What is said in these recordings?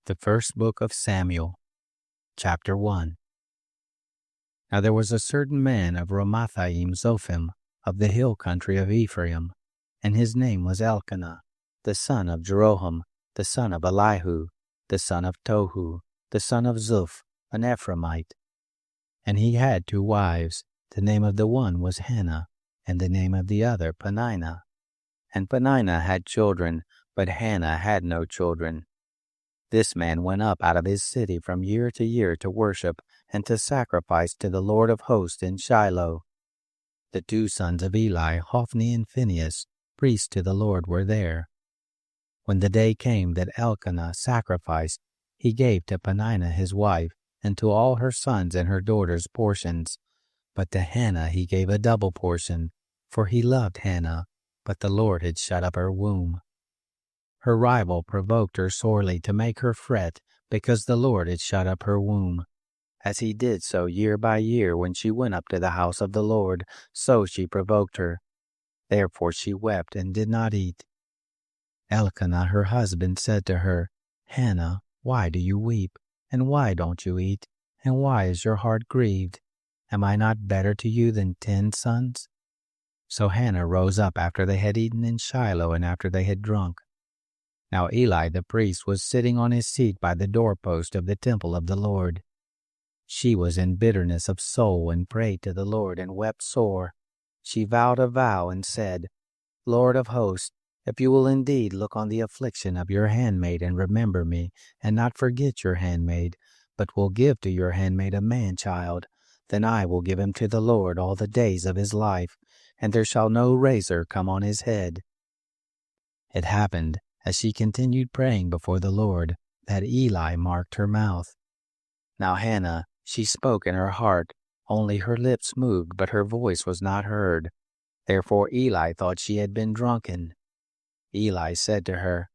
The first book of Samuel, chapter 1. Now there was a certain man of Ramathaim Zophim, of the hill country of Ephraim, and his name was Elkanah, the son of Jeroham, the son of Elihu, the son of Tohu, the son of Zuph, an Ephraimite. And he had 2 wives. The name of the one was Hannah, and the name of the other Peninnah. And Peninnah had children, but Hannah had no children. This man went up out of his city from year to year to worship and to sacrifice to the Lord of hosts in Shiloh. The 2 sons of Eli, Hophni and Phinehas, priests to the Lord, were there. When the day came that Elkanah sacrificed, he gave to Peninnah his wife, and to all her sons and her daughters portions. But to Hannah he gave a double portion, for he loved Hannah, but the Lord had shut up her womb. Her rival provoked her sorely to make her fret, because the Lord had shut up her womb. As he did so year by year when she went up to the house of the Lord, so she provoked her. Therefore she wept and did not eat. Elkanah her husband said to her, Hannah, why do you weep? And why don't you eat? And why is your heart grieved? Am I not better to you than 10 sons? So Hannah rose up after they had eaten in Shiloh and after they had drunk. Now Eli the priest was sitting on his seat by the doorpost of the temple of the Lord. She was in bitterness of soul and prayed to the Lord and wept sore. She vowed a vow and said, Lord of hosts, if you will indeed look on the affliction of your handmaid and remember me, and not forget your handmaid, but will give to your handmaid a man-child, then I will give him to the Lord all the days of his life, and there shall no razor come on his head. It happened, as she continued praying before the Lord, that Eli marked her mouth. Now Hannah, she spoke in her heart, only her lips moved, but her voice was not heard. Therefore Eli thought she had been drunken. Eli said to her,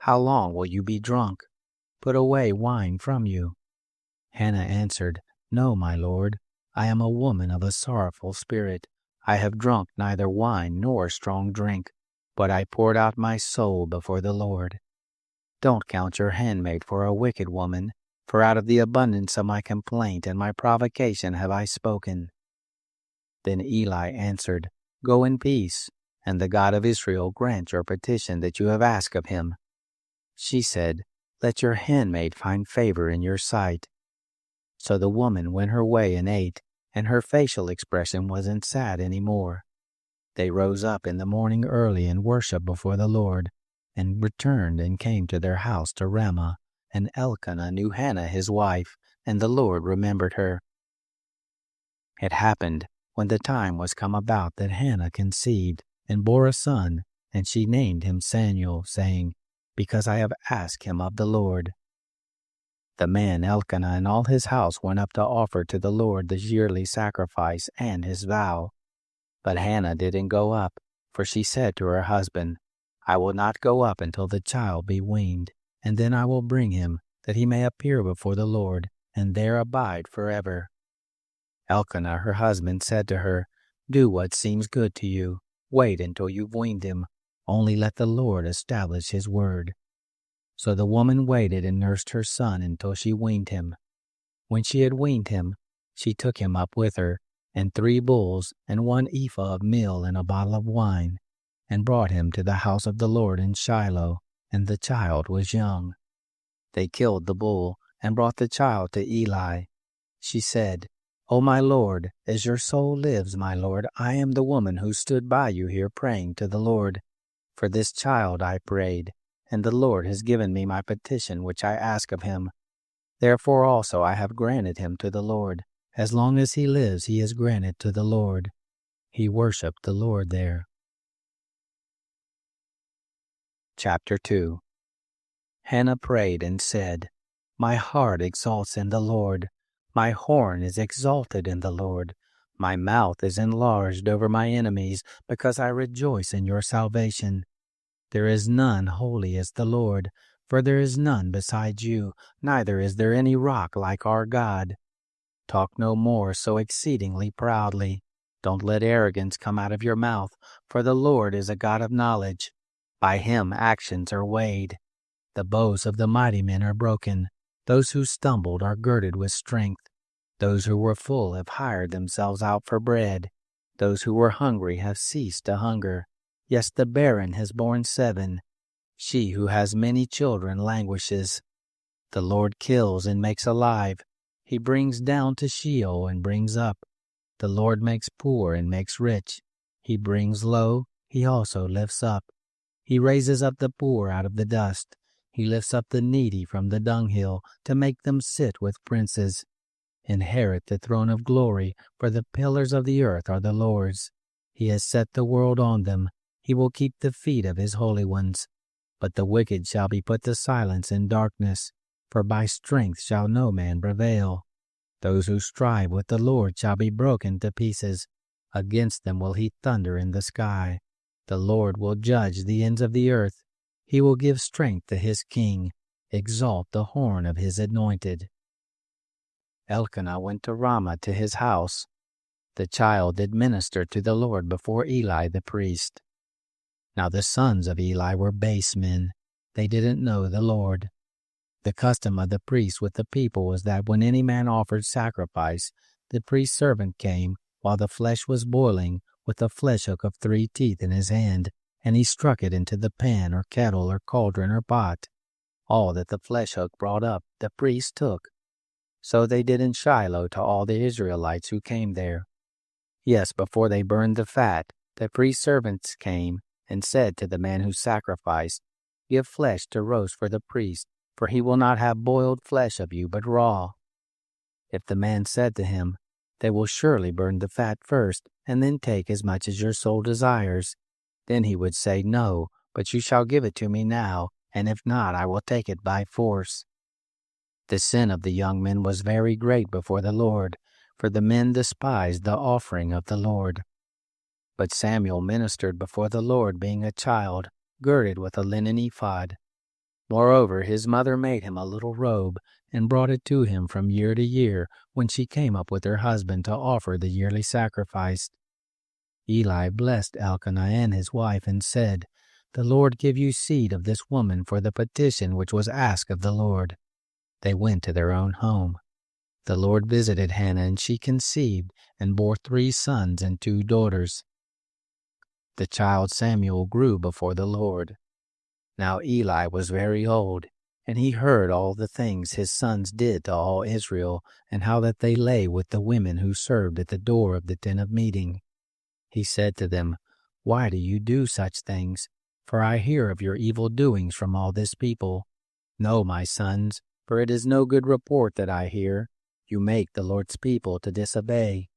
How long will you be drunk? Put away wine from you. Hannah answered, No, my lord, I am a woman of a sorrowful spirit. I have drunk neither wine nor strong drink, but I poured out my soul before the Lord. Don't count your handmaid for a wicked woman, for out of the abundance of my complaint and my provocation have I spoken. Then Eli answered, Go in peace, and the God of Israel grant your petition that you have asked of him. She said, Let your handmaid find favor in your sight. So the woman went her way and ate, and her facial expression wasn't sad any more. They rose up in the morning early and worshipped before the Lord, and returned and came to their house to Ramah. And Elkanah knew Hannah his wife, and the Lord remembered her. It happened, when the time was come about, that Hannah conceived, and bore a son, and she named him Samuel, saying, Because I have asked him of the Lord. The man Elkanah and all his house went up to offer to the Lord the yearly sacrifice and his vow. But Hannah didn't go up, for she said to her husband, I will not go up until the child be weaned, and then I will bring him, that he may appear before the Lord, and there abide forever. Elkanah her husband said to her, Do what seems good to you. Wait until you've weaned him. Only let the Lord establish his word. So the woman waited and nursed her son until she weaned him. When she had weaned him, she took him up with her, and 3 bulls, and 1 ephah of meal, and a bottle of wine, and brought him to the house of the Lord in Shiloh, and the child was young. They killed the bull, and brought the child to Eli. She said, O my Lord, as your soul lives, my Lord, I am the woman who stood by you here praying to the Lord. For this child I prayed, and the Lord has given me my petition which I ask of him. Therefore also I have granted him to the Lord. As long as he lives he is granted to the Lord. He worshipped the Lord there. Chapter 2. Hannah prayed and said, My heart exalts in the Lord. My horn is exalted in the Lord. My mouth is enlarged over my enemies, because I rejoice in your salvation. There is none holy as the Lord, for there is none beside you, neither is there any rock like our God. Talk no more so exceedingly proudly. Don't let arrogance come out of your mouth, for the Lord is a God of knowledge. By him actions are weighed. The bows of the mighty men are broken. Those who stumbled are girded with strength. Those who were full have hired themselves out for bread. Those who were hungry have ceased to hunger. Yes, the barren has borne 7. She who has many children languishes. The Lord kills and makes alive. He brings down to Sheol and brings up. The Lord makes poor and makes rich. He brings low, he also lifts up. He raises up the poor out of the dust. He lifts up the needy from the dunghill to make them sit with princes. Inherit the throne of glory, for the pillars of the earth are the Lord's. He has set the world on them. He will keep the feet of his holy ones. But the wicked shall be put to silence in darkness, for by strength shall no man prevail. Those who strive with the Lord shall be broken to pieces. Against them will he thunder in the sky. The Lord will judge the ends of the earth. He will give strength to his king, exalt the horn of his anointed. Elkanah went to Ramah to his house. The child did minister to the Lord before Eli the priest. Now the sons of Eli were base men. They didn't know the Lord. The custom of the priest with the people was that when any man offered sacrifice, the priest's servant came while the flesh was boiling with a flesh hook of 3 teeth in his hand, and he struck it into the pan or kettle or cauldron or pot. All that the flesh hook brought up, the priest took. So they did in Shiloh to all the Israelites who came there. Yes, before they burned the fat, the priest's servants came and said to the man who sacrificed, "Give flesh to roast for the priest, for he will not have boiled flesh of you, but raw." If the man said to him, "They will surely burn the fat first, and then take as much as your soul desires," then he would say, "No, but you shall give it to me now, and if not, I will take it by force." The sin of the young men was very great before the Lord, for the men despised the offering of the Lord. But Samuel ministered before the Lord being a child, girded with a linen ephod. Moreover, his mother made him a little robe, and brought it to him from year to year when she came up with her husband to offer the yearly sacrifice. Eli blessed Elkanah and his wife and said, "The Lord give you seed of this woman for the petition which was asked of the Lord." They went to their own home. The Lord visited Hannah, and she conceived and bore 3 sons and 2 daughters. The child Samuel grew before the Lord. Now Eli was very old, and he heard all the things his sons did to all Israel, and how that they lay with the women who served at the door of the tent of meeting. He said to them, "Why do you do such things? For I hear of your evil doings from all this people. No, my sons, for it is no good report that I hear. You make the Lord's people to disobey.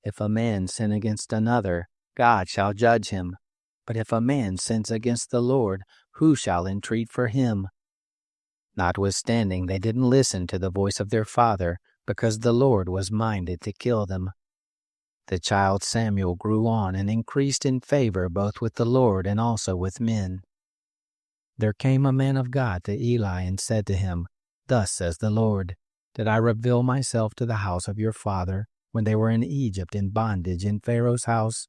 If a man sin against another, God shall judge him. But if a man sins against the Lord, who shall entreat for him?" Notwithstanding, they didn't listen to the voice of their father, because the Lord was minded to kill them. The child Samuel grew on and increased in favor both with the Lord and also with men. There came a man of God to Eli and said to him, "Thus says the Lord, did I reveal myself to the house of your father when they were in Egypt in bondage in Pharaoh's house?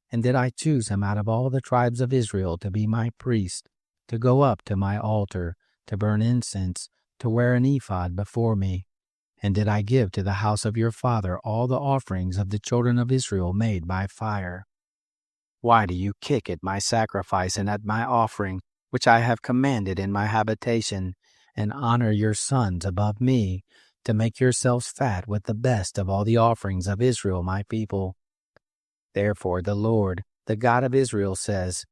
And did I choose him out of all the tribes of Israel to be my priest, to go up to my altar, to burn incense, to wear an ephod before me? And did I give to the house of your father all the offerings of the children of Israel made by fire? Why do you kick at my sacrifice and at my offering, which I have commanded in my habitation, and honor your sons above me, to make yourselves fat with the best of all the offerings of Israel my people? Therefore the Lord, the God of Israel, says,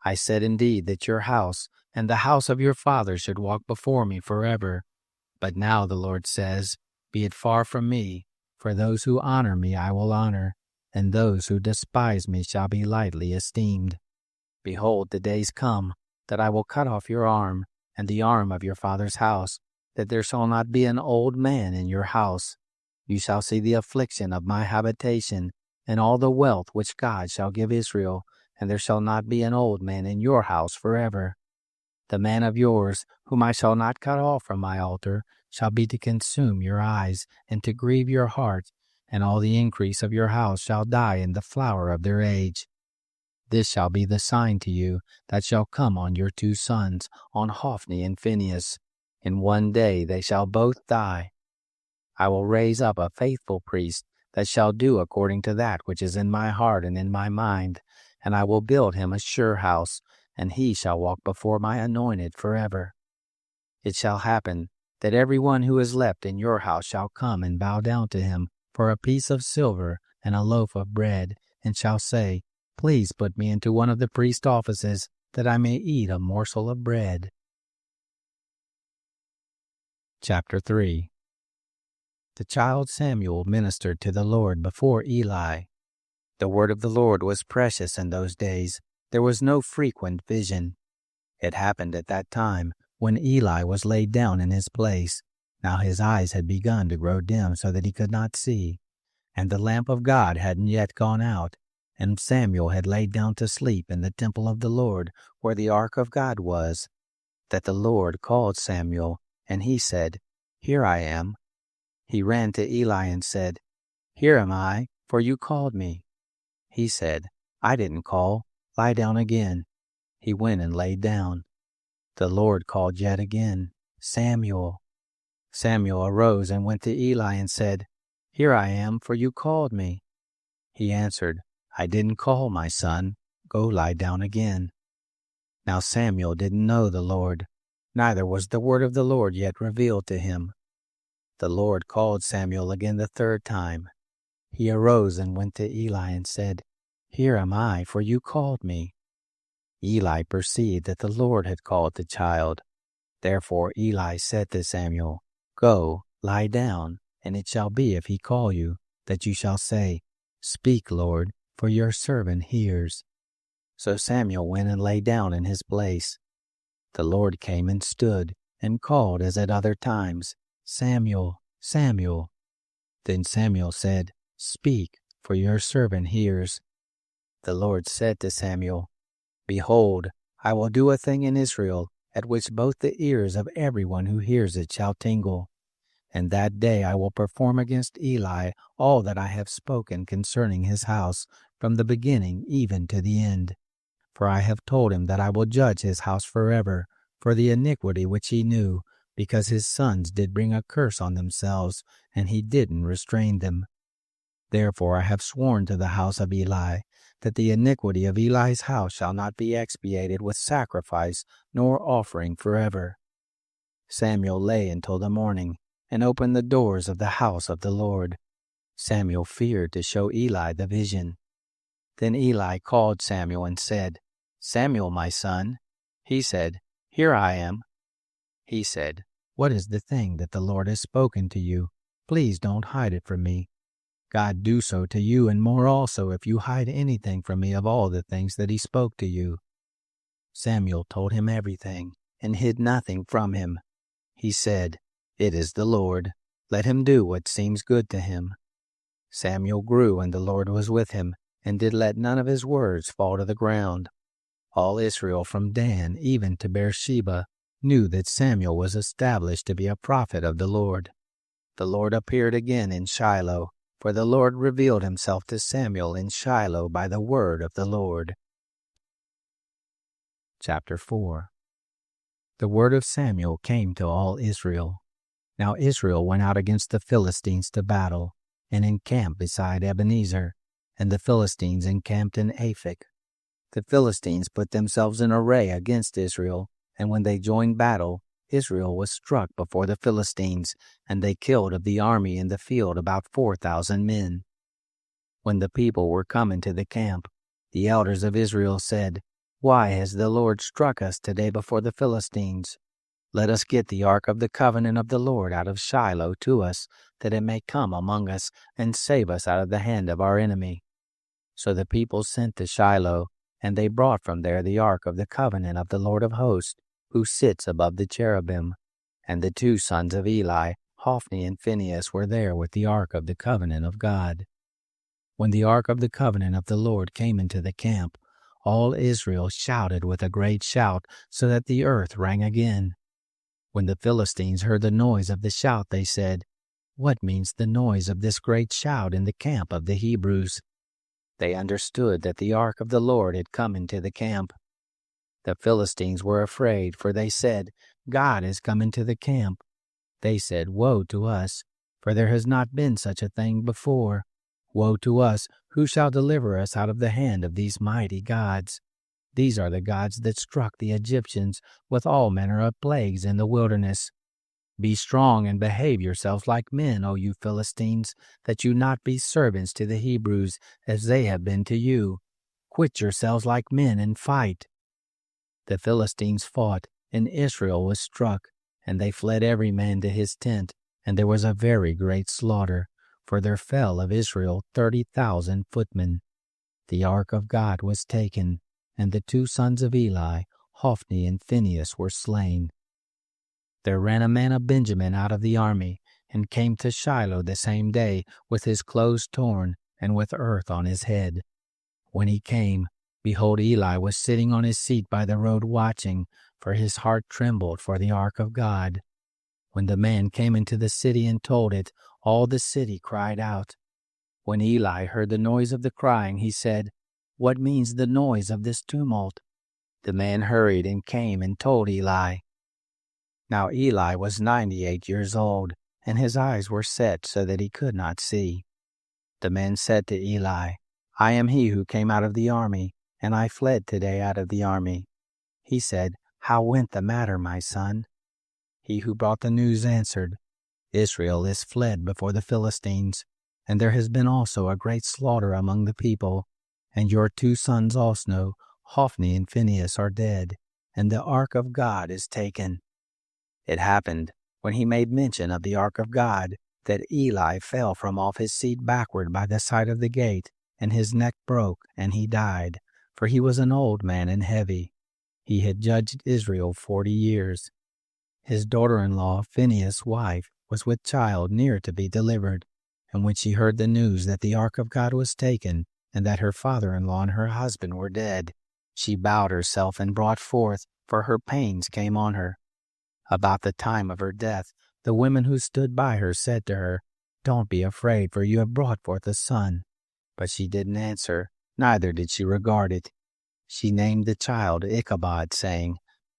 I said indeed that your house and the house of your father should walk before me forever. But now the Lord says, Be it far from me, for those who honor me I will honor, and those who despise me shall be lightly esteemed. Behold, the days come, that I will cut off your arm, and the arm of your father's house, that there shall not be an old man in your house. You shall see the affliction of my habitation, and all the wealth which God shall give Israel, and there shall not be an old man in your house forever. The man of yours, whom I shall not cut off from my altar, shall be to consume your eyes, and to grieve your heart, and all the increase of your house shall die in the flower of their age. This shall be the sign to you that shall come on your 2 sons, on Hophni and Phinehas. In one day they shall both die. I will raise up a faithful priest that shall do according to that which is in my heart and in my mind, and I will build him a sure house, and he shall walk before my anointed forever. It shall happen that every one who is left in your house shall come and bow down to him for a piece of silver and a loaf of bread, and shall say, Please put me into one of the priest offices, that I may eat a morsel of bread. Chapter 3. The child Samuel ministered to the Lord before Eli. The word of the Lord was precious in those days. There was no frequent vision. It happened at that time, when Eli was laid down in his place. Now his eyes had begun to grow dim so that he could not see, and the lamp of God hadn't yet gone out, and Samuel had laid down to sleep in the temple of the Lord, where the ark of God was, that the Lord called Samuel, and he said, Here I am. He ran to Eli and said, Here am I, for you called me. He said, I didn't call. Lie down again. He went and laid down. The Lord called yet again, Samuel. Samuel arose and went to Eli and said, Here I am, for you called me. He answered, I didn't call, my son. Go lie down again. Now Samuel didn't know the Lord, neither was the word of the Lord yet revealed to him. The Lord called Samuel again the 3rd time. He arose and went to Eli and said, Here am I, for you called me. Eli perceived that the Lord had called the child. Therefore Eli said to Samuel, Go, lie down, and it shall be, if he call you, that you shall say, Speak, Lord, for your servant hears. So Samuel went and lay down in his place. The Lord came and stood, and called as at other times, Samuel, Samuel. Then Samuel said, Speak, for your servant hears. The Lord said to Samuel, Behold, I will do a thing in Israel, at which both the ears of everyone who hears it shall tingle. And that day I will perform against Eli all that I have spoken concerning his house, from the beginning even to the end. For I have told him that I will judge his house forever, for the iniquity which he knew, because his sons did bring a curse on themselves, and he didn't restrain them. Therefore I have sworn to the house of Eli, that the iniquity of Eli's house shall not be expiated with sacrifice nor offering forever. Samuel lay until the morning, and opened the doors of the house of the Lord. Samuel feared to show Eli the vision. Then Eli called Samuel and said, Samuel, my son. He said, Here I am. He said, What is the thing that the Lord has spoken to you? Please don't hide it from me. God do so to you, and more also, if you hide anything from me of all the things that he spoke to you. Samuel told him everything, and hid nothing from him. He said, It is the Lord. Let him do what seems good to him. Samuel grew, and the Lord was with him, and did let none of his words fall to the ground. All Israel from Dan even to Beersheba knew that Samuel was established to be a prophet of the Lord. The Lord appeared again in Shiloh, for the Lord revealed himself to Samuel in Shiloh by the word of the Lord. Chapter 4. The word of Samuel came to all Israel. Now Israel went out against the Philistines to battle, and encamped beside Ebenezer, and the Philistines encamped in Aphek. The Philistines put themselves in array against Israel, and when they joined battle, Israel was struck before the Philistines, and they killed of the army in the field about 4,000 men. When the people were come into the camp, the elders of Israel said, Why has the Lord struck us today before the Philistines? Let us get the ark of the covenant of the Lord out of Shiloh to us, that it may come among us, and save us out of the hand of our enemy. So the people sent to Shiloh, and they brought from there the ark of the covenant of the Lord of hosts, who sits above the cherubim. And the 2 sons of Eli, Hophni and Phinehas, were there with the ark of the covenant of God. When the ark of the covenant of the Lord came into the camp, all Israel shouted with a great shout, so that the earth rang again. When the Philistines heard the noise of the shout, they said, What means the noise of this great shout in the camp of the Hebrews? They understood that the ark of the Lord had come into the camp. The Philistines were afraid, for they said, God has come into the camp. They said, Woe to us, for there has not been such a thing before. Woe to us, who shall deliver us out of the hand of these mighty gods? These are the gods that struck the Egyptians with all manner of plagues in the wilderness. Be strong and behave yourselves like men, O you Philistines, that you not be servants to the Hebrews, as they have been to you. Quit yourselves like men and fight. The Philistines fought, and Israel was struck, and they fled every man to his tent, and there was a very great slaughter, for there fell of Israel 30,000 footmen. The ark of God was taken, and the 2 sons of Eli, Hophni and Phinehas, were slain. There ran a man of Benjamin out of the army, and came to Shiloh the same day, with his clothes torn, and with earth on his head. When he came, behold, Eli was sitting on his seat by the road watching, for his heart trembled for the ark of God. When the man came into the city and told it, all the city cried out. When Eli heard the noise of the crying, he said, What means the noise of this tumult? The man hurried and came and told Eli. Now Eli was 98 years old, and his eyes were set so that he could not see. The man said to Eli, I am he who came out of the army, and I fled today out of the army. He said, How went the matter, my son? He who brought the news answered, Israel is fled before the Philistines, and there has been also a great slaughter among the people, and your 2 sons also, Hophni and Phinehas, are dead, and the ark of God is taken. It happened, when he made mention of the ark of God, that Eli fell from off his seat backward by the side of the gate, and his neck broke, and he died, for he was an old man and heavy. He had judged Israel 40 years. His daughter-in-law, Phinehas' wife, was with child near to be delivered, and when she heard the news that the ark of God was taken, and that her father-in-law and her husband were dead, she bowed herself and brought forth, for her pains came on her. About the time of her death, the women who stood by her said to her, Don't be afraid, for you have brought forth a son. But she didn't answer, neither did she regard it. She named the child Ichabod, saying,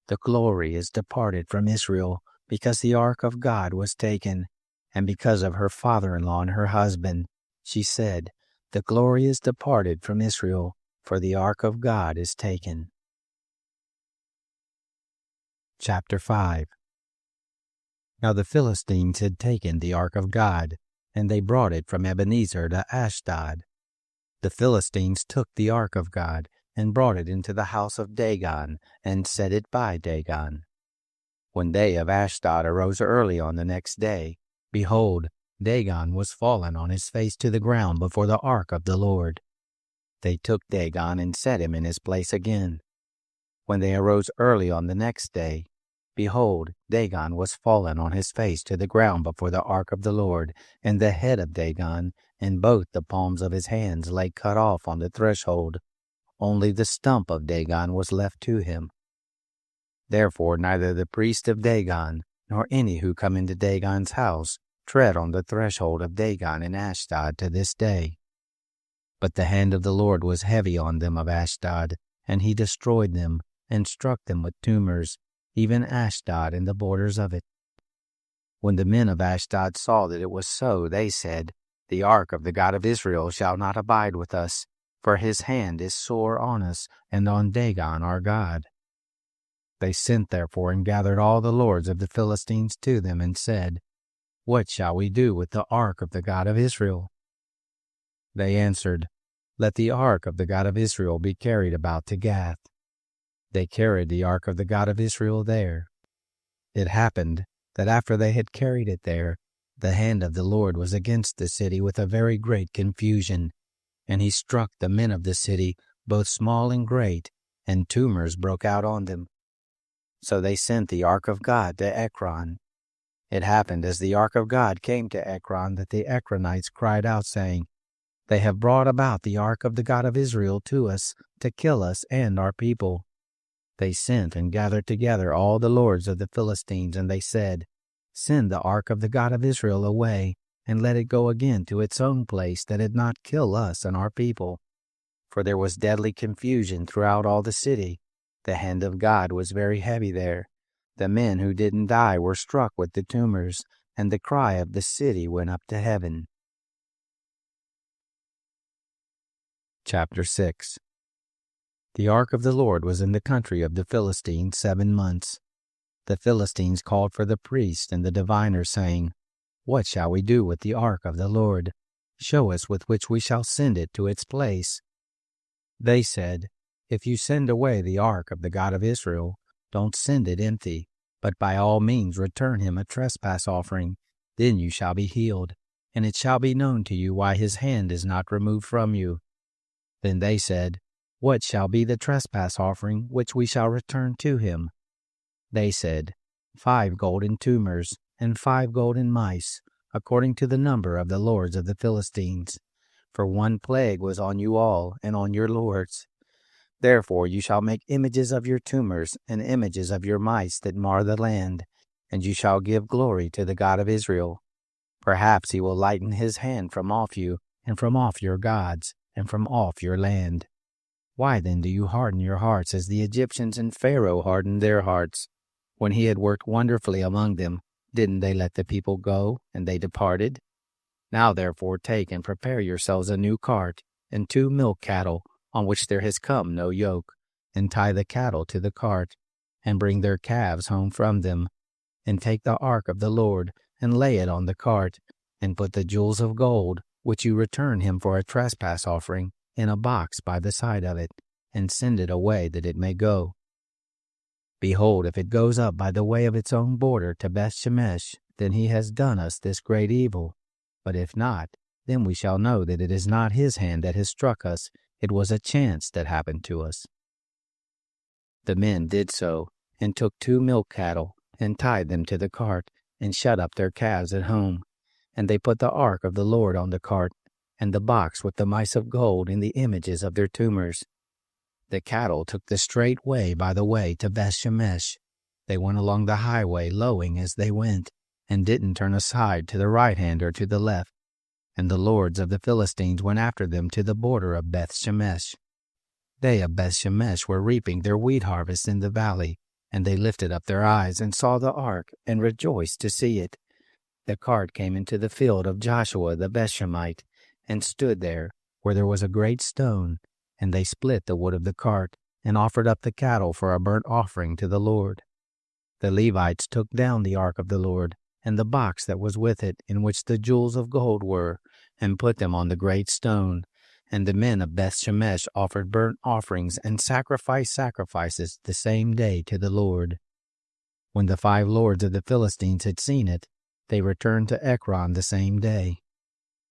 The glory is departed from Israel, because the ark of God was taken, and because of her father-in-law and her husband. She said, The glory is departed from Israel, for the ark of God is taken. Chapter 5. Now the Philistines had taken the ark of God, and they brought it from Ebenezer to Ashdod. The Philistines took the ark of God, and brought it into the house of Dagon, and set it by Dagon. When they of Ashdod arose early on the next day, behold, Dagon was fallen on his face to the ground before the ark of the Lord. They took Dagon and set him in his place again. When they arose early on the next day, behold, Dagon was fallen on his face to the ground before the ark of the Lord, and the head of Dagon and both the palms of his hands lay cut off on the threshold. Only the stump of Dagon was left to him. Therefore neither the priest of Dagon, nor any who come into Dagon's house, tread on the threshold of Dagon in Ashdod to this day. But the hand of the Lord was heavy on them of Ashdod, and he destroyed them, and struck them with tumors, even Ashdod and the borders of it. When the men of Ashdod saw that it was so, they said, The ark of the God of Israel shall not abide with us, for his hand is sore on us, and on Dagon our God. They sent therefore and gathered all the lords of the Philistines to them, and said, What shall we do with the ark of the God of Israel? They answered, Let the ark of the God of Israel be carried about to Gath. They carried the ark of the God of Israel there. It happened that after they had carried it there, the hand of the Lord was against the city with a very great confusion, and he struck the men of the city, both small and great, and tumors broke out on them. So they sent the ark of God to Ekron. It happened as the ark of God came to Ekron that the Ekronites cried out, saying, They have brought about the ark of the God of Israel to us, to kill us and our people. They sent and gathered together all the lords of the Philistines, and they said, Send the ark of the God of Israel away, and let it go again to its own place, that it not kill us and our people. for there was deadly confusion throughout all the city. The hand of God was very heavy there. The men who didn't die were struck with the tumors, and the cry of the city went up to heaven. Chapter 6. The ark of the Lord was in the country of the Philistines 7 months. The Philistines called for the priests and the diviners, saying, "What shall we do with the ark of the Lord? Show us with which we shall send it to its place." They said, "If you send away the ark of the God of Israel, don't send it empty, but by all means return him a trespass offering. Then you shall be healed, and it shall be known to you why his hand is not removed from you." Then they said, "What shall be the trespass offering which we shall return to him?" They said, 5 golden tumors and 5 golden mice, according to the number of the lords of the Philistines. For one plague was on you all and on your lords. Therefore you shall make images of your tumors and images of your mice that mar the land, and you shall give glory to the God of Israel. Perhaps he will lighten his hand from off you, and from off your gods, and from off your land. Why then do you harden your hearts as the Egyptians and Pharaoh hardened their hearts? When he had worked wonderfully among them, didn't they let the people go, and they departed? Now therefore take and prepare yourselves a new cart, and 2 milk cattle, on which there has come no yoke, and tie the cattle to the cart, and bring their calves home from them. And take the ark of the Lord, and lay it on the cart, and put the jewels of gold, which you return him for a trespass offering, in a box by the side of it, and send it away that it may go. Behold, if it goes up by the way of its own border to Beth-shemesh, then he has done us this great evil. But if not, then we shall know that it is not his hand that has struck us, it was a chance that happened to us. The men did so, and took 2 milk cattle, and tied them to the cart, and shut up their calves at home. And they put the ark of the Lord on the cart, and the box with the mice of gold and the images of their tumors. The cattle took the straight way by the way to Beth-shemesh. They went along the highway, lowing as they went, and didn't turn aside to the right hand or to the left. And the lords of the Philistines went after them to the border of Beth-shemesh. They of Beth-shemesh were reaping their wheat harvest in the valley, and they lifted up their eyes and saw the ark, and rejoiced to see it. The cart came into the field of Joshua the Beth-shemite, and stood there, where there was a great stone. And they split the wood of the cart, and offered up the cattle for a burnt offering to the Lord. The Levites took down the ark of the Lord, and the box that was with it, in which the jewels of gold were, and put them on the great stone. And the men of Beth-shemesh offered burnt offerings and sacrificed sacrifices the same day to the Lord. When the 5 lords of the Philistines had seen it, they returned to Ekron the same day.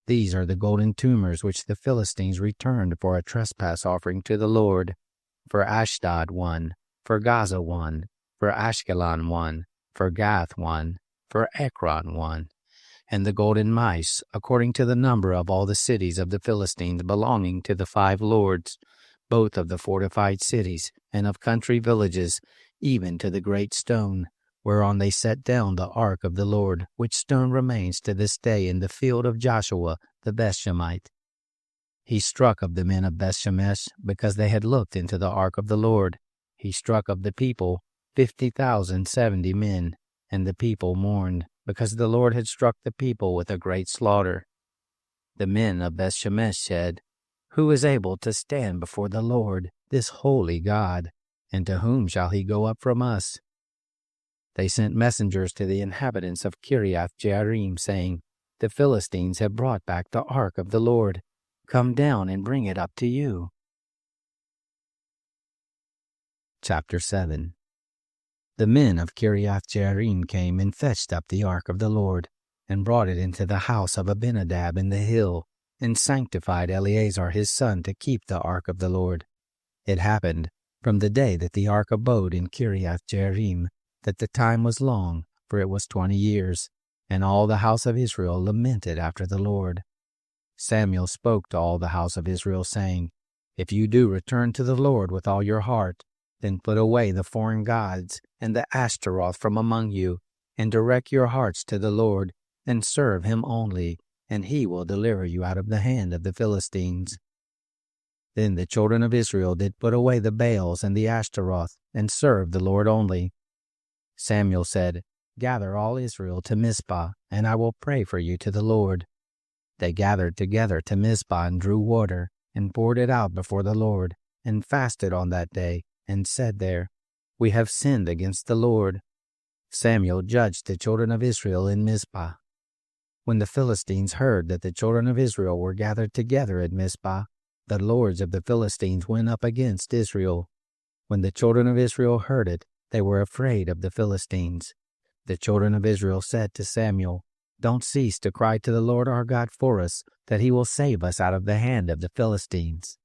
These are the golden tumors which the Philistines returned for a trespass offering to the Lord. For Ashdod 1, for Gaza 1, for Ashkelon 1, for Gath 1, for Ekron 1. And the golden mice, according to the number of all the cities of the Philistines belonging to the 5 lords, both of the fortified cities and of country villages, even to the great stone, whereon they set down the ark of the Lord, which stone remains to this day in the field of Joshua the Beth-shemite. He struck of the men of Beth-shemesh, because they had looked into the ark of the Lord. He struck of the people 50,070 men, and the people mourned, because the Lord had struck the people with a great slaughter. The men of Beth-shemesh said, "Who is able to stand before the Lord, this holy God? And to whom shall he go up from us?" They sent messengers to the inhabitants of Kiriath-Jearim, saying, "The Philistines have brought back the ark of the Lord. Come down and bring it up to you." Chapter 7. The men of Kiriath-Jearim came and fetched up the ark of the Lord, and brought it into the house of Abinadab in the hill, and sanctified Eleazar his son to keep the ark of the Lord. It happened, from the day that the ark abode in Kiriath-Jearim, that the time was long, for it was 20 years, and all the house of Israel lamented after the Lord. Samuel spoke to all the house of Israel, saying, "If you do return to the Lord with all your heart, then put away the foreign gods and the Ashtaroth from among you, and direct your hearts to the Lord, and serve him only, and he will deliver you out of the hand of the Philistines." Then the children of Israel did put away the Baals and the Ashtaroth, and served the Lord only. Samuel said, Gather all Israel to Mizpah, and I will pray for you to the Lord. They gathered together to Mizpah and drew water, and poured it out before the Lord, and fasted on that day, and said there, We have sinned against the Lord. Samuel judged the children of Israel in Mizpah. When the Philistines heard that the children of Israel were gathered together at Mizpah, the lords of the Philistines went up against Israel. When the children of Israel heard it, they were afraid of the Philistines. The children of Israel said to Samuel, Don't cease to cry to the Lord our God for us, that he will save us out of the hand of the Philistines.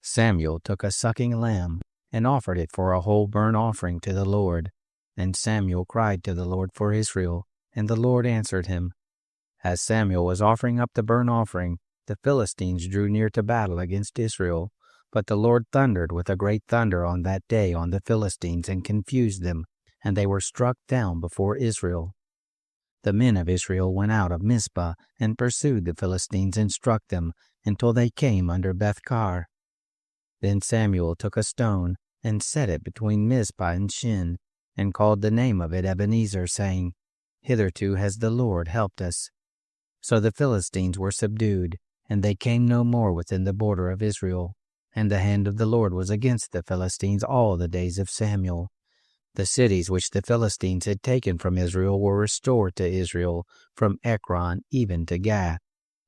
Samuel took a sucking lamb, and offered it for a whole burnt offering to the Lord. And Samuel cried to the Lord for Israel, and the Lord answered him. As Samuel was offering up the burnt offering, the Philistines drew near to battle against Israel. But the Lord thundered with a great thunder on that day on the Philistines, and confused them, and they were struck down before Israel. The men of Israel went out of Mizpah, and pursued the Philistines, and struck them, until they came under Bethkar. Then Samuel took a stone, and set it between Mizpah and Shin, and called the name of it Ebenezer, saying, Hitherto has the Lord helped us. So the Philistines were subdued, and they came no more within the border of Israel. And the hand of the Lord was against the Philistines all the days of Samuel. The cities which the Philistines had taken from Israel were restored to Israel, from Ekron even to Gath,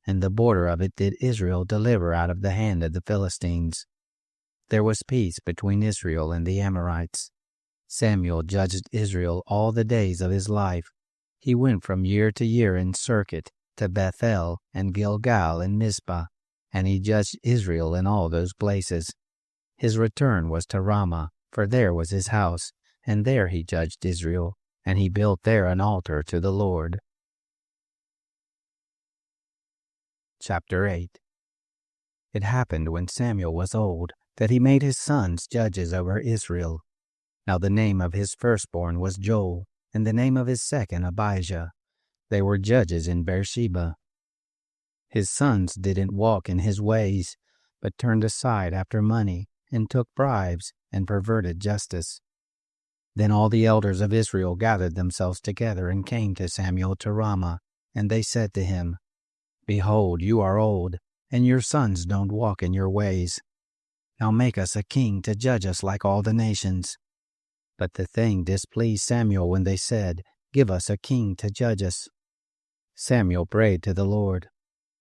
and the border of it did Israel deliver out of the hand of the Philistines. There was peace between Israel and the Amorites. Samuel judged Israel all the days of his life. He went from year to year in circuit to Bethel and Gilgal and Mizpah, and he judged Israel in all those places. His return was to Ramah, for there was his house, and there he judged Israel, and he built there an altar to the Lord. Chapter 8. It happened when Samuel was old, that he made his sons judges over Israel. Now the name of his firstborn was Joel, and the name of his second Abijah. They were judges in Beersheba. His sons didn't walk in his ways, but turned aside after money, and took bribes, and perverted justice. Then all the elders of Israel gathered themselves together, and came to Samuel to Ramah, and they said to him, Behold, you are old, and your sons don't walk in your ways. Now make us a king to judge us like all the nations. But the thing displeased Samuel when they said, Give us a king to judge us. Samuel prayed to the Lord.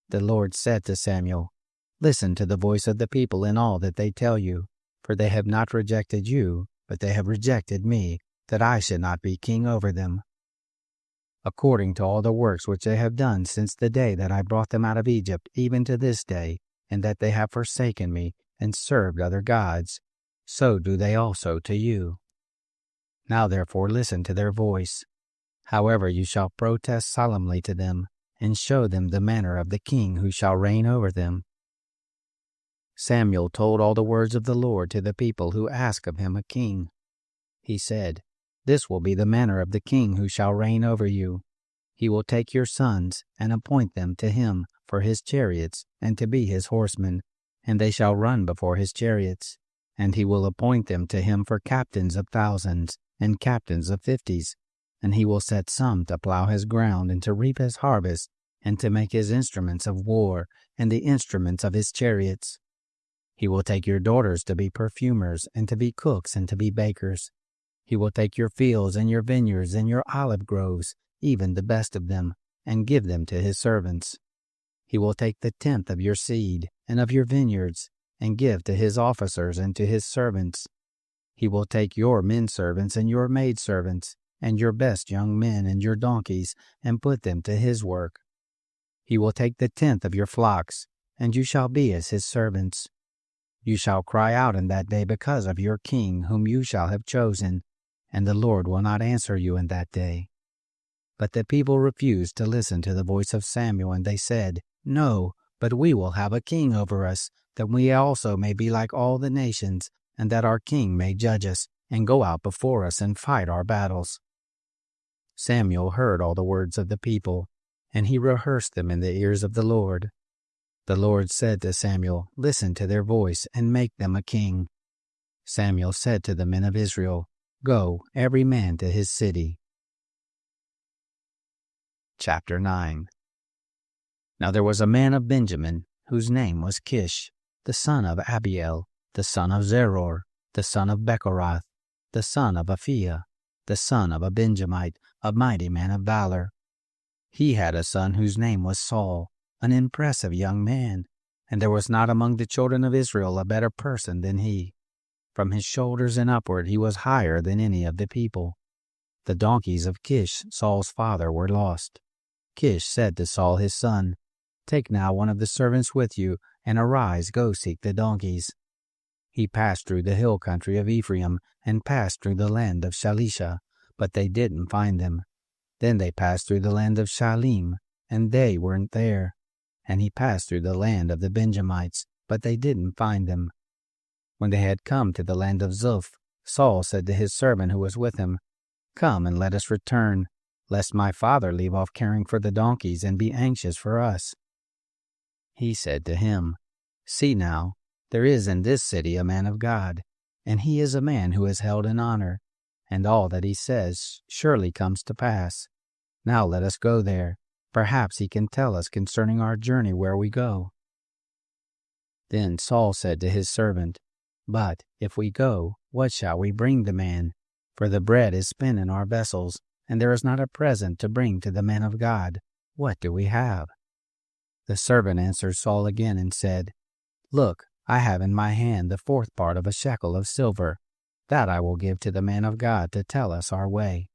The Lord said to Samuel, Listen to the voice of the people in all that they tell you, for they have not rejected you, but they have rejected me, that I should not be king over them. According to all the works which they have done since the day that I brought them out of Egypt, even to this day, and that they have forsaken me, and served other gods, so do they also to you. Now therefore listen to their voice. However you shall protest solemnly to them, and show them the manner of the king who shall reign over them. Samuel told all the words of the Lord to the people who asked of him a king. He said, This will be the manner of the king who shall reign over you. He will take your sons, and appoint them to him for his chariots, and to be his horsemen, and they shall run before his chariots. And he will appoint them to him for captains of thousands, and captains of 50s. And he will set some to plow his ground, and to reap his harvest, and to make his instruments of war, and the instruments of his chariots. He will take your daughters to be perfumers, and to be cooks, and to be bakers. He will take your fields, and your vineyards, and your olive groves, even the best of them, and give them to his servants. He will take the tenth of your seed, and of your vineyards, and give to his officers and to his servants. He will take your men servants and your maid servants, and your best young men and your donkeys, and put them to his work. He will take the tenth of your flocks, and you shall be as his servants. You shall cry out in that day because of your king, whom you shall have chosen, and the Lord will not answer you in that day. But the people refused to listen to the voice of Samuel, and they said, No, but we will have a king over us, that we also may be like all the nations, and that our king may judge us, and go out before us and fight our battles. Samuel heard all the words of the people, and he rehearsed them in the ears of the Lord. The Lord said to Samuel, "Listen to their voice, and make them a king." Samuel said to the men of Israel, "Go, every man to his city." Chapter 9. Now there was a man of Benjamin, whose name was Kish, the son of Abiel, the son of Zeror, the son of Bechorath, the son of Aphiah, the son of a Benjamite, a mighty man of valor. He had a son whose name was Saul, an impressive young man, and there was not among the children of Israel a better person than he. From his shoulders and upward he was higher than any of the people. The donkeys of Kish, Saul's father, were lost. Kish said to Saul his son, "Take now one of the servants with you, and arise, go seek the donkeys." He passed through the hill country of Ephraim, and passed through the land of Shalisha, but they didn't find them. Then they passed through the land of Shalim, and they weren't there. And he passed through the land of the Benjamites, but they didn't find them. When they had come to the land of Zuph, Saul said to his servant who was with him, "Come and let us return, lest my father leave off caring for the donkeys and be anxious for us." He said to him, "See now, there is in this city a man of God, and he is a man who is held in honor, and all that he says surely comes to pass. Now let us go there. Perhaps he can tell us concerning our journey where we go." Then Saul said to his servant, "But if we go, what shall we bring the man? For the bread is spent in our vessels, and there is not a present to bring to the man of God. What do we have?" The servant answered Saul again and said, "Look, I have in my hand the fourth part of a shekel of silver. That I will give to the man of God to tell us our way."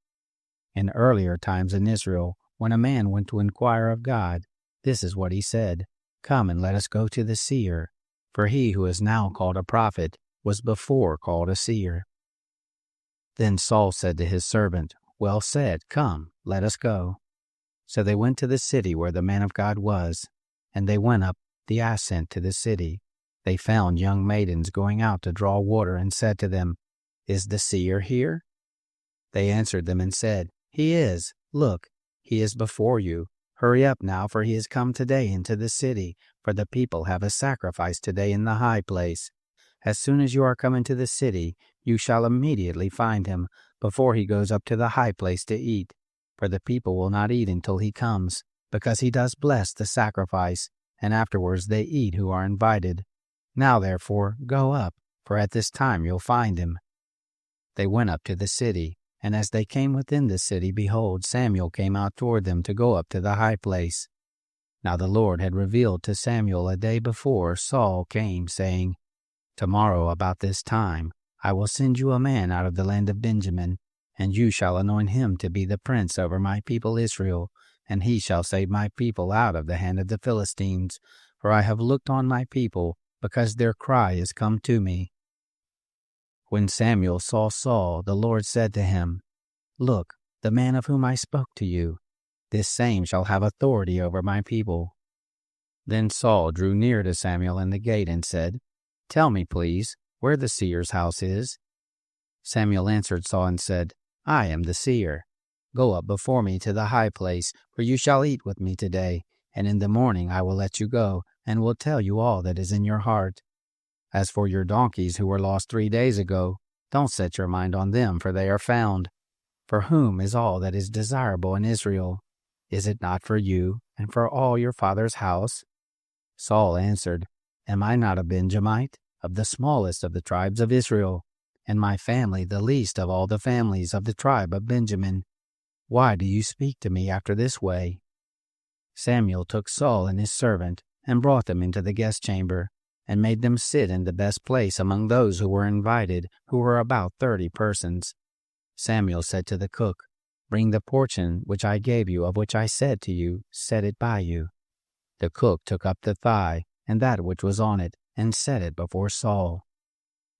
In earlier times in Israel, when a man went to inquire of God, this is what he said, "Come and let us go to the seer." For he who is now called a prophet was before called a seer. Then Saul said to his servant, "Well said, come, let us go." So they went to the city where the man of God was, and they went up the ascent to the city. They found young maidens going out to draw water, and said to them, "Is the seer here?" They answered them and said, "He is. Look, he is before you. Hurry up now, for he has come today into the city, for the people have a sacrifice today in the high place. As soon as you are come into the city, you shall immediately find him, before he goes up to the high place to eat. For the people will not eat until he comes, because he does bless the sacrifice, and afterwards they eat who are invited. Now therefore go up, for at this time you'll find him." They went up to the city, and as they came within the city, behold, Samuel came out toward them to go up to the high place. Now the Lord had revealed to Samuel a day before Saul came, saying, "Tomorrow about this time I will send you a man out of the land of Benjamin, and you shall anoint him to be the prince over my people Israel, and he shall save my people out of the hand of the Philistines, for I have looked on my people, because their cry is come to me." When Samuel saw Saul, the Lord said to him, "Look, the man of whom I spoke to you, this same shall have authority over my people." Then Saul drew near to Samuel in the gate and said, "Tell me, please, where the seer's house is." Samuel answered Saul and said, "I am the seer. Go up before me to the high place, for you shall eat with me today, and in the morning I will let you go, and will tell you all that is in your heart. As for your donkeys who were lost 3 days ago, don't set your mind on them, for they are found. For whom is all that is desirable in Israel? Is it not for you, and for all your father's house?" Saul answered, "Am I not a Benjamite, of the smallest of the tribes of Israel, and my family the least of all the families of the tribe of Benjamin? Why do you speak to me after this way?" Samuel took Saul and his servant, and brought them into the guest chamber, and made them sit in the best place among those who were invited, who were about 30 persons. Samuel said to the cook, "Bring the portion which I gave you, of which I said to you, set it by you." The cook took up the thigh, and that which was on it, and set it before Saul.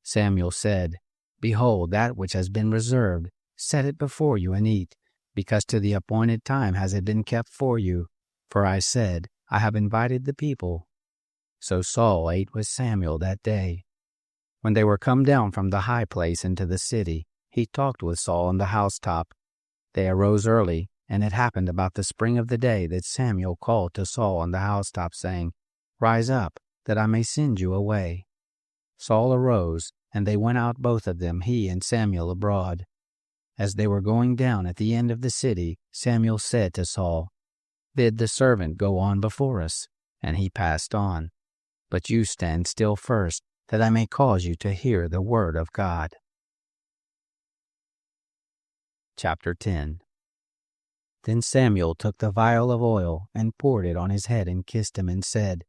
Samuel said, "Behold, that which has been reserved, set it before you and eat, because to the appointed time has it been kept for you. For I said, I have invited the people." So Saul ate with Samuel that day. When they were come down from the high place into the city, he talked with Saul on the housetop. They arose early, and it happened about the spring of the day that Samuel called to Saul on the housetop, saying, Rise up, that I may send you away. Saul arose, and they went out both of them, he and Samuel, abroad. As they were going down at the end of the city, Samuel said to Saul, Bid the servant go on before us. And he passed on. But you stand still first, that I may cause you to hear the word of God. Chapter 10. Then Samuel took the vial of oil and poured it on his head and kissed him and said,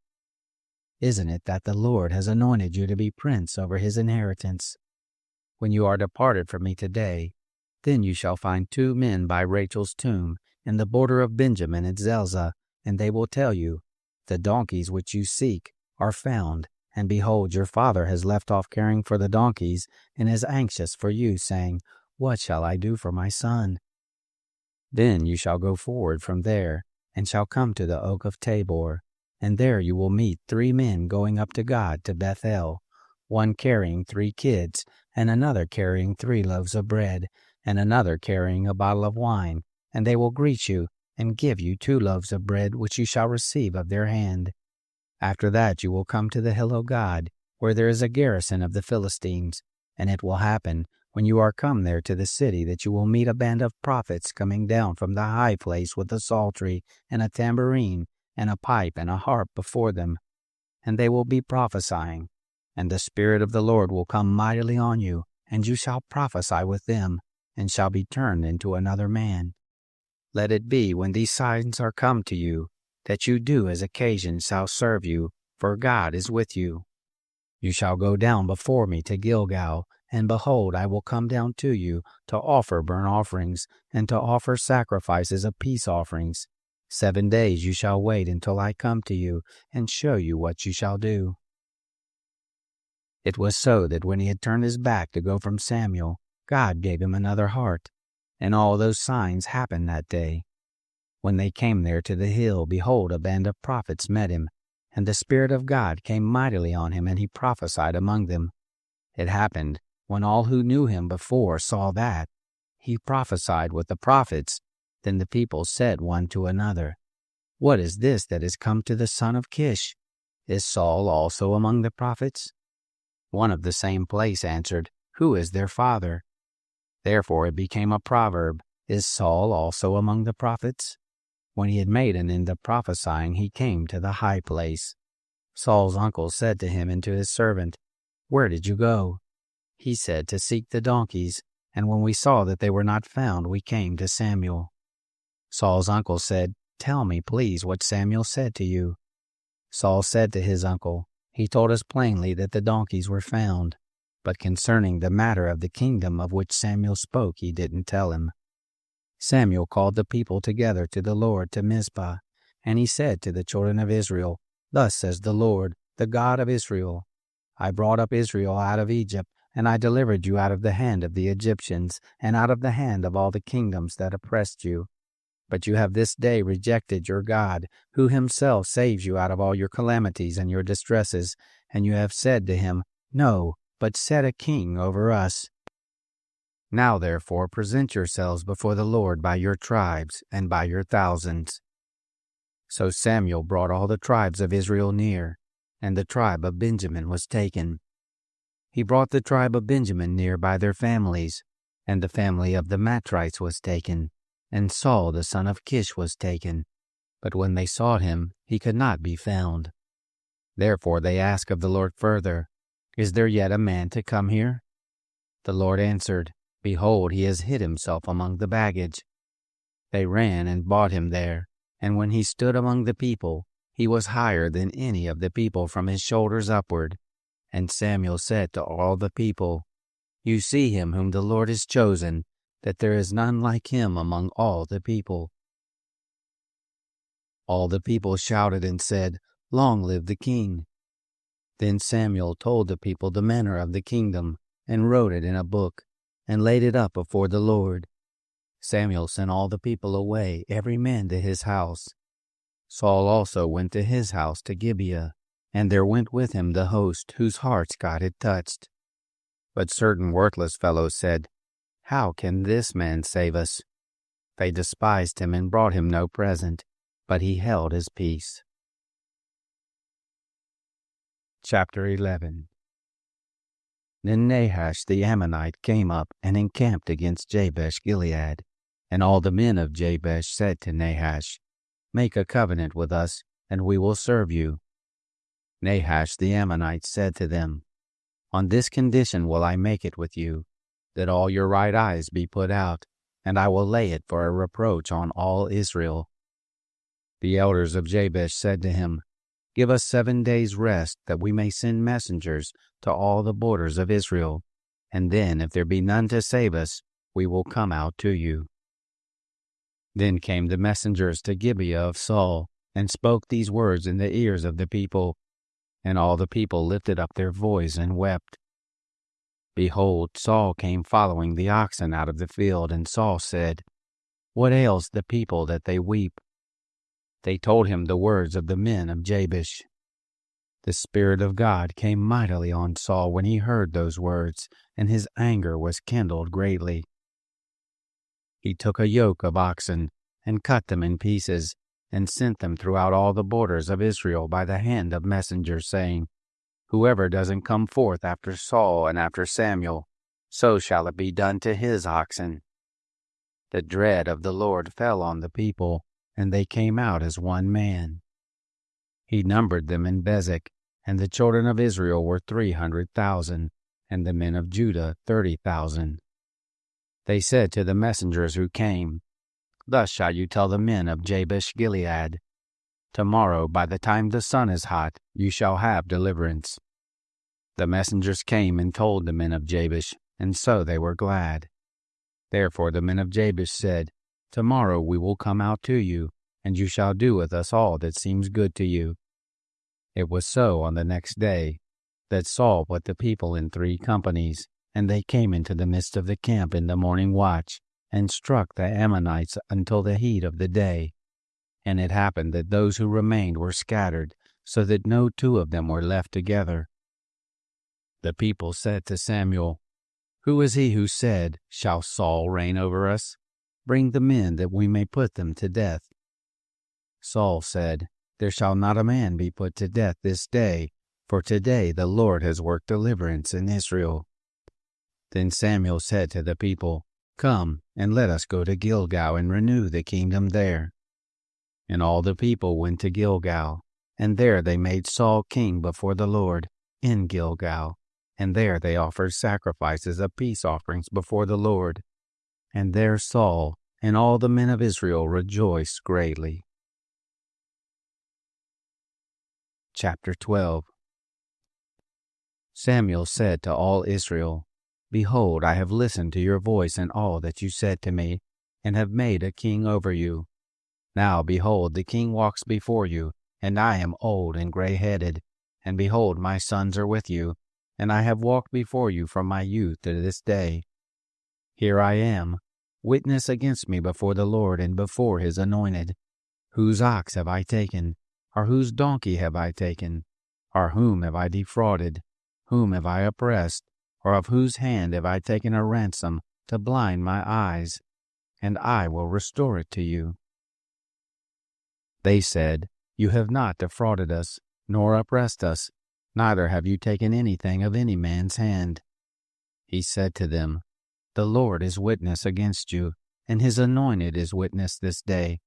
Isn't it that the Lord has anointed you to be prince over his inheritance? When you are departed from me today, then you shall find 2 men by Rachel's tomb in the border of Benjamin at Zelzah, and they will tell you, The donkeys which you seek are found, and behold, your father has left off caring for the donkeys, and is anxious for you, saying, What shall I do for my son? Then you shall go forward from there, and shall come to the oak of Tabor, and there you will meet 3 men going up to God to Bethel, one carrying 3 kids, and another carrying 3 loaves of bread, and another carrying a bottle of wine, and they will greet you, and give you 2 loaves of bread, which you shall receive of their hand. After that you will come to the hill of God, where there is a garrison of the Philistines, and it will happen, when you are come there to the city, that you will meet a band of prophets coming down from the high place with a psaltery, and a tambourine, and a pipe, and a harp before them. And they will be prophesying. And the Spirit of the Lord will come mightily on you, and you shall prophesy with them, and shall be turned into another man. Let it be, when these signs are come to you, that you do as occasion shall serve you, for God is with you. You shall go down before me to Gilgal, and behold, I will come down to you to offer burnt offerings, and to offer sacrifices of peace offerings. 7 days you shall wait until I come to you, and show you what you shall do. It was so that when he had turned his back to go from Samuel, God gave him another heart, and all those signs happened that day. When they came there to the hill, behold, a band of prophets met him, and the Spirit of God came mightily on him, and he prophesied among them. It happened, when all who knew him before saw that he prophesied with the prophets, then the people said one to another, What is this that is come to the son of Kish? Is Saul also among the prophets? One of the same place answered, Who is their father? Therefore it became a proverb, Is Saul also among the prophets? When he had made an end of prophesying, he came to the high place. Saul's uncle said to him and to his servant, Where did you go? He said, To seek the donkeys, and when we saw that they were not found, we came to Samuel. Saul's uncle said, Tell me, please, what Samuel said to you. Saul said to his uncle, He told us plainly that the donkeys were found, but concerning the matter of the kingdom of which Samuel spoke, he didn't tell him. Samuel called the people together to the Lord to Mizpah, and he said to the children of Israel, Thus says the Lord, the God of Israel, I brought up Israel out of Egypt, and I delivered you out of the hand of the Egyptians, and out of the hand of all the kingdoms that oppressed you. But you have this day rejected your God, who himself saves you out of all your calamities and your distresses, and you have said to him, No, but set a king over us. Now therefore present yourselves before the Lord by your tribes and by your thousands. So Samuel brought all the tribes of Israel near, and the tribe of Benjamin was taken. He brought the tribe of Benjamin near by their families, and the family of the Matrites was taken, and Saul the son of Kish was taken. But when they sought him, he could not be found. Therefore they asked of the Lord further, Is there yet a man to come here? The Lord answered, Behold, he has hid himself among the baggage. They ran and bought him there, and when he stood among the people, he was higher than any of the people from his shoulders upward. And Samuel said to all the people, You see him whom the Lord has chosen, that there is none like him among all the people. All the people shouted and said, Long live the king. Then Samuel told the people the manner of the kingdom, and wrote it in a book, and laid it up before the Lord. Samuel sent all the people away, every man to his house. Saul also went to his house to Gibeah, and there went with him the host whose hearts God had touched. But certain worthless fellows said, How can this man save us? They despised him and brought him no present, but he held his peace. Chapter 11. Then Nahash the Ammonite came up and encamped against Jabesh Gilead. And all the men of Jabesh said to Nahash, Make a covenant with us, and we will serve you. Nahash the Ammonite said to them, On this condition will I make it with you, that all your right eyes be put out, and I will lay it for a reproach on all Israel. The elders of Jabesh said to him, Give us 7 days' rest, that we may send messengers to all the borders of Israel, and then, if there be none to save us, we will come out to you. Then came the messengers to Gibeah of Saul, and spoke these words in the ears of the people. And all the people lifted up their voice and wept. Behold, Saul came following the oxen out of the field, and Saul said, What ails the people that they weep? They told him the words of the men of Jabesh. The Spirit of God came mightily on Saul when he heard those words, and his anger was kindled greatly. He took a yoke of oxen, and cut them in pieces, and sent them throughout all the borders of Israel by the hand of messengers, saying, Whoever doesn't come forth after Saul and after Samuel, so shall it be done to his oxen. The dread of the Lord fell on the people, and they came out as one man. He numbered them in Bezek, and the children of Israel were 300,000, and the men of Judah 30,000. They said to the messengers who came, Thus shall you tell the men of Jabesh Gilead, Tomorrow, by the time the sun is hot, you shall have deliverance. The messengers came and told the men of Jabesh, and so they were glad. Therefore the men of Jabesh said, Tomorrow we will come out to you, and you shall do with us all that seems good to you. It was so on the next day, that Saul put the people in 3 companies, and they came into the midst of the camp in the morning watch, and struck the Ammonites until the heat of the day. And it happened that those who remained were scattered, so that no 2 of them were left together. The people said to Samuel, Who is he who said, Shall Saul reign over us? Bring the men, that we may put them to death. Saul said, There shall not a man be put to death this day, for today the Lord has worked deliverance in Israel. Then Samuel said to the people, Come, and let us go to Gilgal and renew the kingdom there. And all the people went to Gilgal, and there they made Saul king before the Lord, in Gilgal, and there they offered sacrifices of peace offerings before the Lord. And there Saul and all the men of Israel rejoiced greatly. Chapter 12. Samuel said to all Israel, Behold, I have listened to your voice in all that you said to me, and have made a king over you. Now, behold, the king walks before you, and I am old and gray-headed, and behold, my sons are with you, and I have walked before you from my youth to this day. Here I am, witness against me before the Lord and before his anointed. Whose ox have I taken? Or whose donkey have I taken? Or whom have I defrauded? Whom have I oppressed? Or of whose hand have I taken a ransom to blind my eyes? And I will restore it to you. They said, You have not defrauded us, nor oppressed us, neither have you taken anything of any man's hand. He said to them, The Lord is witness against you, and his anointed is witness this day,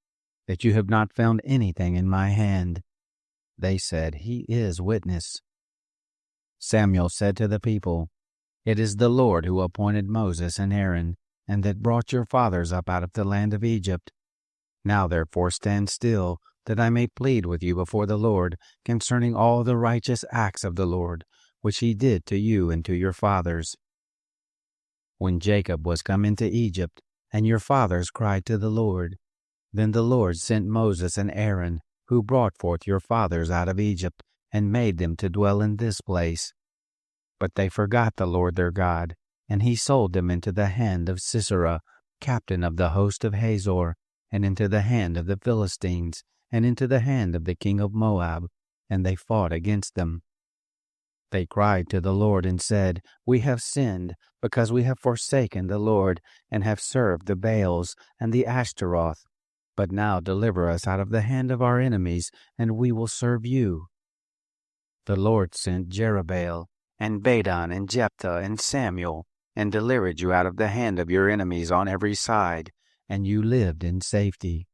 that you have not found anything in my hand. They said, He is witness. Samuel said to the people, It is the Lord who appointed Moses and Aaron, and that brought your fathers up out of the land of Egypt. Now therefore stand still, that I may plead with you before the Lord concerning all the righteous acts of the Lord, which he did to you and to your fathers. When Jacob was come into Egypt, and your fathers cried to the Lord, then the Lord sent Moses and Aaron, who brought forth your fathers out of Egypt, and made them to dwell in this place. But they forgot the Lord their God, and he sold them into the hand of Sisera, captain of the host of Hazor, and into the hand of the Philistines, and into the hand of the king of Moab, and they fought against them. They cried to the Lord and said, We have sinned, because we have forsaken the Lord, and have served the Baals and the Ashtaroth. But now deliver us out of the hand of our enemies, and we will serve you. The Lord sent Jerubbaal, and Badon, and Jephthah, and Samuel, and delivered you out of the hand of your enemies on every side, and you lived in safety.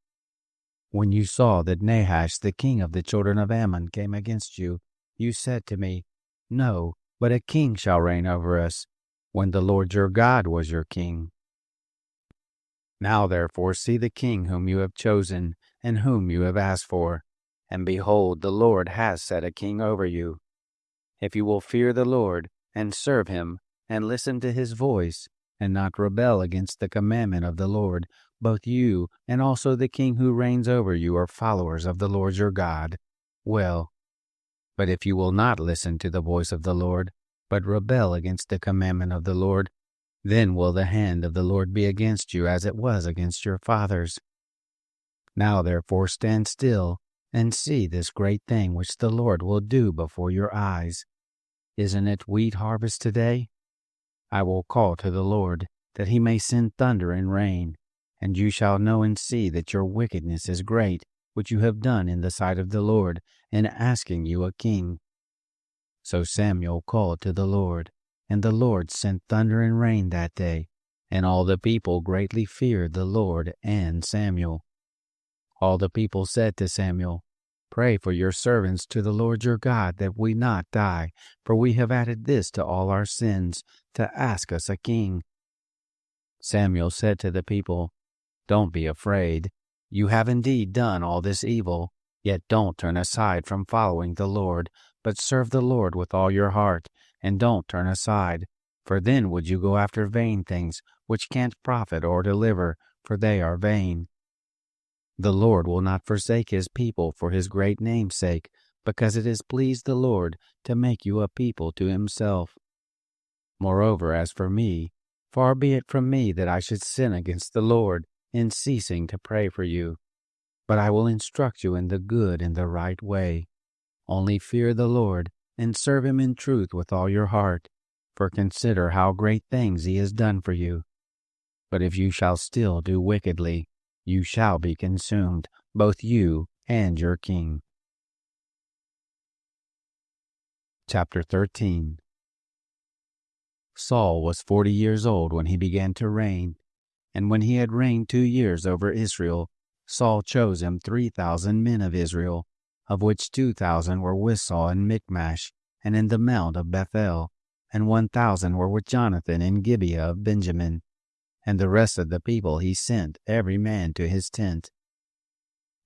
When you saw that Nahash the king of the children of Ammon came against you, you said to me, No, but a king shall reign over us, when the Lord your God was your king. Now therefore see the king whom you have chosen, and whom you have asked for, and behold, the Lord has set a king over you. If you will fear the Lord, and serve him, and listen to his voice, and not rebel against the commandment of the Lord, both you and also the king who reigns over you are followers of the Lord your God. Well, but if you will not listen to the voice of the Lord, but rebel against the commandment of the Lord, then will the hand of the Lord be against you as it was against your fathers. Now therefore stand still, and see this great thing which the Lord will do before your eyes. Isn't it wheat harvest today? I will call to the Lord, that he may send thunder and rain, and you shall know and see that your wickedness is great, which you have done in the sight of the Lord, in asking you a king. So Samuel called to the Lord, and the Lord sent thunder and rain that day, and all the people greatly feared the Lord and Samuel. All the people said to Samuel, Pray for your servants to the Lord your God, that we not die, for we have added this to all our sins, to ask us a king. Samuel said to the people, Don't be afraid. You have indeed done all this evil, yet don't turn aside from following the Lord, but serve the Lord with all your heart, and don't turn aside, for then would you go after vain things, which can't profit or deliver, for they are vain. The Lord will not forsake his people for his great name's sake, because it has pleased the Lord to make you a people to himself. Moreover, as for me, far be it from me that I should sin against the Lord in ceasing to pray for you. But I will instruct you in the good and the right way. Only fear the Lord, and serve him in truth with all your heart, for consider how great things he has done for you. But if you shall still do wickedly, you shall be consumed, both you and your king. Chapter 13. Saul was 40 years old when he began to reign, and when he had reigned 2 years over Israel, Saul chose him 3,000 men of Israel, of which 2,000 were with Saul in Michmash, and in the mount of Bethel, and 1,000 were with Jonathan in Gibeah of Benjamin. And the rest of the people he sent, every man to his tent.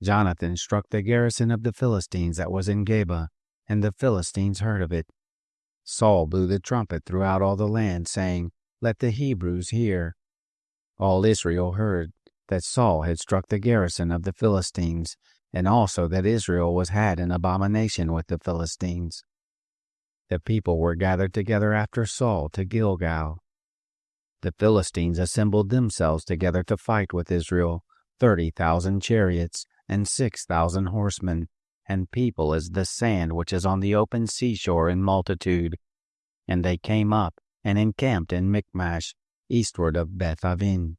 Jonathan struck the garrison of the Philistines that was in Geba, and the Philistines heard of it. Saul blew the trumpet throughout all the land, saying, Let the Hebrews hear. All Israel heard that Saul had struck the garrison of the Philistines, and also that Israel was had an abomination with the Philistines. The people were gathered together after Saul to Gilgal. The Philistines assembled themselves together to fight with Israel, 30,000 chariots, and 6,000 horsemen, and people as the sand which is on the open seashore in multitude. And they came up and encamped in Michmash, eastward of Beth-aven.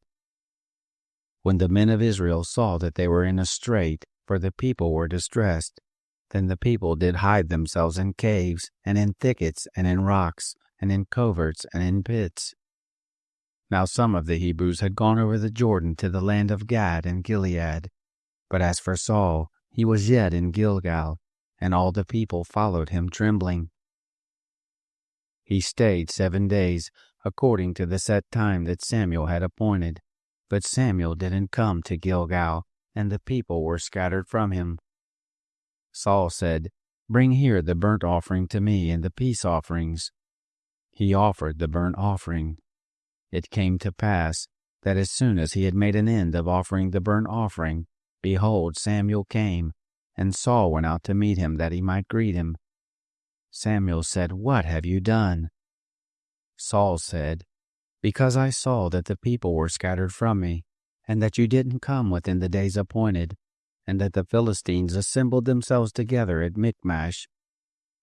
When the men of Israel saw that they were in a strait, for the people were distressed, then the people did hide themselves in caves, and in thickets, and in rocks, and in coverts, and in pits. Now some of the Hebrews had gone over the Jordan to the land of Gad and Gilead. But as for Saul, he was yet in Gilgal, and all the people followed him trembling. He stayed 7 days, according to the set time that Samuel had appointed. But Samuel didn't come to Gilgal, and the people were scattered from him. Saul said, Bring here the burnt offering to me and the peace offerings. He offered the burnt offering. It came to pass that as soon as he had made an end of offering the burnt offering, behold, Samuel came, and Saul went out to meet him that he might greet him. Samuel said, What have you done? Saul said, Because I saw that the people were scattered from me, and that you didn't come within the days appointed, and that the Philistines assembled themselves together at Michmash.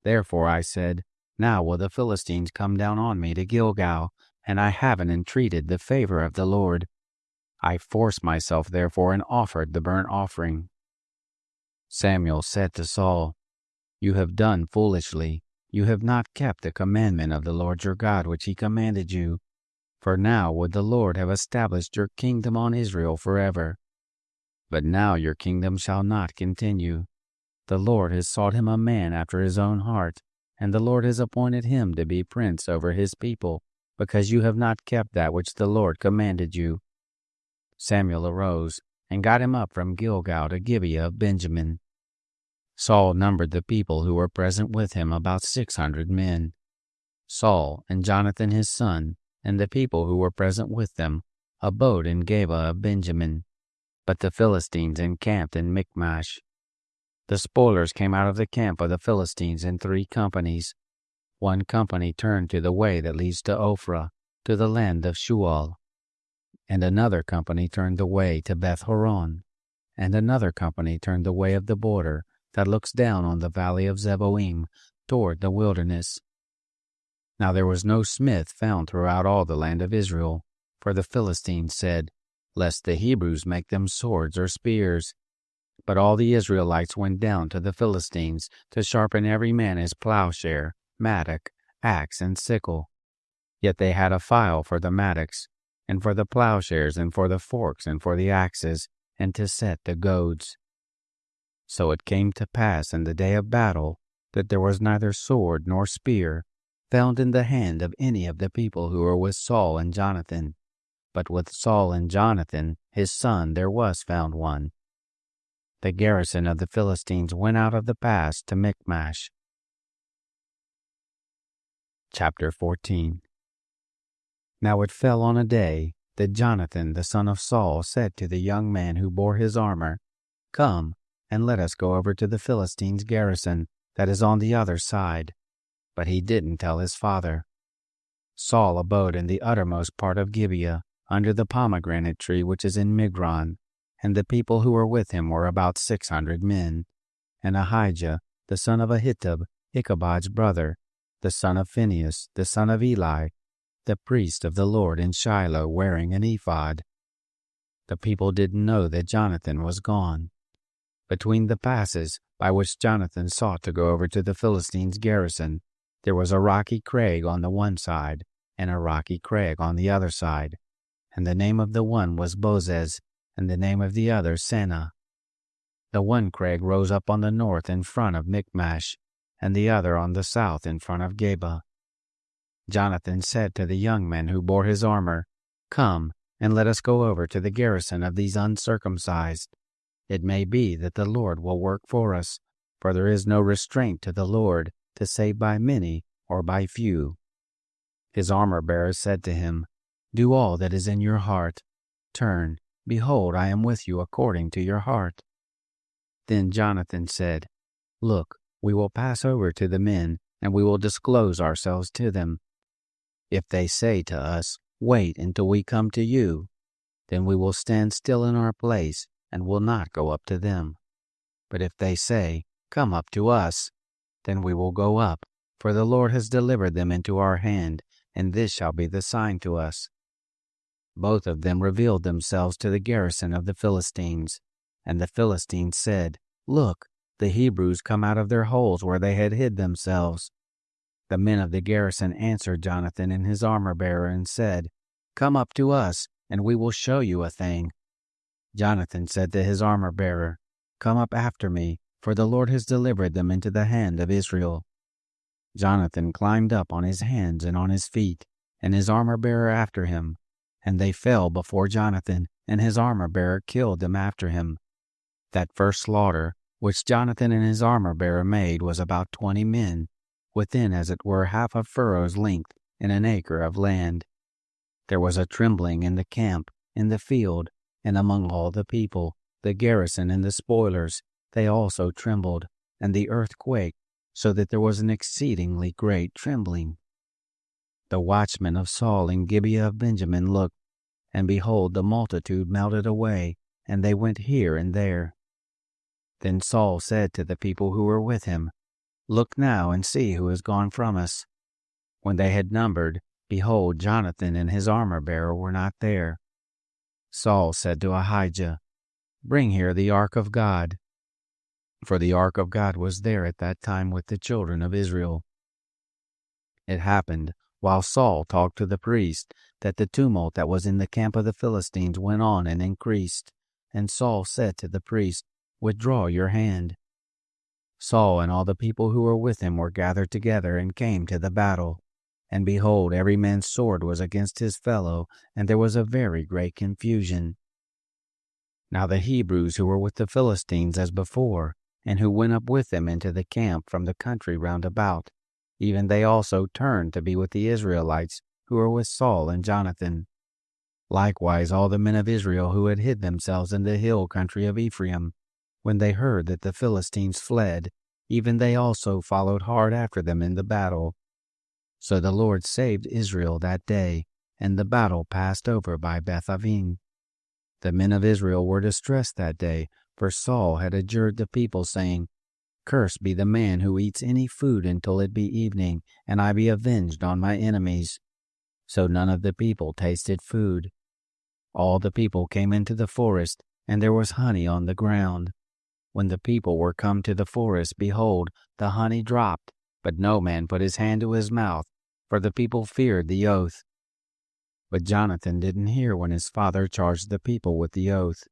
Therefore I said, Now will the Philistines come down on me to Gilgal, and I haven't entreated the favor of the Lord. I forced myself therefore and offered the burnt offering. Samuel said to Saul, You have done foolishly. You have not kept the commandment of the Lord your God which he commanded you. For now would the Lord have established your kingdom on Israel forever. But now your kingdom shall not continue. The Lord has sought him a man after his own heart, and the Lord has appointed him to be prince over his people, because you have not kept that which the Lord commanded you. Samuel arose and got him up from Gilgal to Gibeah of Benjamin. Saul numbered the people who were present with him about 600 men. Saul and Jonathan his son and the people who were present with them abode in Gibeah of Benjamin, but the Philistines encamped in Michmash. The spoilers came out of the camp of the Philistines in 3 companies. One company turned to the way that leads to Ophrah, to the land of Shual, and another company turned the way to Beth-horon, and another company turned the way of the border that looks down on the valley of Zeboim toward the wilderness. Now there was no smith found throughout all the land of Israel, for the Philistines said, lest the Hebrews make them swords or spears. But all the Israelites went down to the Philistines to sharpen every man his plowshare, mattock, axe, and sickle. Yet they had a file for the mattocks, and for the plowshares, and for the forks, and for the axes, and to set the goads. So it came to pass in the day of battle that there was neither sword nor spear found in the hand of any of the people who were with Saul and Jonathan, but with Saul and Jonathan his son there was found one. The garrison of the Philistines went out of the pass to Michmash. Chapter 14. Now it fell on a day that Jonathan the son of Saul said to the young man who bore his armor, Come, and let us go over to the Philistines' garrison that is on the other side. But he didn't tell his father. Saul abode in the uttermost part of Gibeah, under the pomegranate tree which is in Migron, and the people who were with him were about 600 men. And Ahijah, the son of Ahitub, Ichabod's brother, the son of Phinehas, the son of Eli, the priest of the Lord in Shiloh, wearing an ephod. The people didn't know that Jonathan was gone. Between the passes by which Jonathan sought to go over to the Philistines' garrison, there was a rocky crag on the one side, and a rocky crag on the other side, and the name of the one was Bozez, and the name of the other Seneh. The one crag rose up on the north in front of Michmash, and the other on the south in front of Geba. Jonathan said to the young men who bore his armor, Come, and let us go over to the garrison of these uncircumcised. It may be that the Lord will work for us, for there is no restraint to the Lord to save by many or by few. His armor-bearer said to him, Do all that is in your heart. Turn, behold, I am with you according to your heart. Then Jonathan said, Look, we will pass over to the men, and we will disclose ourselves to them. If they say to us, Wait until we come to you, then we will stand still in our place, and will not go up to them. But if they say, Come up to us, then we will go up, for the Lord has delivered them into our hand, and this shall be the sign to us. Both of them revealed themselves to the garrison of the Philistines, and the Philistines said, Look, the Hebrews come out of their holes where they had hid themselves. The men of the garrison answered Jonathan and his armor-bearer and said, Come up to us, and we will show you a thing. Jonathan said to his armor-bearer, Come up after me, for the Lord has delivered them into the hand of Israel. Jonathan climbed up on his hands and on his feet, and his armor-bearer after him, and they fell before Jonathan, and his armor-bearer killed them after him. That first slaughter, which Jonathan and his armor-bearer made, was about 20 men, within as it were half a furrow's length in an acre of land. There was a trembling in the camp, in the field, and among all the people, the garrison and the spoilers, they also trembled, and the earth quaked, so that there was an exceedingly great trembling. The watchmen of Saul in Gibeah of Benjamin looked, and behold, the multitude melted away, and they went here and there. Then Saul said to the people who were with him, Look now and see who has gone from us. When they had numbered, behold, Jonathan and his armor-bearer were not there. Saul said to Ahijah, Bring here the ark of God. for the ark of God was there at that time with the children of Israel. It happened, while Saul talked to the priest, that the tumult that was in the camp of the Philistines went on and increased. And Saul said to the priest, "Withdraw your hand." Saul and all the people who were with him were gathered together and came to the battle. And behold, every man's sword was against his fellow, and there was a very great confusion. Now the Hebrews who were with the Philistines as before, and who went up with them into the camp from the country round about, even they also turned to be with the Israelites who were with Saul and Jonathan. Likewise all the men of Israel who had hid themselves in the hill country of Ephraim, when they heard that the Philistines fled, even they also followed hard after them in the battle. So the Lord saved Israel that day, and the battle passed over by Beth-aven. The men of Israel were distressed that day, for Saul had adjured the people, saying, "Cursed be the man who eats any food until it be evening, and I be avenged on my enemies." So none of the people tasted food. All the people came into the forest, and there was honey on the ground. When the people were come to the forest, behold, the honey dropped, but no man put his hand to his mouth, for the people feared the oath. But Jonathan didn't hear when his father charged the people with the oath.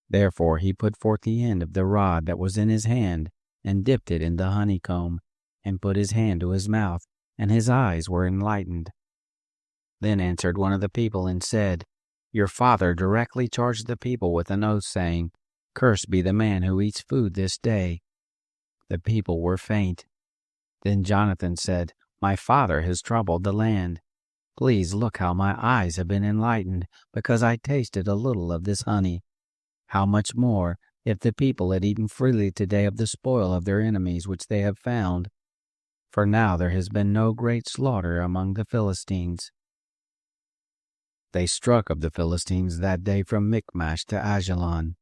Therefore he put forth the end of the rod that was in his hand, and dipped it in the honeycomb, and put his hand to his mouth, and his eyes were enlightened. Then answered one of the people and said, "Your father directly charged the people with an oath, saying, 'Cursed be the man who eats food this day.'" The people were faint. Then Jonathan said, "My father has troubled the land. Please look how my eyes have been enlightened, because I tasted a little of this honey. How much more, if the people had eaten freely today of the spoil of their enemies which they have found? For now there has been no great slaughter among the Philistines." They struck of the Philistines that day from Michmash to Ajalon.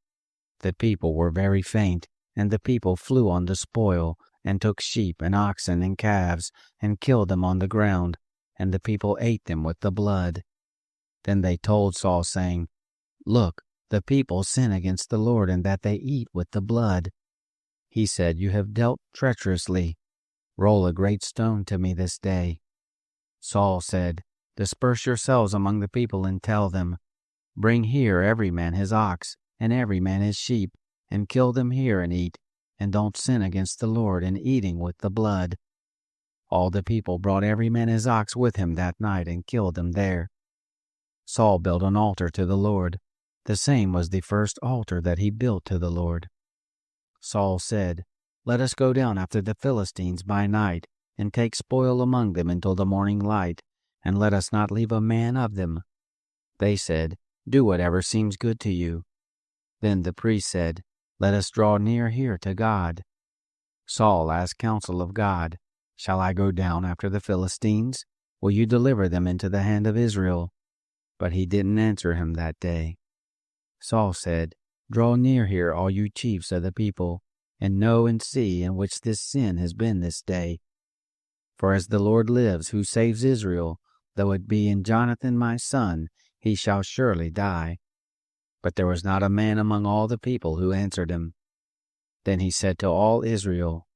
The people were very faint, and the people flew on the spoil, and took sheep and oxen and calves, and killed them on the ground, and the people ate them with the blood. Then they told Saul, saying, "Look, the people sin against the Lord, in that they eat with the blood." He said, "You have dealt treacherously. Roll a great stone to me this day." Saul said, "Disperse yourselves among the people, and tell them, Bring here every man his ox, and every man his sheep, and kill them here and eat, and don't sin against the Lord in eating with the blood." All the people brought every man his ox with him that night, and killed them there. Saul built an altar to the Lord. The same was the first altar that he built to the Lord. Saul said, "Let us go down after the Philistines by night, and take spoil among them until the morning light, and let us not leave a man of them." They said, "Do whatever seems good to you." Then the priest said, "Let us draw near here to God." Saul asked counsel of God, "Shall I go down after the Philistines? Will you deliver them into the hand of Israel?" But he didn't answer him that day. Saul said, "Draw near here, all you chiefs of the people, and know and see in which this sin has been this day. For as the Lord lives, who saves Israel, though it be in Jonathan my son, he shall surely die." But there was not a man among all the people who answered him. Then he said to all Israel,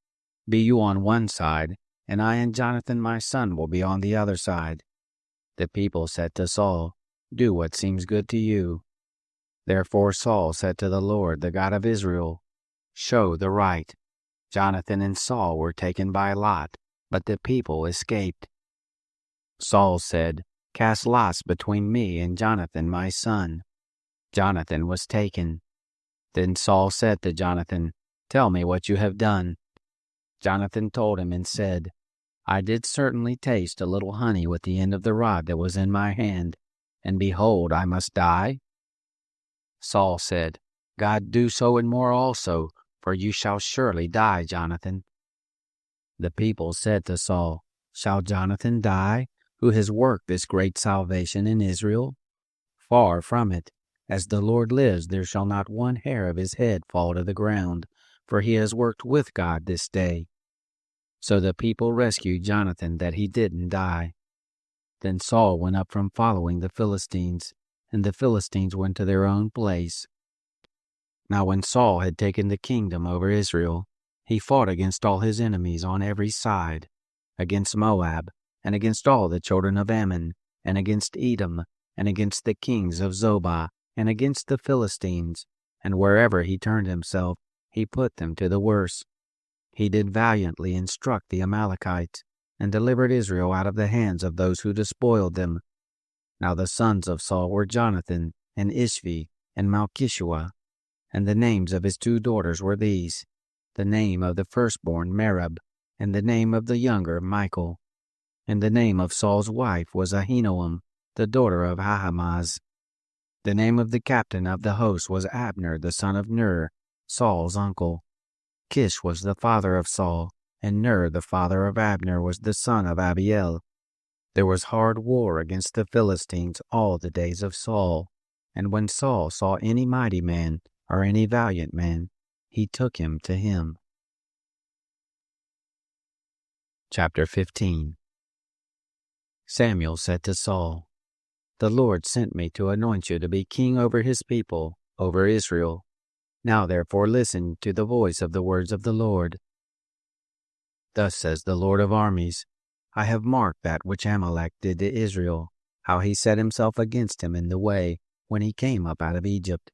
"Be you on one side, and I and Jonathan my son will be on the other side." The people said to Saul, "Do what seems good to you." Therefore Saul said to the Lord, the God of Israel, "Show the right." Jonathan and Saul were taken by lot, but the people escaped. Saul said, "Cast lots between me and Jonathan my son." Jonathan was taken. Then Saul said to Jonathan, "Tell me what you have done." Jonathan told him and said, "I did certainly taste a little honey with the end of the rod that was in my hand, and behold, I must die?" Saul said, "God do so and more also, for you shall surely die, Jonathan." The people said to Saul, "Shall Jonathan die, who has worked this great salvation in Israel? Far from it. As the Lord lives, there shall not one hair of his head fall to the ground, for he has worked with God this day." So the people rescued Jonathan, that he didn't die. Then Saul went up from following the Philistines, and the Philistines went to their own place. Now when Saul had taken the kingdom over Israel, he fought against all his enemies on every side, against Moab, and against all the children of Ammon, and against Edom, and against the kings of Zobah, and against the Philistines, and wherever he turned himself, he put them to the worse. He did valiantly and struck the Amalekites, and delivered Israel out of the hands of those who despoiled them. Now the sons of Saul were Jonathan, and Ishvi, and Malchishua, and the names of his 2 daughters were these: the name of the firstborn Merab, and the name of the younger Michal. And the name of Saul's wife was Ahinoam, the daughter of Ahimaaz. The name of the captain of the host was Abner, the son of Ner, Saul's uncle. Kish was the father of Saul, and Ner, the father of Abner, was the son of Abiel. There was hard war against the Philistines all the days of Saul, and when Saul saw any mighty man or any valiant man, he took him to him. Chapter 15. Samuel said to Saul, "The Lord sent me to anoint you to be king over his people, over Israel. Now therefore listen to the voice of the words of the Lord. Thus says the Lord of armies, I have marked that which Amalek did to Israel, how he set himself against him in the way when he came up out of Egypt.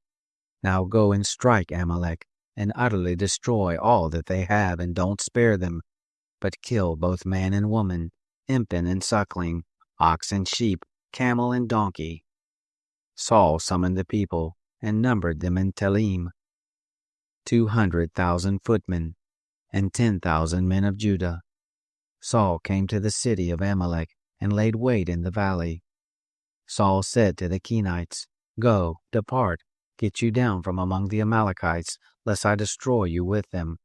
Now go and strike Amalek, and utterly destroy all that they have, and don't spare them, but kill both man and woman, infant and suckling, ox and sheep, camel and donkey." Saul summoned the people, and numbered them in Telaim, 200,000 footmen, and 10,000 men of Judah. Saul came to the city of Amalek, and laid wait in the valley. Saul said to the Kenites, "Go, depart, get you down from among the Amalekites, lest I destroy you with them.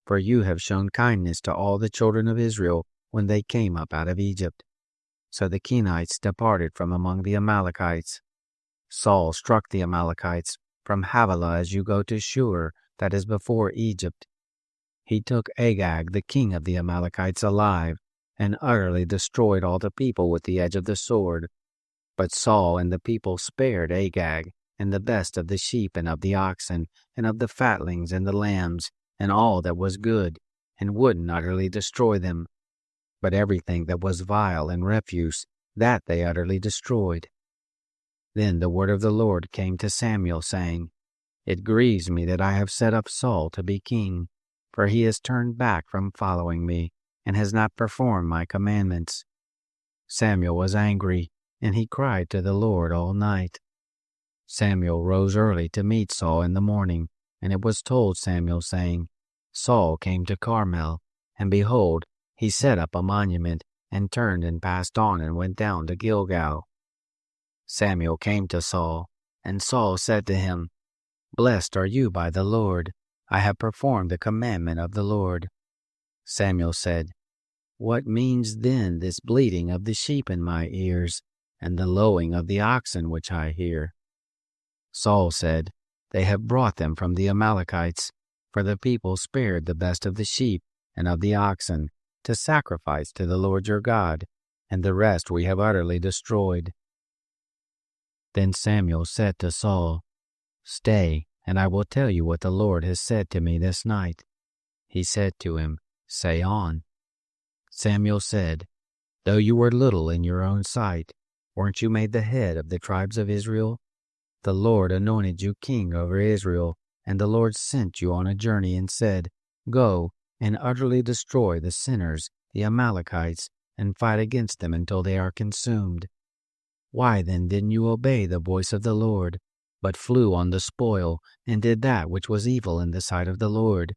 For you have shown kindness to all the children of Israel when they came up out of Egypt." So the Kenites departed from among the Amalekites. Saul struck the Amalekites from Havilah as you go to Shur, that is before Egypt. He took Agag, the king of the Amalekites, alive, and utterly destroyed all the people with the edge of the sword. But Saul and the people spared Agag, and the best of the sheep and of the oxen, and of the fatlings and the lambs, and all that was good, and wouldn't utterly destroy them. But everything that was vile and refuse, that they utterly destroyed. Then the word of the Lord came to Samuel, saying, "It grieves me that I have set up Saul to be king, for he has turned back from following me, and has not performed my commandments." Samuel was angry, and he cried to the Lord all night. Samuel rose early to meet Saul in the morning, and it was told Samuel, saying, "Saul came to Carmel, and behold, he set up a monument, and turned and passed on, and went down to Gilgal." Samuel came to Saul, and Saul said to him, "Blessed are you by the Lord. I have performed the commandment of the Lord." Samuel said, "What means then this bleating of the sheep in my ears, and the lowing of the oxen which I hear?" Saul said, "They have brought them from the Amalekites, for the people spared the best of the sheep and of the oxen, to sacrifice to the Lord your God, and the rest we have utterly destroyed." Then Samuel said to Saul, "Stay, and I will tell you what the Lord has said to me this night." He said to him, "Say on." Samuel said, "Though you were little in your own sight, weren't you made the head of the tribes of Israel? The Lord anointed you king over Israel, and the Lord sent you on a journey and said, 'Go and utterly destroy the sinners, the Amalekites, and fight against them until they are consumed.' Why then didn't you obey the voice of the Lord, but flew on the spoil, and did that which was evil in the sight of the Lord?"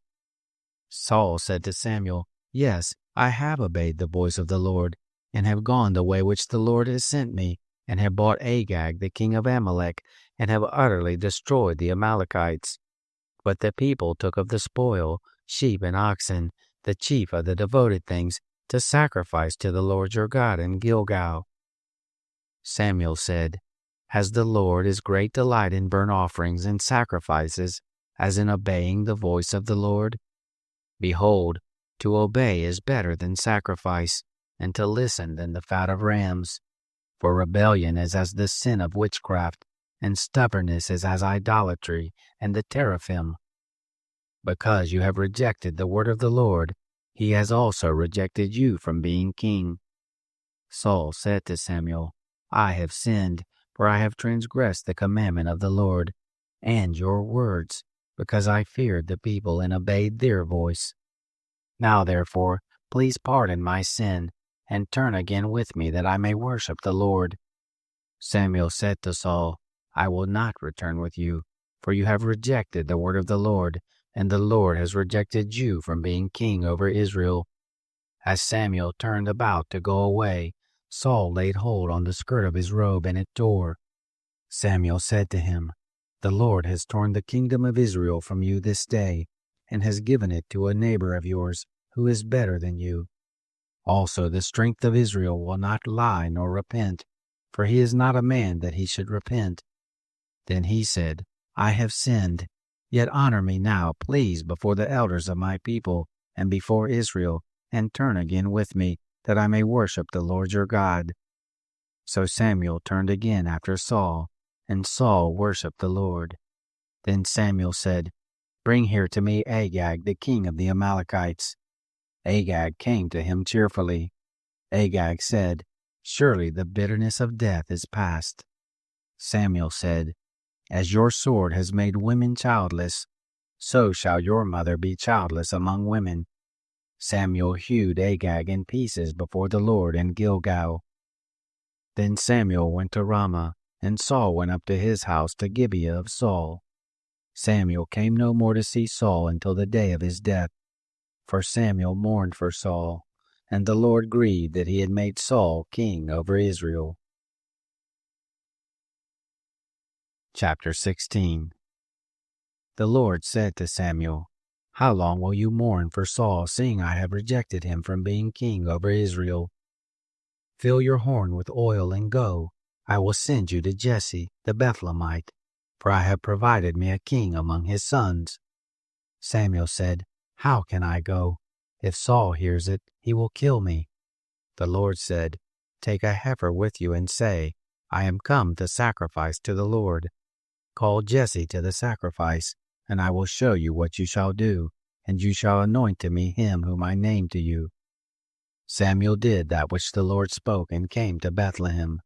Saul said to Samuel, "Yes, I have obeyed the voice of the Lord, and have gone the way which the Lord has sent me, and have bought Agag the king of Amalek, and have utterly destroyed the Amalekites. But the people took of the spoil, sheep and oxen, the chief of the devoted things, to sacrifice to the Lord your God in Gilgal." Samuel said, "Has the Lord as great delight in burnt offerings and sacrifices as in obeying the voice of the Lord? Behold, to obey is better than sacrifice, and to listen than the fat of rams. For rebellion is as the sin of witchcraft, and stubbornness is as idolatry and the teraphim. Because you have rejected the word of the Lord, he has also rejected you from being king." Saul said to Samuel, "I have sinned, for I have transgressed the commandment of the Lord, and your words, because I feared the people and obeyed their voice. Now therefore, please pardon my sin, and turn again with me that I may worship the Lord." Samuel said to Saul, "I will not return with you, for you have rejected the word of the Lord, and the Lord has rejected you from being king over Israel." As Samuel turned about to go away, Saul laid hold on the skirt of his robe, and it tore. Samuel said to him, "The Lord has torn the kingdom of Israel from you this day, and has given it to a neighbor of yours who is better than you. Also the strength of Israel will not lie nor repent, for he is not a man that he should repent." Then he said, "I have sinned, yet honor me now, please, before the elders of my people and before Israel, and turn again with me, that I may worship the Lord your God." So Samuel turned again after Saul, and Saul worshipped the Lord. Then Samuel said, "Bring here to me Agag, the king of the Amalekites." Agag came to him cheerfully. Agag said, "Surely the bitterness of death is past." Samuel said, "As your sword has made women childless, so shall your mother be childless among women." Samuel hewed Agag in pieces before the Lord in Gilgal. Then Samuel went to Ramah, and Saul went up to his house to Gibeah of Saul. Samuel came no more to see Saul until the day of his death, for Samuel mourned for Saul, and the Lord grieved that he had made Saul king over Israel. Chapter 16. The Lord said to Samuel, "How long will you mourn for Saul, seeing I have rejected him from being king over Israel? Fill your horn with oil and go. I will send you to Jesse the Bethlehemite, for I have provided me a king among his sons." Samuel said, "How can I go? If Saul hears it, he will kill me." The Lord said, "Take a heifer with you and say, I am come to sacrifice to the Lord. Call Jesse to the sacrifice, and I will show you what you shall do, and you shall anoint to me him whom I name to you." Samuel did that which the Lord spoke, and came to Bethlehem.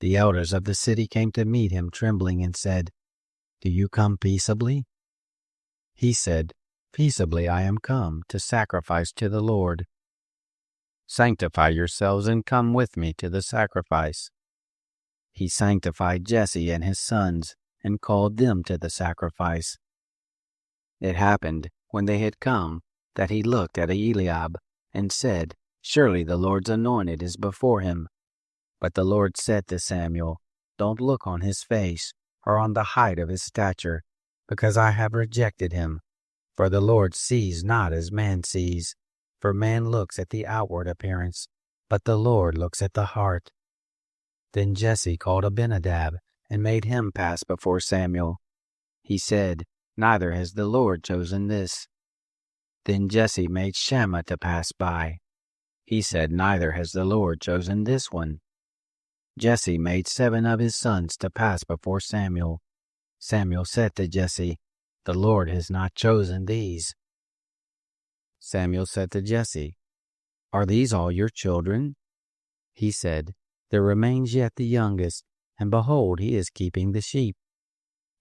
The elders of the city came to meet him trembling, and said, "Do you come peaceably?" He said, "Peaceably I am come to sacrifice to the Lord." "Sanctify yourselves and come with me to the sacrifice." He sanctified Jesse and his sons, and called them to the sacrifice. It happened, when they had come, that he looked at Eliab, and said, "Surely the Lord's anointed is before him." But the Lord said to Samuel, "Don't look on his face, or on the height of his stature, because I have rejected him. For the Lord sees not as man sees, for man looks at the outward appearance, but the Lord looks at the heart." Then Jesse called Abinadab, and made him pass before Samuel. He said, "Neither has the Lord chosen this." Then Jesse made Shammah to pass by. He said, "Neither has the Lord chosen this one." Jesse made 7 of his sons to pass before Samuel. Samuel said to Jesse, "The Lord has not chosen these." Samuel said to Jesse, "Are these all your children?" He said, "There remains yet the youngest, and behold, he is keeping the sheep."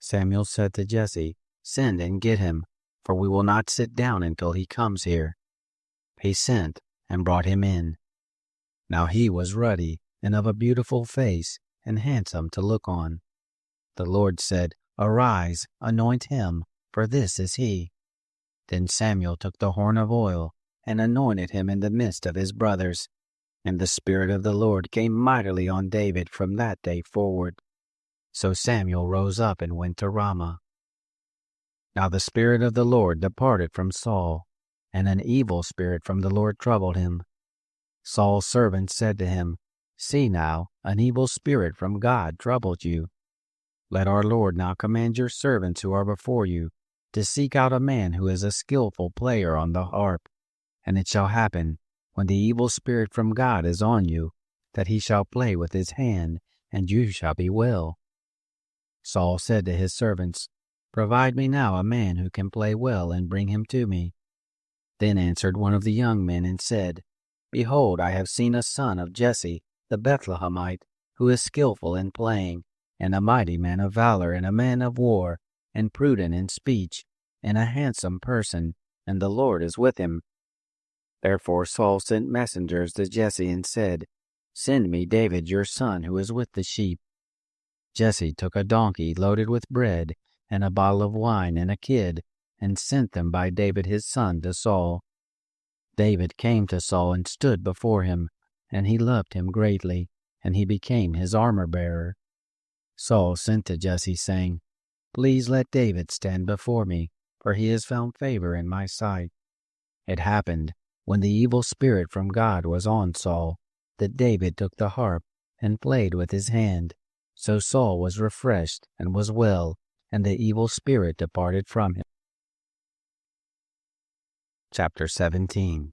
Samuel said to Jesse, "Send and get him, for we will not sit down until he comes here." He sent and brought him in. Now he was ruddy and of a beautiful face, and handsome to look on. The Lord said, "Arise, anoint him, for this is he." Then Samuel took the horn of oil, and anointed him in the midst of his brothers. And the Spirit of the Lord came mightily on David from that day forward. So Samuel rose up and went to Ramah. Now the Spirit of the Lord departed from Saul, and an evil spirit from the Lord troubled him. Saul's servants said to him, "See now, an evil spirit from God troubled you. Let our Lord now command your servants who are before you to seek out a man who is a skillful player on the harp. And it shall happen, when the evil spirit from God is on you, that he shall play with his hand, and you shall be well." Saul said to his servants, "Provide me now a man who can play well, and bring him to me." Then answered one of the young men and said, "Behold, I have seen a son of Jesse the Bethlehemite, who is skillful in playing, and a mighty man of valor, and a man of war, and prudent in speech, and a handsome person, and the Lord is with him." Therefore Saul sent messengers to Jesse and said, "Send me David your son, who is with the sheep." Jesse took a donkey loaded with bread, and a bottle of wine, and a kid, and sent them by David his son to Saul. David came to Saul and stood before him, and he loved him greatly, and he became his armor-bearer. Saul sent to Jesse, saying, "Please let David stand before me, for he has found favor in my sight." It happened, when the evil spirit from God was on Saul, that David took the harp and played with his hand. So Saul was refreshed and was well, and the evil spirit departed from him. Chapter 17.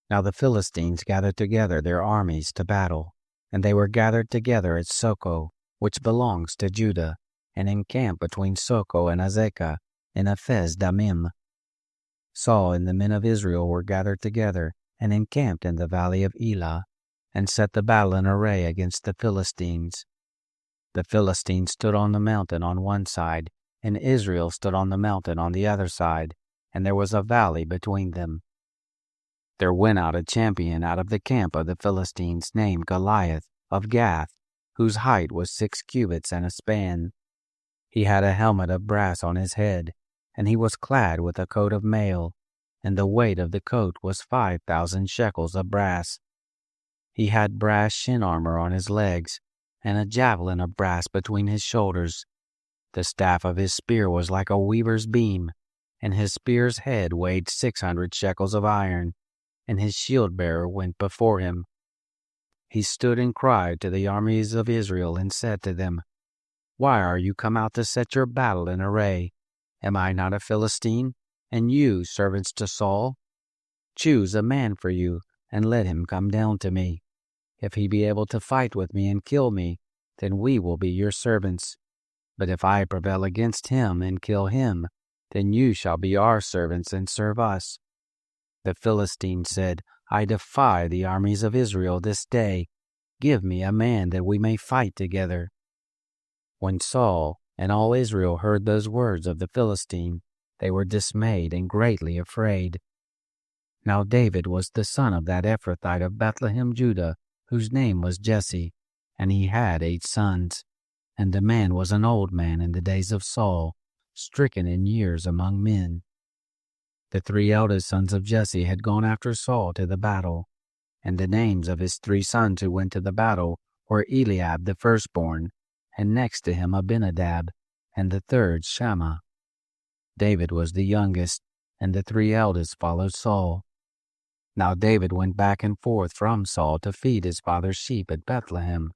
Now the Philistines gathered together their armies to battle, and they were gathered together at Soko, which belongs to Judah, and encamped between Soko and Azekah in Ephes Dammim. Saul and the men of Israel were gathered together, and encamped in the valley of Elah, and set the battle in array against the Philistines. The Philistines stood on the mountain on one side, and Israel stood on the mountain on the other side, and there was a valley between them. There went out a champion out of the camp of the Philistines, named Goliath of Gath, whose height was 6 cubits and a span. He had a helmet of brass on his head, and he was clad with a coat of mail, and the weight of the coat was 5,000 shekels of brass. He had brass shin armor on his legs, and a javelin of brass between his shoulders. The staff of his spear was like a weaver's beam, and his spear's head weighed 600 shekels of iron, and his shield-bearer went before him. He stood and cried to the armies of Israel and said to them, "Why are you come out to set your battle in array? Am I not a Philistine, and you servants to Saul? Choose a man for you, and let him come down to me. If he be able to fight with me and kill me, then we will be your servants. But if I prevail against him and kill him, then you shall be our servants and serve us." The Philistine said, "I defy the armies of Israel this day. Give me a man that we may fight together." When Saul and all Israel heard those words of the Philistine, they were dismayed and greatly afraid. Now David was the son of that Ephrathite of Bethlehem, Judah, whose name was Jesse, and he had 8 sons. And the man was an old man in the days of Saul, stricken in years among men. The 3 eldest sons of Jesse had gone after Saul to the battle, and the names of his 3 sons who went to the battle were Eliab the firstborn, and next to him Abinadab, and the third Shammah. David was the youngest, and the 3 eldest followed Saul. Now David went back and forth from Saul to feed his father's sheep at Bethlehem.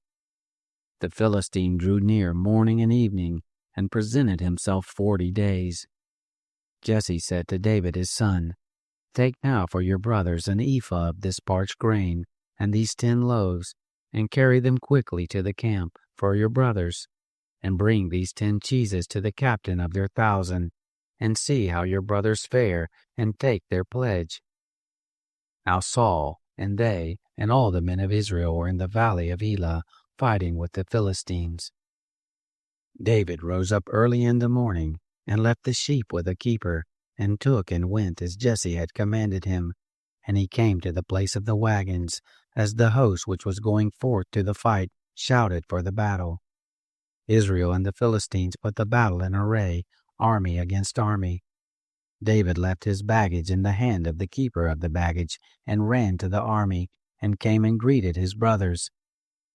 The Philistine drew near morning and evening, and presented himself 40 days. Jesse said to David his son, "Take now for your brothers an ephah of this parched grain, and these 10 loaves, and carry them quickly to the camp for your brothers, and bring these 10 cheeses to the captain of their 1,000, and see how your brothers fare, and take their pledge." Now Saul and they and all the men of Israel were in the valley of Elah, fighting with the Philistines. David rose up early in the morning, and left the sheep with a keeper, and took and went as Jesse had commanded him. And he came to the place of the wagons, as the host which was going forth to the fight shouted for the battle. Israel and the Philistines put the battle in array, army against army. David left his baggage in the hand of the keeper of the baggage, and ran to the army, and came and greeted his brothers.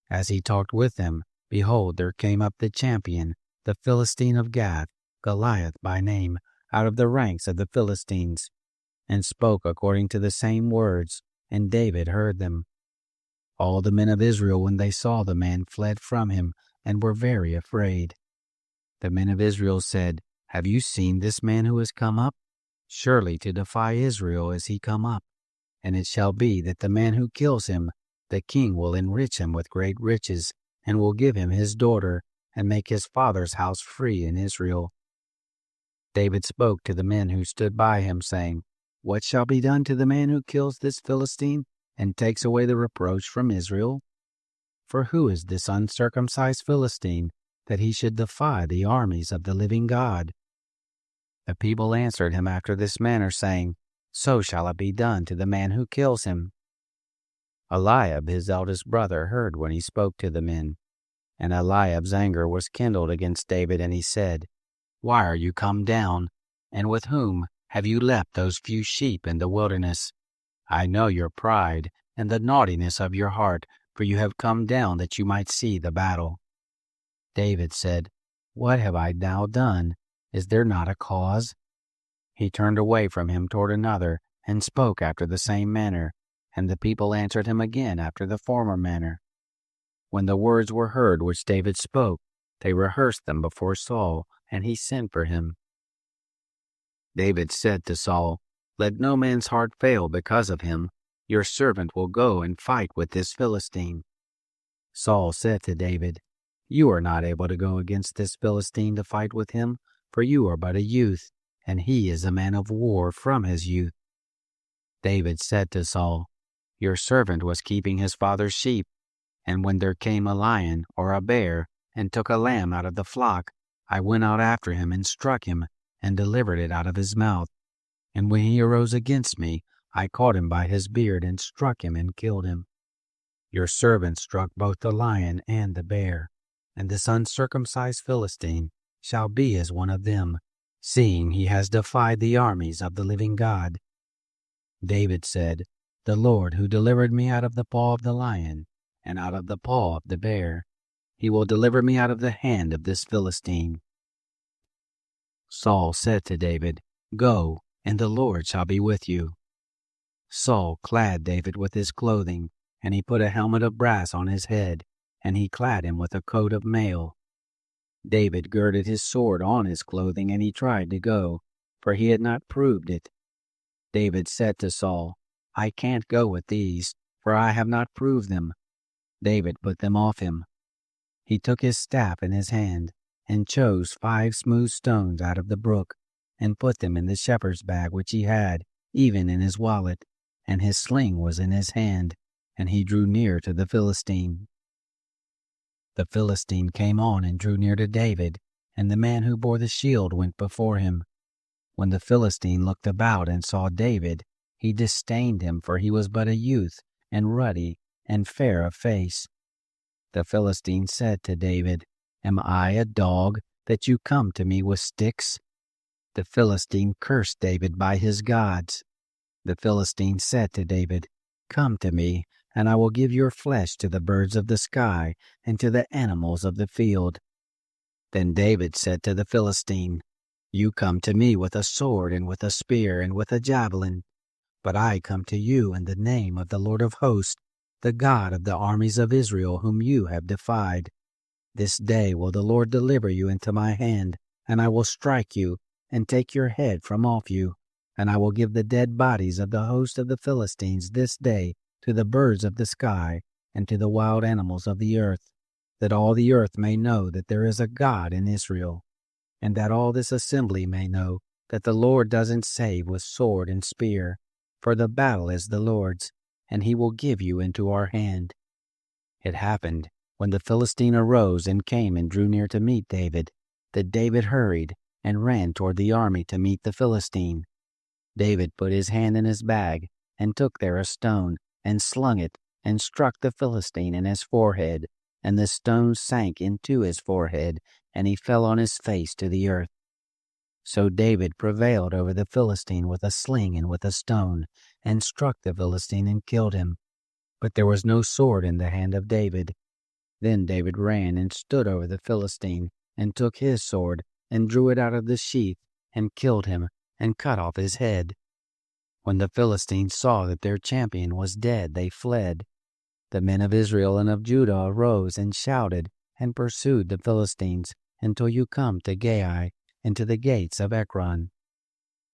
As he talked with them, behold, there came up the champion, the Philistine of Gath, Goliath by name, out of the ranks of the Philistines, and spoke according to the same words, and David heard them. All the men of Israel, when they saw the man, fled from him, and were very afraid. The men of Israel said, "Have you seen this man who has come up? Surely to defy Israel is he come up. And it shall be that the man who kills him, the king will enrich him with great riches, and will give him his daughter, and make his father's house free in Israel. David spoke to the men who stood by him, saying, What shall be done to the man who kills this Philistine and takes away the reproach from Israel? For who is this uncircumcised Philistine, that he should defy the armies of the living God? The people answered him after this manner, saying, So shall it be done to the man who kills him. Eliab, his eldest brother, heard when he spoke to the men. And Eliab's anger was kindled against David, and he said, Why are you come down? And with whom have you left those few sheep in the wilderness? I know your pride and the naughtiness of your heart, for you have come down that you might see the battle. David said, What have I now done? Is there not a cause? He turned away from him toward another, and spoke after the same manner, and the people answered him again after the former manner. When the words were heard which David spoke, they rehearsed them before Saul, and he sent for him. David said to Saul, Let no man's heart fail because of him. Your servant will go and fight with this Philistine. Saul said to David, You are not able to go against this Philistine to fight with him, for you are but a youth, and he is a man of war from his youth. David said to Saul, Your servant was keeping his father's sheep, and when there came a lion or a bear and took a lamb out of the flock, I went out after him and struck him and delivered it out of his mouth. And when he arose against me, I caught him by his beard and struck him and killed him. Your servant struck both the lion and the bear, and this uncircumcised Philistine shall be as one of them, seeing he has defied the armies of the living God. David said, The Lord who delivered me out of the paw of the lion and out of the paw of the bear, he will deliver me out of the hand of this Philistine. Saul said to David, Go, and the Lord shall be with you. Saul clad David with his clothing, and he put a helmet of brass on his head, and he clad him with a coat of mail. David girded his sword on his clothing, and he tried to go, for he had not proved it. David said to Saul, I can't go with these, for I have not proved them. David put them off him. He took his staff in his hand, and chose 5 smooth stones out of the brook, and put them in the shepherd's bag which he had, even in his wallet, and his sling was in his hand, and he drew near to the Philistine. The Philistine came on and drew near to David, and the man who bore the shield went before him. When the Philistine looked about and saw David, he disdained him, for he was but a youth, and ruddy, and fair of face. The Philistine said to David, Am I a dog, that you come to me with sticks? The Philistine cursed David by his gods. The Philistine said to David, Come to me, and I will give your flesh to the birds of the sky and to the animals of the field. Then David said to the Philistine, You come to me with a sword and with a spear and with a javelin, but I come to you in the name of the Lord of hosts, the God of the armies of Israel, whom you have defied. This day will the Lord deliver you into my hand, and I will strike you, and take your head from off you, and I will give the dead bodies of the host of the Philistines this day to the birds of the sky and to the wild animals of the earth, that all the earth may know that there is a God in Israel, and that all this assembly may know that the Lord doesn't save with sword and spear, for the battle is the Lord's, and he will give you into our hand. It happened, when the Philistine arose and came and drew near to meet David, that David hurried and ran toward the army to meet the Philistine. David put his hand in his bag, and took there a stone, and slung it, and struck the Philistine in his forehead, and the stone sank into his forehead, and he fell on his face to the earth. So David prevailed over the Philistine with a sling and with a stone, and struck the Philistine and killed him. But there was no sword in the hand of David. Then David ran and stood over the Philistine, and took his sword, and drew it out of the sheath, and killed him, and cut off his head. When the Philistines saw that their champion was dead, they fled. The men of Israel and of Judah arose and shouted, and pursued the Philistines, until you come to Gai, and to the gates of Ekron.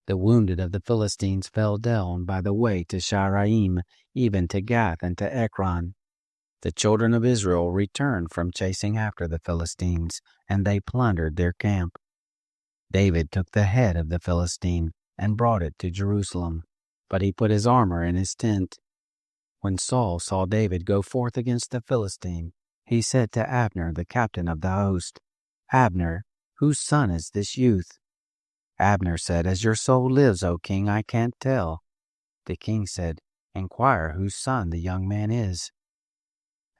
The wounded of the Philistines fell down by the way to Sharaim, even to Gath and to Ekron. The children of Israel returned from chasing after the Philistines, and they plundered their camp. David took the head of the Philistine and brought it to Jerusalem, but he put his armor in his tent. When Saul saw David go forth against the Philistine, he said to Abner, the captain of the host, "Abner, whose son is this youth?" Abner said, "As your soul lives, O king, I can't tell." The king said, "Inquire whose son the young man is."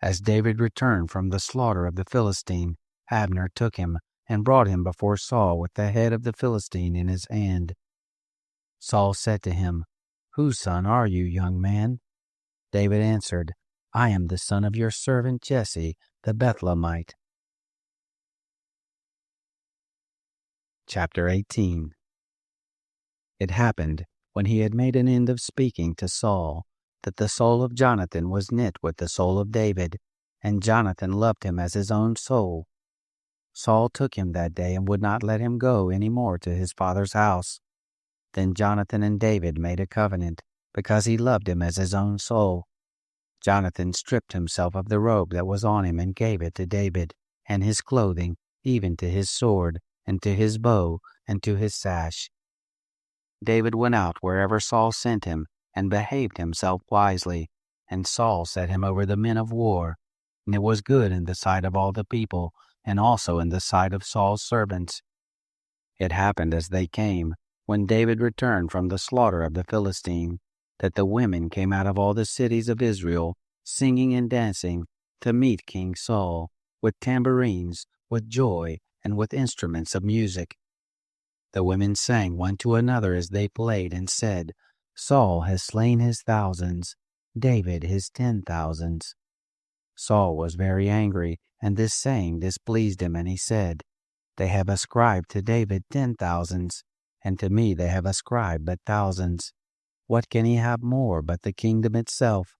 As David returned from the slaughter of the Philistine, Abner took him and brought him before Saul with the head of the Philistine in his hand. Saul said to him, "Whose son are you, young man?" David answered, "I am the son of your servant Jesse, the Bethlehemite." Chapter 18. It happened, when he had made an end of speaking to Saul, that the soul of Jonathan was knit with the soul of David, and Jonathan loved him as his own soul. Saul took him that day and would not let him go any more to his father's house. Then Jonathan and David made a covenant, because he loved him as his own soul. Jonathan stripped himself of the robe that was on him and gave it to David, and his clothing, even to his sword, and to his bow, and to his sash. David went out wherever Saul sent him, and behaved himself wisely, and Saul set him over the men of war. And it was good in the sight of all the people, and also in the sight of Saul's servants. It happened as they came, when David returned from the slaughter of the Philistine, that the women came out of all the cities of Israel, singing and dancing, to meet King Saul, with tambourines, with joy, and with instruments of music. The women sang one to another as they played, and said, "Saul has slain his thousands, David his 10,000s." Saul was very angry, and this saying displeased him, and he said, "They have ascribed to David 10,000s, and to me they have ascribed but thousands. What can he have more but the kingdom itself?"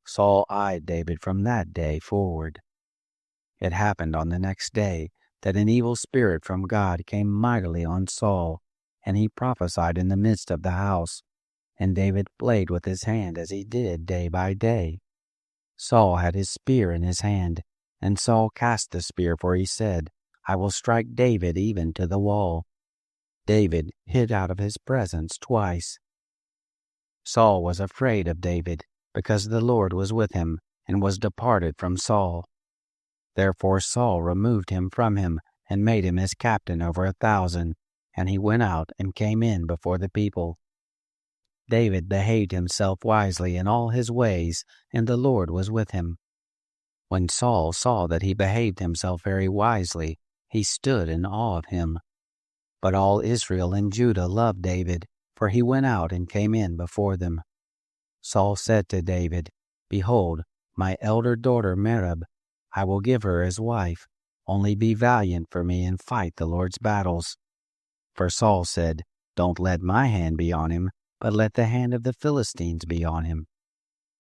Saul eyed David from that day forward. It happened on the next day that an evil spirit from God came mightily on Saul, and he prophesied in the midst of the house, and David played with his hand as he did day by day. Saul had his spear in his hand, and Saul cast the spear, for he said, "I will strike David even to the wall." David hid out of his presence twice. Saul was afraid of David, because the Lord was with him, and was departed from Saul. Therefore Saul removed him from him, and made him his captain over 1,000, and he went out and came in before the people. David behaved himself wisely in all his ways, and the Lord was with him. When Saul saw that he behaved himself very wisely, he stood in awe of him. But all Israel and Judah loved David, for he went out and came in before them. Saul said to David, "Behold, my elder daughter Merab, I will give her as wife. Only be valiant for me and fight the Lord's battles." For Saul said, "Don't let my hand be on him, but let the hand of the Philistines be on him."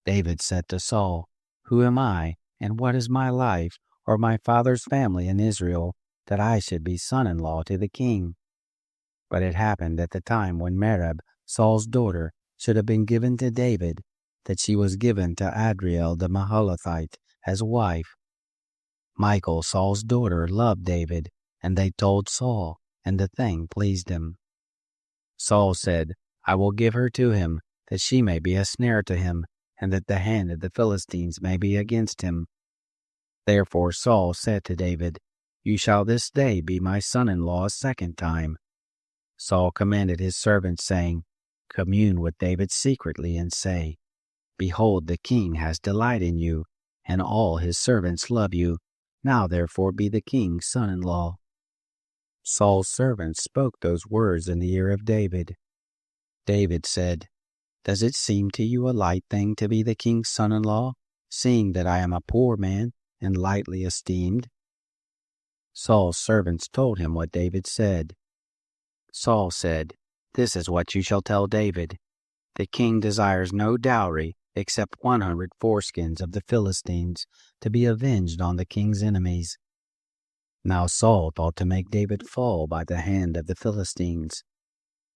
David said to Saul, "Who am I, and what is my life, or my father's family in Israel, that I should be son-in-law to the king?" But it happened at the time when Merab, Saul's daughter, should have been given to David, that she was given to Adriel the Maholathite as wife. Michal, Saul's daughter, loved David, and they told Saul, and the thing pleased him. Saul said, "I will give her to him, that she may be a snare to him, and that the hand of the Philistines may be against him." Therefore Saul said to David, "You shall this day be my son-in-law a second time." Saul commanded his servants, saying, "Commune with David secretly, and say, Behold, the king has delight in you, and all his servants love you. Now therefore be the king's son-in-law." Saul's servants spoke those words in the ear of David. David said, "Does it seem to you a light thing to be the king's son-in-law, seeing that I am a poor man and lightly esteemed?" Saul's servants told him what David said. Saul said, "This is what you shall tell David. The king desires no dowry except 100 foreskins of the Philistines, to be avenged on the king's enemies." Now Saul thought to make David fall by the hand of the Philistines.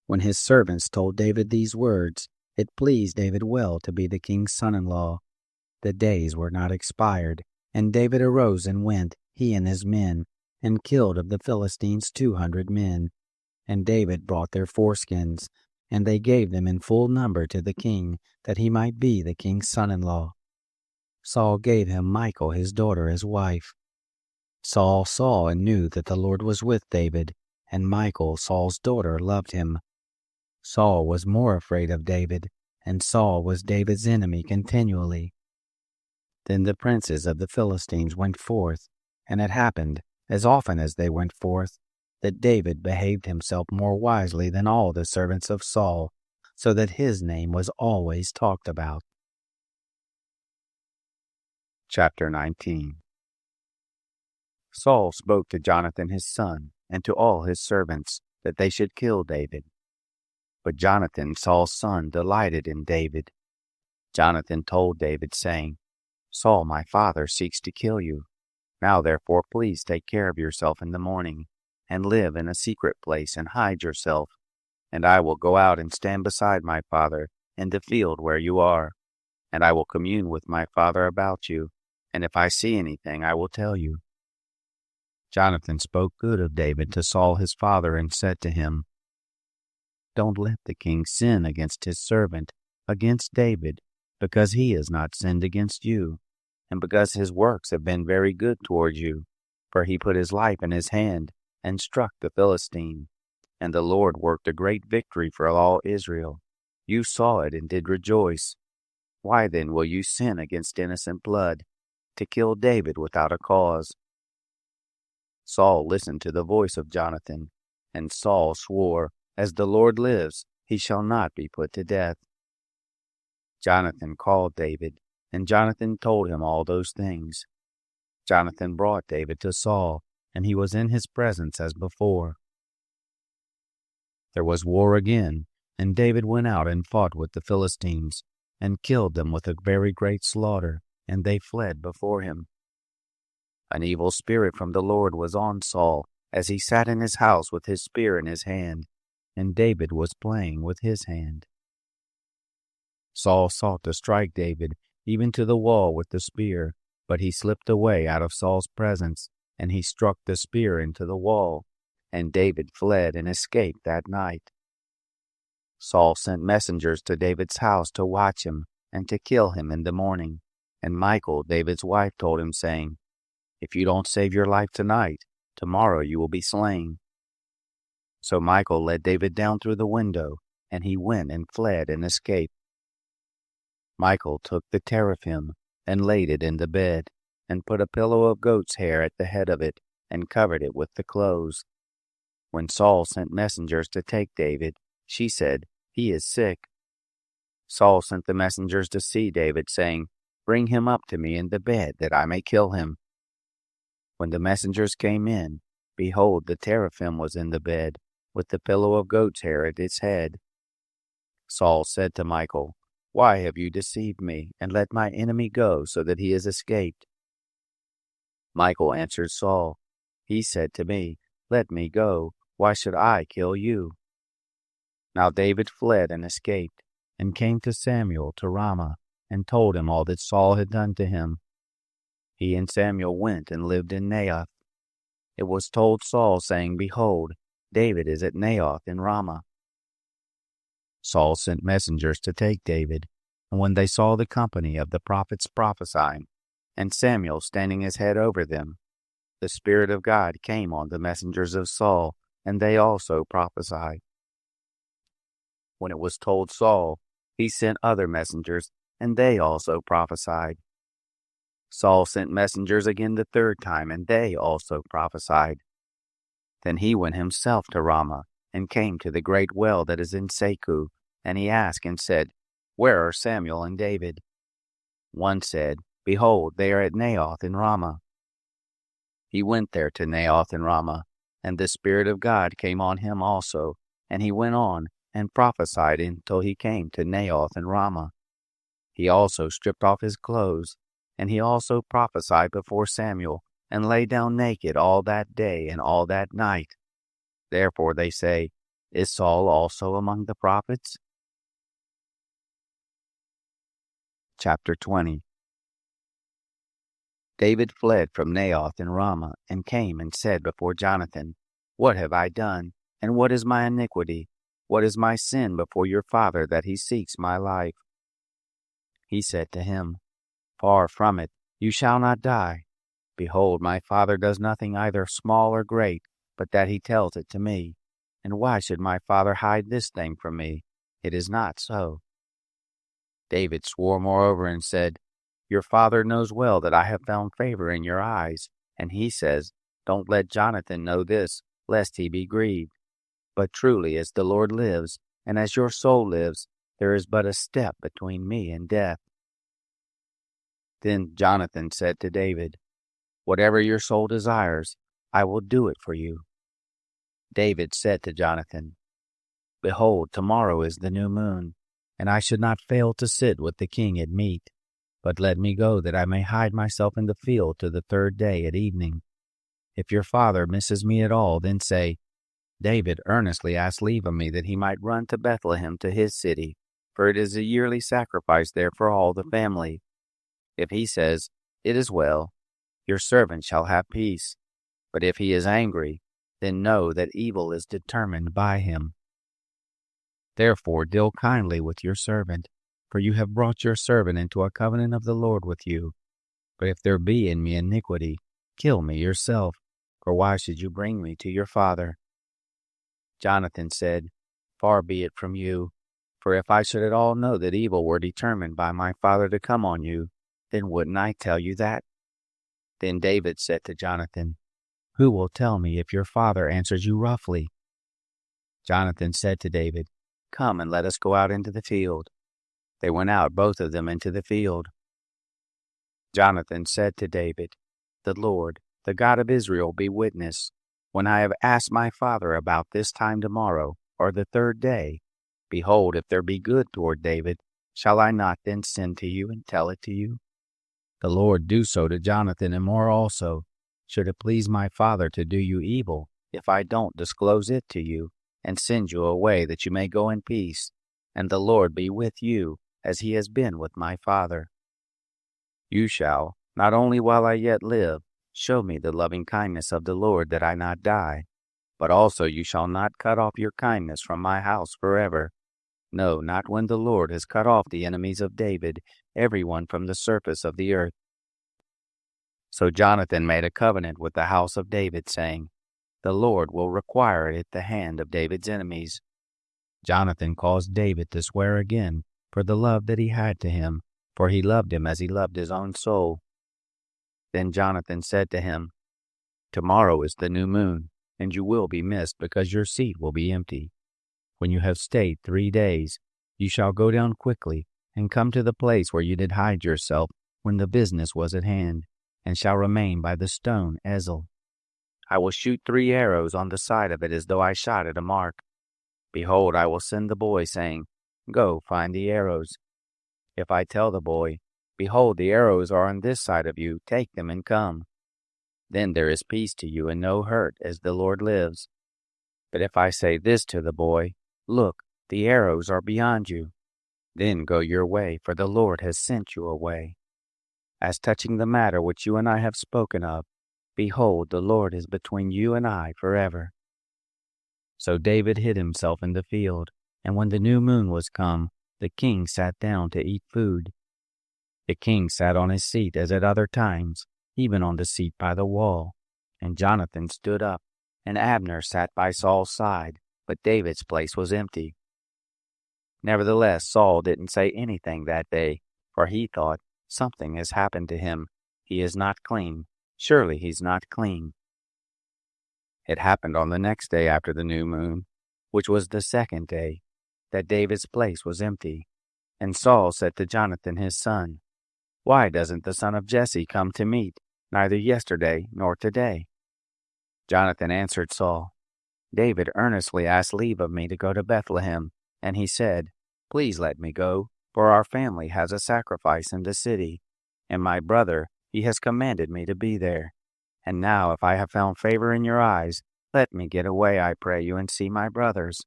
When his servants told David these words, it pleased David well to be the king's son-in-law. the days were not expired. And David arose and went, he and his men, and killed of the Philistines 200 men. And David brought their foreskins, and they gave them in full number to the king, that he might be the king's son-in-law. Saul gave him Michal his daughter as wife. Saul saw and knew that the Lord was with David, and Michal, Saul's daughter, loved him. Saul was more afraid of David, and Saul was David's enemy continually. Then the princes of the Philistines went forth, and it happened, as often as they went forth, that David behaved himself more wisely than all the servants of Saul, so that his name was always talked about. Chapter 19. Saul spoke to Jonathan his son, and to all his servants, that they should kill David. But Jonathan, Saul's son, delighted in David. Jonathan told David, saying, Saul my father seeks to kill you. Now therefore please take care of yourself in the morning, and live in a secret place, and hide yourself, and I will go out and stand beside my father in the field where you are, and I will commune with my father about you, and if I see anything I will tell you. Jonathan spoke good of David to Saul his father, and said to him, Don't let the king sin against his servant, against David, because he has not sinned against you, and because his works have been very good toward you, for he put his life in his hand, and struck the Philistine, and the Lord worked a great victory for all Israel. You saw it and did rejoice. Why then will you sin against innocent blood, to kill David without a cause? Saul listened to the voice of Jonathan, and Saul swore, As the Lord lives, he shall not be put to death. Jonathan called David, and Jonathan told him all those things. Jonathan brought David to Saul, and he was in his presence as before. There was war again, and David went out and fought with the Philistines, and killed them with a very great slaughter, and they fled before him. An evil spirit from the Lord was on Saul, as he sat in his house with his spear in his hand, and David was playing with his hand. Saul sought to strike David, even to the wall with the spear, but he slipped away out of Saul's presence, and he struck the spear into the wall, and David fled and escaped that night. Saul sent messengers to David's house to watch him, and to kill him in the morning, and Michal, David's wife, told him, saying, If you don't save your life tonight, tomorrow you will be slain. So Michal led David down through the window, and he went and fled and escaped. Michal took the teraphim, and laid it in the bed, and put a pillow of goat's hair at the head of it, and covered it with the clothes. When Saul sent messengers to take David, she said, He is sick. Saul sent the messengers to see David, saying, Bring him up to me in the bed, that I may kill him. When the messengers came in, behold, the teraphim was in the bed, with the pillow of goat's hair at its head. Saul said to Michal, Why have you deceived me, and let my enemy go, so that he has escaped? Michal answered Saul, He said to me, Let me go, why should I kill you? Now David fled and escaped, and came to Samuel to Ramah, and told him all that Saul had done to him. He and Samuel went and lived in Naioth. It was told Saul, saying, Behold, David is at Naioth in Ramah. Saul sent messengers to take David, and when they saw the company of the prophets prophesying, and Samuel standing his head over them, the Spirit of God came on the messengers of Saul, and they also prophesied. When it was told Saul, he sent other messengers, and they also prophesied. Saul sent messengers again the third time, and they also prophesied. Then he went himself to Ramah, and came to the great well that is in Seku, and he asked and said, Where are Samuel and David? One said, Behold, they are at Naioth in Ramah. He went there to Naioth in Ramah, and the Spirit of God came on him also, and he went on and prophesied until he came to Naioth in Ramah. He also stripped off his clothes, and he also prophesied before Samuel, and lay down naked all that day and all that night. Therefore they say, Is Saul also among the prophets? Chapter 20. David fled from Naioth in Ramah, and came and said before Jonathan, What have I done, and what is my iniquity? What is my sin before your father, that he seeks my life? He said to him, Far from it, you shall not die. Behold, my father does nothing either small or great, but that he tells it to me. And why should my father hide this thing from me? It is not so. David swore moreover and said, Your father knows well that I have found favor in your eyes. And he says, Don't let Jonathan know this, lest he be grieved. But truly, as the Lord lives, and as your soul lives, there is but a step between me and death. Then Jonathan said to David, Whatever your soul desires, I will do it for you. David said to Jonathan, Behold, tomorrow is the new moon, and I should not fail to sit with the king at meat. But let me go, that I may hide myself in the field to the third day at evening. If your father misses me at all, then say, David earnestly asked leave of me that he might run to Bethlehem to his city, for it is a yearly sacrifice there for all the family. If he says, It is well, your servant shall have peace. But if he is angry, then know that evil is determined by him. Therefore deal kindly with your servant, for you have brought your servant into a covenant of the Lord with you. But if there be in me iniquity, kill me yourself, for why should you bring me to your father? Jonathan said, Far be it from you, for if I should at all know that evil were determined by my father to come on you, then wouldn't I tell you that? Then David said to Jonathan, Who will tell me if your father answers you roughly? Jonathan said to David, Come and let us go out into the field. They went out, both of them, into the field. Jonathan said to David, The Lord, the God of Israel, be witness. When I have asked my father about this time tomorrow, or the third day, behold, if there be good toward David, shall I not then send to you and tell it to you? The Lord do so to Jonathan, and more also, should it please my father to do you evil, if I don't disclose it to you, and send you away that you may go in peace, and the Lord be with you, as he has been with my father. You shall, not only while I yet live, show me the loving kindness of the Lord, that I not die, but also you shall not cut off your kindness from my house forever. No, not when the Lord has cut off the enemies of David, every one from the surface of the earth. So Jonathan made a covenant with the house of David, saying, The Lord will require it at the hand of David's enemies. Jonathan caused David to swear again for the love that he had to him, for he loved him as he loved his own soul. Then Jonathan said to him, Tomorrow is the new moon, and you will be missed, because your seat will be empty. When you have stayed 3 days, you shall go down quickly, and come to the place where you did hide yourself when the business was at hand, and shall remain by the stone Ezel. I will shoot 3 arrows on the side of it, as though I shot at a mark. Behold, I will send the boy, saying, Go, find the arrows. If I tell the boy, Behold, the arrows are on this side of you, take them and come. Then there is peace to you, and no hurt, as the Lord lives. But if I say this to the boy, Look, the arrows are beyond you, then go your way, for the Lord has sent you away. As touching the matter which you and I have spoken of, behold, the Lord is between you and I forever. So David hid himself in the field, and when the new moon was come, the king sat down to eat food. The king sat on his seat as at other times, even on the seat by the wall. And Jonathan stood up, and Abner sat by Saul's side, but David's place was empty. Nevertheless, Saul didn't say anything that day, for he thought, Something has happened to him. He is not clean. Surely he's not clean. It happened on the next day after the new moon, which was the second day, that David's place was empty. And Saul said to Jonathan his son, Why doesn't the son of Jesse come to meat, neither yesterday nor today? Jonathan answered Saul, David earnestly asked leave of me to go to Bethlehem, and he said, Please let me go, for our family has a sacrifice in the city, and my brother, he has commanded me to be there. And now, if I have found favor in your eyes, let me get away, I pray you, and see my brothers.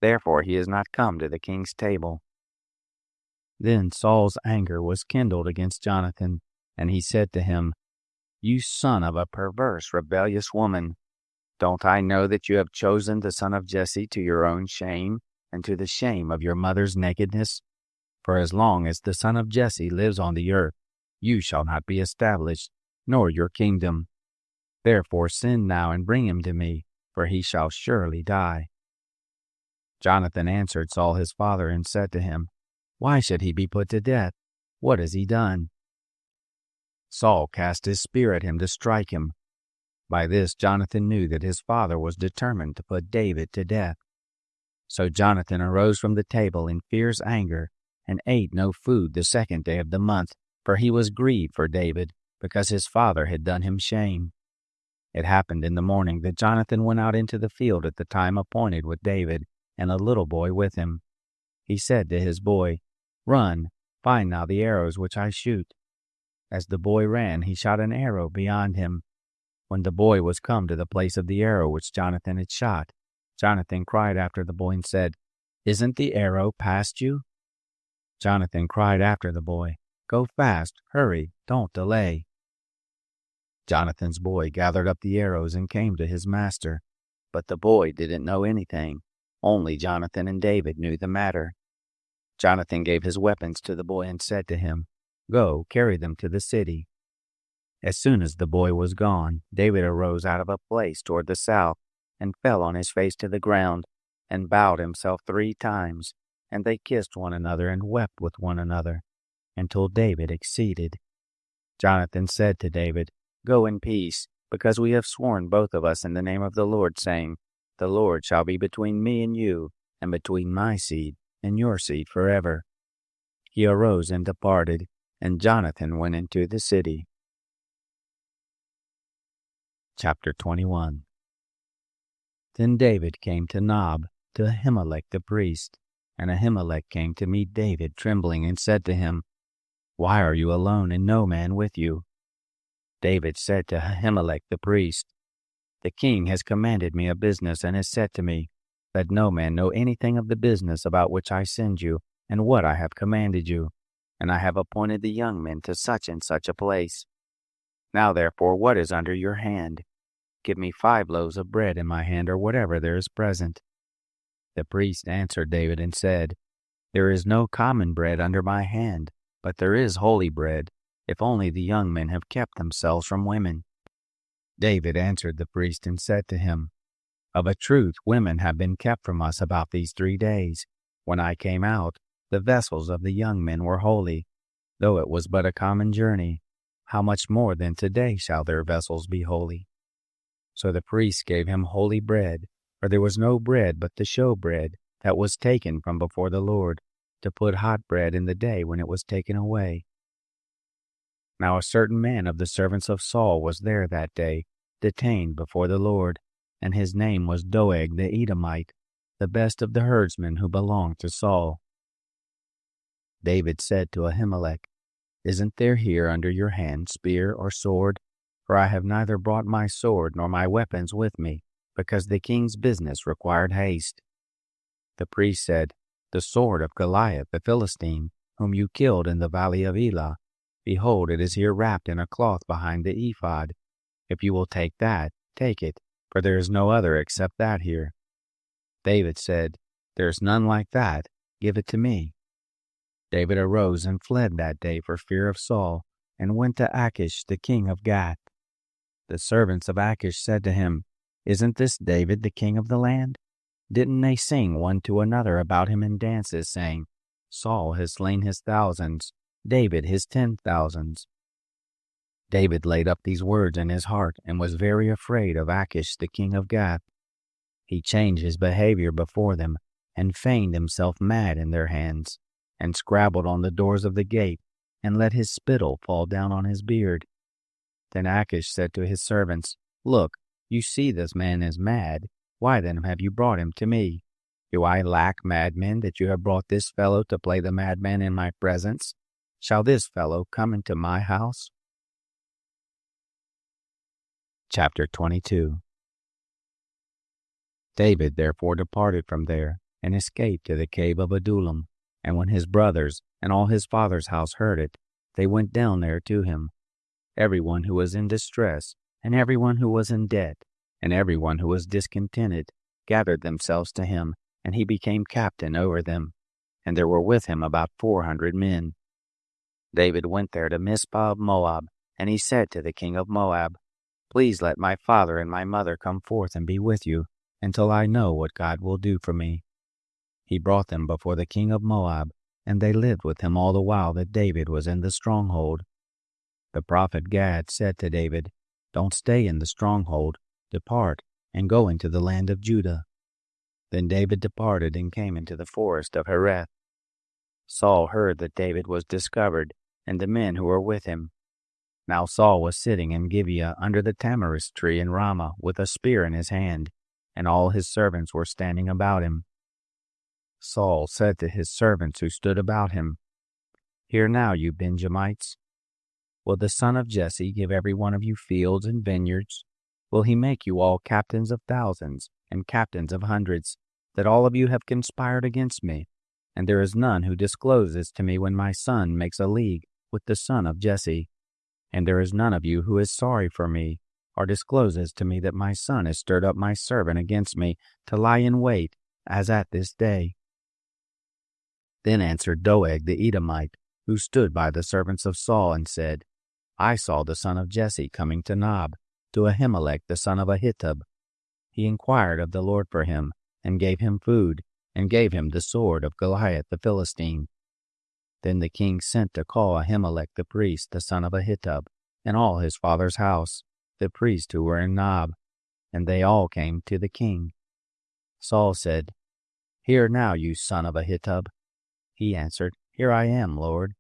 Therefore he is not come to the king's table. Then Saul's anger was kindled against Jonathan, and he said to him, "You son of a perverse, rebellious woman! Don't I know that you have chosen the son of Jesse to your own shame and to the shame of your mother's nakedness? For as long as the son of Jesse lives on the earth, you shall not be established, nor your kingdom. Therefore send now and bring him to me, for he shall surely die." Jonathan answered Saul his father and said to him, "Why should he be put to death? What has he done?" Saul cast his spear at him to strike him. By this Jonathan knew that his father was determined to put David to death. So Jonathan arose from the table in fierce anger and ate no food the 2nd day of the month, for he was grieved for David, because his father had done him shame. It happened in the morning that Jonathan went out into the field at the time appointed with David, and a little boy with him. He said to his boy, "Run, find now the arrows which I shoot." As the boy ran, he shot an arrow beyond him. When the boy was come to the place of the arrow which Jonathan had shot, Jonathan cried after the boy and said, "Isn't the arrow past you?" Jonathan cried after the boy, "Go fast, hurry, don't delay." Jonathan's boy gathered up the arrows and came to his master, but the boy didn't know anything. Only Jonathan and David knew the matter. Jonathan gave his weapons to the boy and said to him, "Go, carry them to the city." As soon as the boy was gone, David arose out of a place toward the south, and fell on his face to the ground, and bowed himself 3 times, and they kissed one another and wept with one another, until David exceeded. Jonathan said to David, "Go in peace, because we have sworn both of us in the name of the Lord, saying, The Lord shall be between me and you, and between my seed and your seed forever." He arose and departed, and Jonathan went into the city. Chapter 21. Then David came to Nob, to Ahimelech the priest, and Ahimelech came to meet David trembling, and said to him, "Why are you alone, and no man with you?" David said to Ahimelech the priest, "The king has commanded me a business, and has said to me, Let no man know anything of the business about which I send you, and what I have commanded you. And I have appointed the young men to such and such a place. Now therefore, what is under your hand? Give me 5 loaves of bread in my hand, or whatever there is present." The priest answered David and said, "There is no common bread under my hand, but there is holy bread, if only the young men have kept themselves from women." David answered the priest and said to him, "Of a truth, women have been kept from us about these 3 days. When I came out, the vessels of the young men were holy, though it was but a common journey. How much more then today shall their vessels be holy?" So the priest gave him holy bread, for there was no bread but the show bread that was taken from before the Lord, to put hot bread in the day when it was taken away. Now a certain man of the servants of Saul was there that day, detained before the Lord, and his name was Doeg the Edomite, the best of the herdsmen who belonged to Saul. David said to Ahimelech, "Isn't there here under your hand spear or sword? For I have neither brought my sword nor my weapons with me, because the king's business required haste." The priest said, "The sword of Goliath the Philistine, whom you killed in the valley of Elah. Behold, it is here wrapped in a cloth behind the ephod. If you will take that, take it, for there is no other except that here." David said, "There is none like that. Give it to me." David arose and fled that day for fear of Saul, and went to Achish the king of Gath. The servants of Achish said to him, "Isn't this David the king of the land? Didn't they sing one to another about him in dances, saying, Saul has slain his thousands, David his 10,000s? David laid up these words in his heart, and was very afraid of Achish the king of Gath. He changed his behavior before them, and feigned himself mad in their hands, and scrabbled on the doors of the gate, and let his spittle fall down on his beard. Then Achish said to his servants, "Look, you see this man is mad. Why then have you brought him to me? Do I lack madmen that you have brought this fellow to play the madman in my presence? Shall this fellow come into my house?" Chapter 22. David therefore departed from there, and escaped to the cave of Adullam. And when his brothers and all his father's house heard it, they went down there to him. everyone who was in distress, and everyone who was in debt, and everyone who was discontented, gathered themselves to him, and he became captain over them. And there were with him about 400 men. David went there to Mizpah of Moab, and he said to the king of Moab, "Please let my father and my mother come forth and be with you, until I know what God will do for me." He brought them before the king of Moab, and they lived with him all the while that David was in the stronghold. The prophet Gad said to David, "Don't stay in the stronghold. Depart, and go into the land of Judah." Then David departed and came into the forest of Hereth. Saul heard that David was discovered, and the men who were with him. Now Saul was sitting in Gibeah under the tamarisk tree in Ramah with a spear in his hand, and all his servants were standing about him. Saul said to his servants who stood about him, "Hear now, you Benjamites. Will the son of Jesse give every one of you fields and vineyards? Will he make you all captains of thousands and captains of hundreds, that all of you have conspired against me? And there is none who discloses to me when my son makes a league with the son of Jesse. And there is none of you who is sorry for me, or discloses to me that my son has stirred up my servant against me to lie in wait, as at this day." Then answered Doeg the Edomite, who stood by the servants of Saul, and said, "I saw the son of Jesse coming to Nob, to Ahimelech the son of Ahitub. He inquired of the Lord for him, and gave him food, and gave him the sword of Goliath the Philistine." Then the king sent to call Ahimelech the priest, the son of Ahitub, and all his father's house, the priests who were in Nob, and they all came to the king. Saul said, "Hear now, you son of Ahitub." He answered, "Here I am, Lord."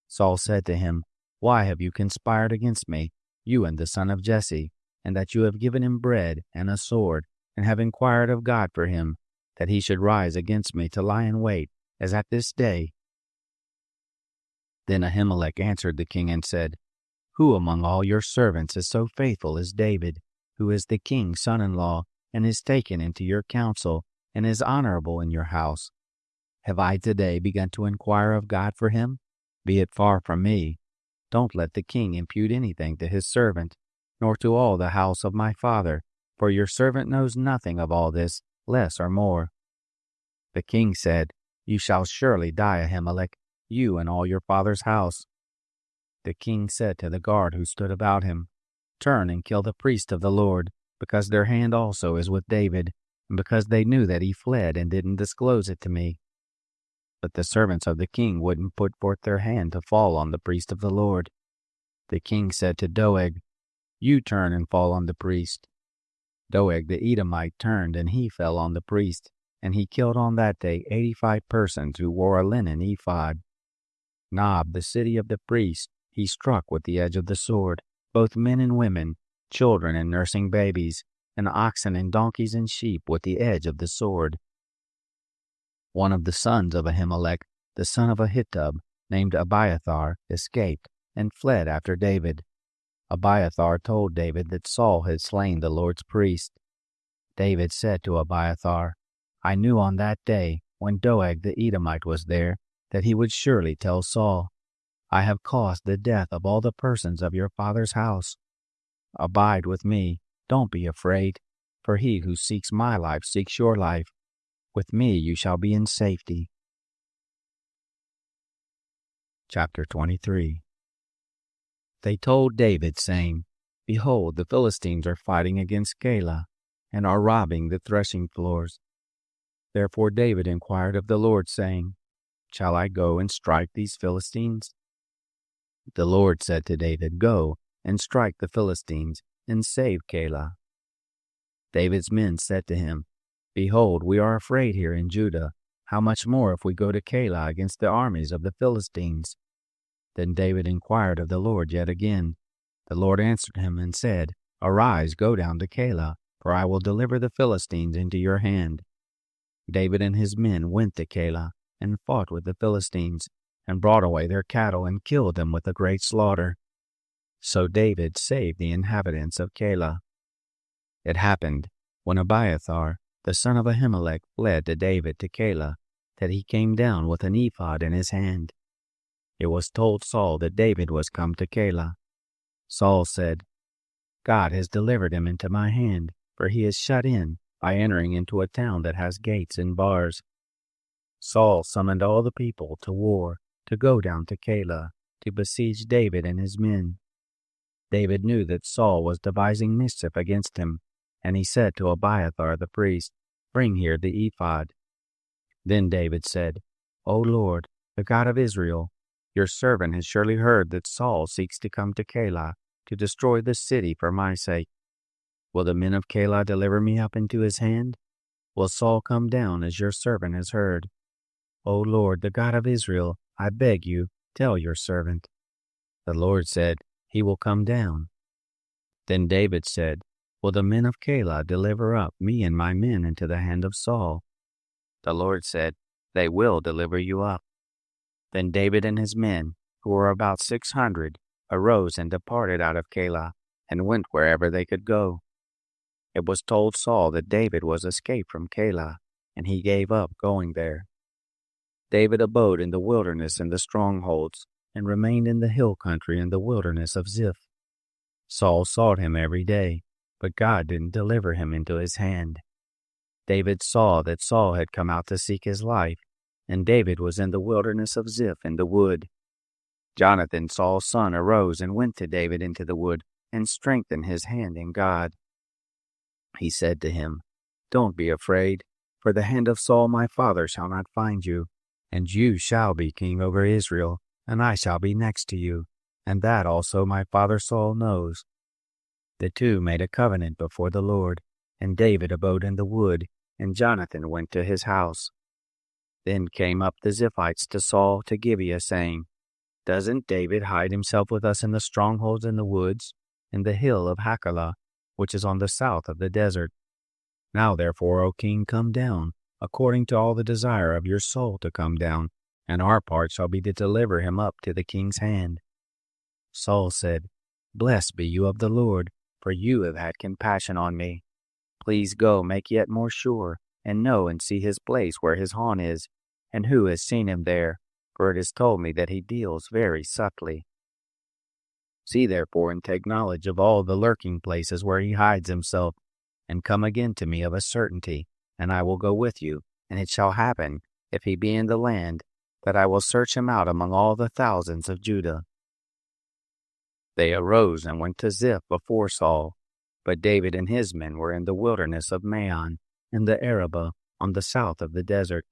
Saul said to him, "Why have you conspired against me, you and the son of Jesse, and that you have given him bread and a sword, and have inquired of God for him, that he should rise against me to lie in wait, as at this day?" Then Ahimelech answered the king and said, "Who among all your servants is so faithful as David, who is the king's son-in-law, and is taken into your counsel, and is honorable in your house? Have I today begun to inquire of God for him? Be it far from me. Don't let the king impute anything to his servant, nor to all the house of my father, for your servant knows nothing of all this, less or more." The king said, "You shall surely die, Ahimelech, you and all your father's house." The king said to the guard who stood about him, "Turn and kill the priest of the Lord, because their hand also is with David, and because they knew that he fled and didn't disclose it to me." But the servants of the king wouldn't put forth their hand to fall on the priest of the Lord. The king said to Doeg, "You turn and fall on the priest." Doeg the Edomite turned, and he fell on the priest, and he killed on that day 85 persons who wore a linen ephod. Nob, the city of the priest, he struck with the edge of the sword, both men and women, children and nursing babies, and oxen and donkeys and sheep with the edge of the sword. One of the sons of Ahimelech, the son of Ahitub, named Abiathar, escaped and fled after David. Abiathar told David that Saul had slain the Lord's priest. David said to Abiathar, "I knew on that day, when Doeg the Edomite was there, that he would surely tell Saul. I have caused the death of all the persons of your father's house. Abide with me, don't be afraid, for he who seeks my life seeks your life. With me you shall be in safety." Chapter 23. They told David, saying, "Behold, the Philistines are fighting against Keilah, and are robbing the threshing floors." Therefore David inquired of the Lord, saying, "Shall I go and strike these Philistines?" The Lord said to David, "Go and strike the Philistines, and save Keilah." David's men said to him, "Behold, we are afraid here in Judah. How much more if we go to Keilah against the armies of the Philistines?" Then David inquired of the Lord yet again. The Lord answered him and said, "Arise, go down to Keilah, for I will deliver the Philistines into your hand." David and his men went to Keilah, and fought with the Philistines, and brought away their cattle, and killed them with a great slaughter. So David saved the inhabitants of Keilah. It happened, when Abiathar, the son of Ahimelech, fled to David to Keilah, that he came down with an ephod in his hand. It was told Saul that David was come to Keilah. Saul said, God has delivered him into my hand, for he is shut in by entering into a town that has gates and bars. Saul summoned all the people to war to go down to Keilah to besiege David and his men. David knew that Saul was devising mischief against him, and he said to Abiathar the priest, Bring here the ephod. Then David said, O Lord, the God of Israel, your servant has surely heard that Saul seeks to come to Keilah to destroy the city for my sake. Will the men of Keilah deliver me up into his hand? Will Saul come down as your servant has heard? O Lord, the God of Israel, I beg you, tell your servant. The Lord said, He will come down. Then David said, Will the men of Keilah deliver up me and my men into the hand of Saul? The Lord said, They will deliver you up. Then David and his men, who were about 600, arose and departed out of Keilah, and went wherever they could go. It was told Saul that David was escaped from Keilah, and he gave up going there. David abode in the wilderness in the strongholds, and remained in the hill country in the wilderness of Ziph. Saul sought him every day, but God didn't deliver him into his hand. David saw that Saul had come out to seek his life, and David was in the wilderness of Ziph in the wood. Jonathan, Saul's son, arose and went to David into the wood, and strengthened his hand in God. He said to him, Don't be afraid, for the hand of Saul my father shall not find you, and you shall be king over Israel, and I shall be next to you, and that also my father Saul knows. The two made a covenant before the Lord, and David abode in the wood, and Jonathan went to his house. Then came up the Ziphites to Saul to Gibeah, saying, Doesn't David hide himself with us in the strongholds in the woods, in the hill of Hachilah, which is on the south of the desert? Now therefore, O king, come down, according to all the desire of your soul to come down, and our part shall be to deliver him up to the king's hand. Saul said, Blessed be you of the Lord, for you have had compassion on me. Please go, make yet more sure, and know and see his place where his haunt is, and who has seen him there, for it is told me that he deals very subtly. See therefore and take knowledge of all the lurking places where he hides himself, and come again to me of a certainty, and I will go with you, and it shall happen, if he be in the land, that I will search him out among all the thousands of Judah. They arose and went to Ziph before Saul, but David and his men were in the wilderness of Maon, in the Arabah, on the south of the desert.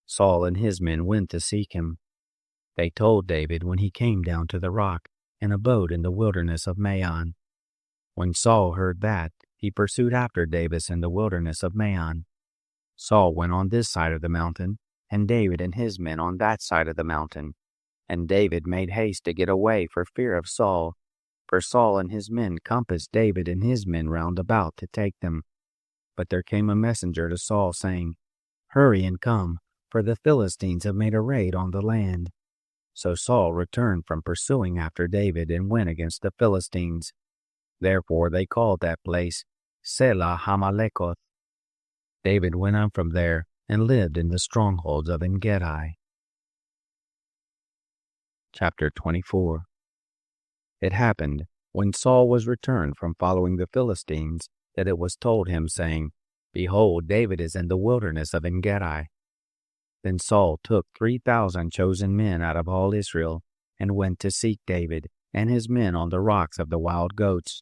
Saul and his men went to seek him. They told David when he came down to the rock, and abode in the wilderness of Maon. When Saul heard that, he pursued after David in the wilderness of Maon. Saul went on this side of the mountain, and David and his men on that side of the mountain. And David made haste to get away for fear of Saul, for Saul and his men compassed David and his men round about to take them. But there came a messenger to Saul, saying, Hurry and come, for the Philistines have made a raid on the land. So Saul returned from pursuing after David and went against the Philistines. Therefore they called that place Selah Hamalekoth. David went on from there and lived in the strongholds of En-gedi. Chapter 24. It happened, when Saul was returned from following the Philistines, that it was told him, saying, Behold, David is in the wilderness of En-gedi. Then Saul took 3,000 chosen men out of all Israel, and went to seek David and his men on the rocks of the wild goats.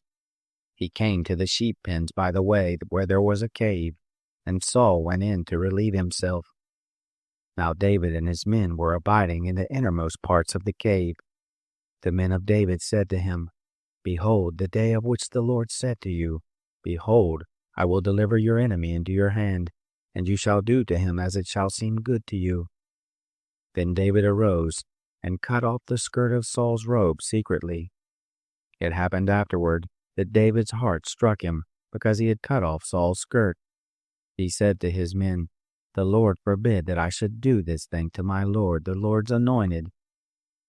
He came to the sheep pens by the way where there was a cave, and Saul went in to relieve himself. Now David and his men were abiding in the innermost parts of the cave. The men of David said to him, Behold, the day of which the Lord said to you, Behold, I will deliver your enemy into your hand, and you shall do to him as it shall seem good to you. Then David arose and cut off the skirt of Saul's robe secretly. It happened afterward that David's heart struck him because he had cut off Saul's skirt. He said to his men, The Lord forbid that I should do this thing to my Lord, the Lord's anointed,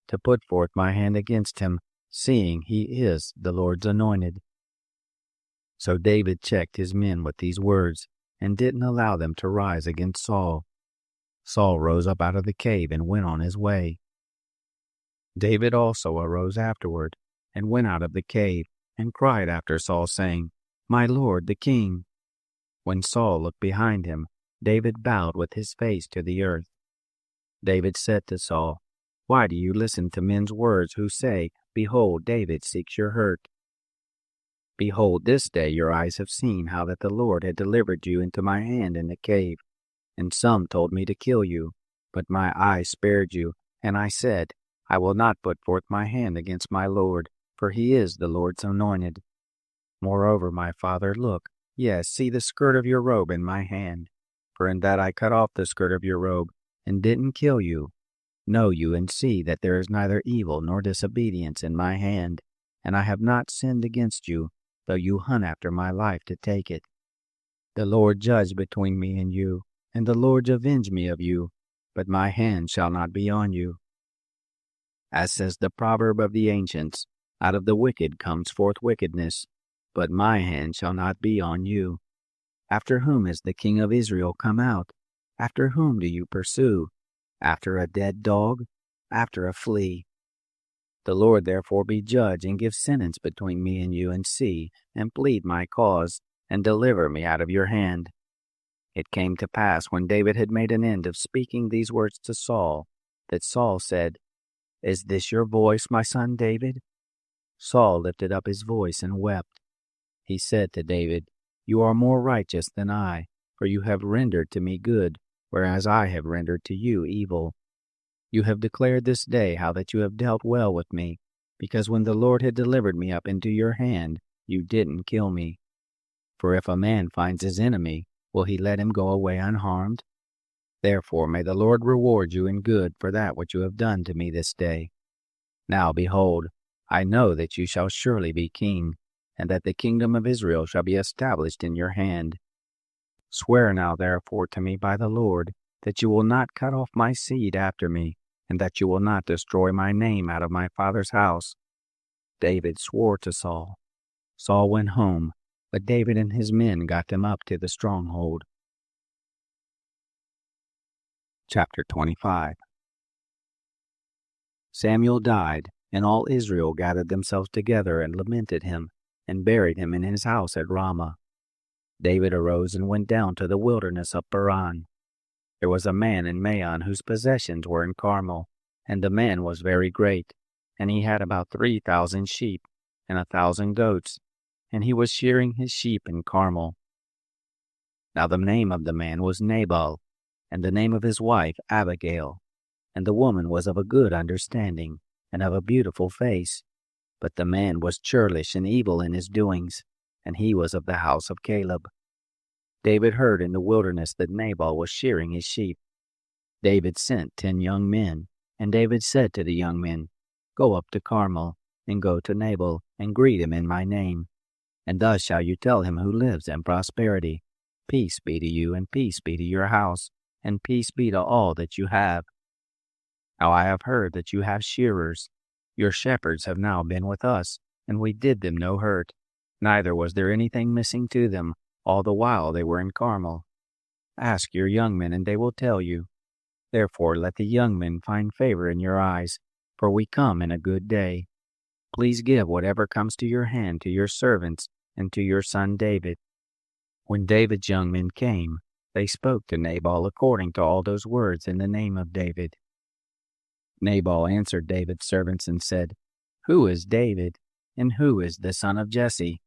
to put forth my hand against him, seeing he is the Lord's anointed. So David checked his men with these words, and didn't allow them to rise against Saul. Saul rose up out of the cave and went on his way. David also arose afterward, and went out of the cave, and cried after Saul, saying, My lord the king. When Saul looked behind him, David bowed with his face to the earth. David said to Saul, Why do you listen to men's words who say, Behold, David seeks your hurt? Behold, this day your eyes have seen how that the Lord had delivered you into my hand in the cave. And some told me to kill you, but my eyes spared you, and I said, I will not put forth my hand against my Lord, for he is the Lord's anointed. Moreover, my father, look, yes, see the skirt of your robe in my hand. For in that I cut off the skirt of your robe, and didn't kill you. Know you and see that there is neither evil nor disobedience in my hand, and I have not sinned against you, though you hunt after my life to take it. The Lord judge between me and you, and the Lord avenge me of you, but my hand shall not be on you. As says the proverb of the ancients, out of the wicked comes forth wickedness, but my hand shall not be on you. After whom is the king of Israel come out? After whom do you pursue? After a dead dog? After a flea? The Lord therefore be judge, and give sentence between me and you, and see, and plead my cause, and deliver me out of your hand. It came to pass, when David had made an end of speaking these words to Saul, that Saul said, Is this your voice, my son David? Saul lifted up his voice and wept. He said to David, You are more righteous than I, for you have rendered to me good, whereas I have rendered to you evil. You have declared this day how that you have dealt well with me, because when the Lord had delivered me up into your hand, you didn't kill me. For if a man finds his enemy, will he let him go away unharmed? Therefore may the Lord reward you in good for that which you have done to me this day. Now behold, I know that you shall surely be king, and that the kingdom of Israel shall be established in your hand. Swear now therefore to me by the Lord, that you will not cut off my seed after me, and that you will not destroy my name out of my father's house. David swore to Saul. Saul went home, but David and his men got them up to the stronghold. Chapter 25. Samuel died, and all Israel gathered themselves together and lamented him, and buried him in his house at Ramah. David arose and went down to the wilderness of Paran. There was a man in Maon whose possessions were in Carmel, and the man was very great, and he had about 3,000 sheep, and 1,000 goats, and he was shearing his sheep in Carmel. Now the name of the man was Nabal, and the name of his wife Abigail, and the woman was of a good understanding, and of a beautiful face. But the man was churlish and evil in his doings, and he was of the house of Caleb. David heard in the wilderness that Nabal was shearing his sheep. David sent 10 young men, and David said to the young men, Go up to Carmel, and go to Nabal, and greet him in my name. And thus shall you tell him who lives in prosperity, Peace be to you, and peace be to your house, and peace be to all that you have. Now I have heard that you have shearers. Your shepherds have now been with us, and we did them no hurt, neither was there anything missing to them, all the while they were in Carmel. Ask your young men, and they will tell you. Therefore let the young men find favor in your eyes, for we come in a good day. Please give whatever comes to your hand to your servants and to your son David. When David's young men came, they spoke to Nabal according to all those words in the name of David. Nabal answered David's servants and said, Who is David, and who is the son of Jesse?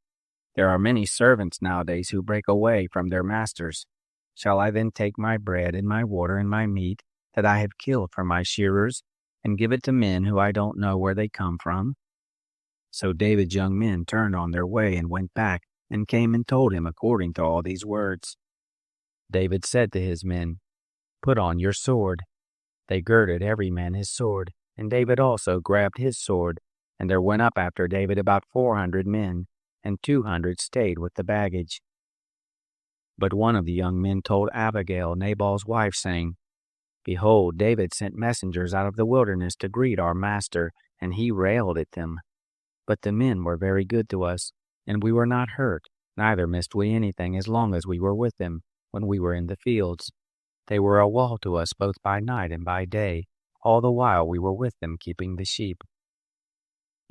There are many servants nowadays who break away from their masters. Shall I then take my bread and my water and my meat that I have killed for my shearers, and give it to men who I don't know where they come from? So David's young men turned on their way and went back, and came and told him according to all these words. David said to his men, Put on your sword. They girded every man his sword, and David also grabbed his sword, and there went up after David about 400 men, and 200 stayed with the baggage. But one of the young men told Abigail, Nabal's wife, saying, Behold, David sent messengers out of the wilderness to greet our master, and he railed at them. But the men were very good to us, and we were not hurt, neither missed we anything as long as we were with them, when we were in the fields. They were a wall to us both by night and by day, all the while we were with them keeping the sheep.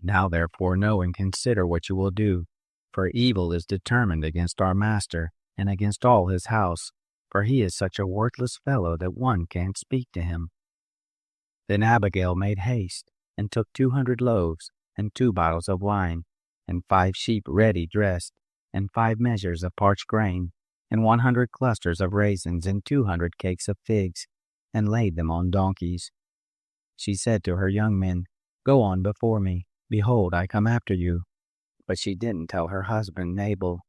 Now therefore know and consider what you will do, for evil is determined against our master and against all his house, for he is such a worthless fellow that one can't speak to him." Then Abigail made haste, and took 200 loaves, and 2 bottles of wine, and 5 sheep ready dressed, and 5 measures of parched grain, and 100 clusters of raisins, and 200 cakes of figs, and laid them on donkeys. She said to her young men, "Go on before me. Behold, I come after you." But she didn't tell her husband Nabal.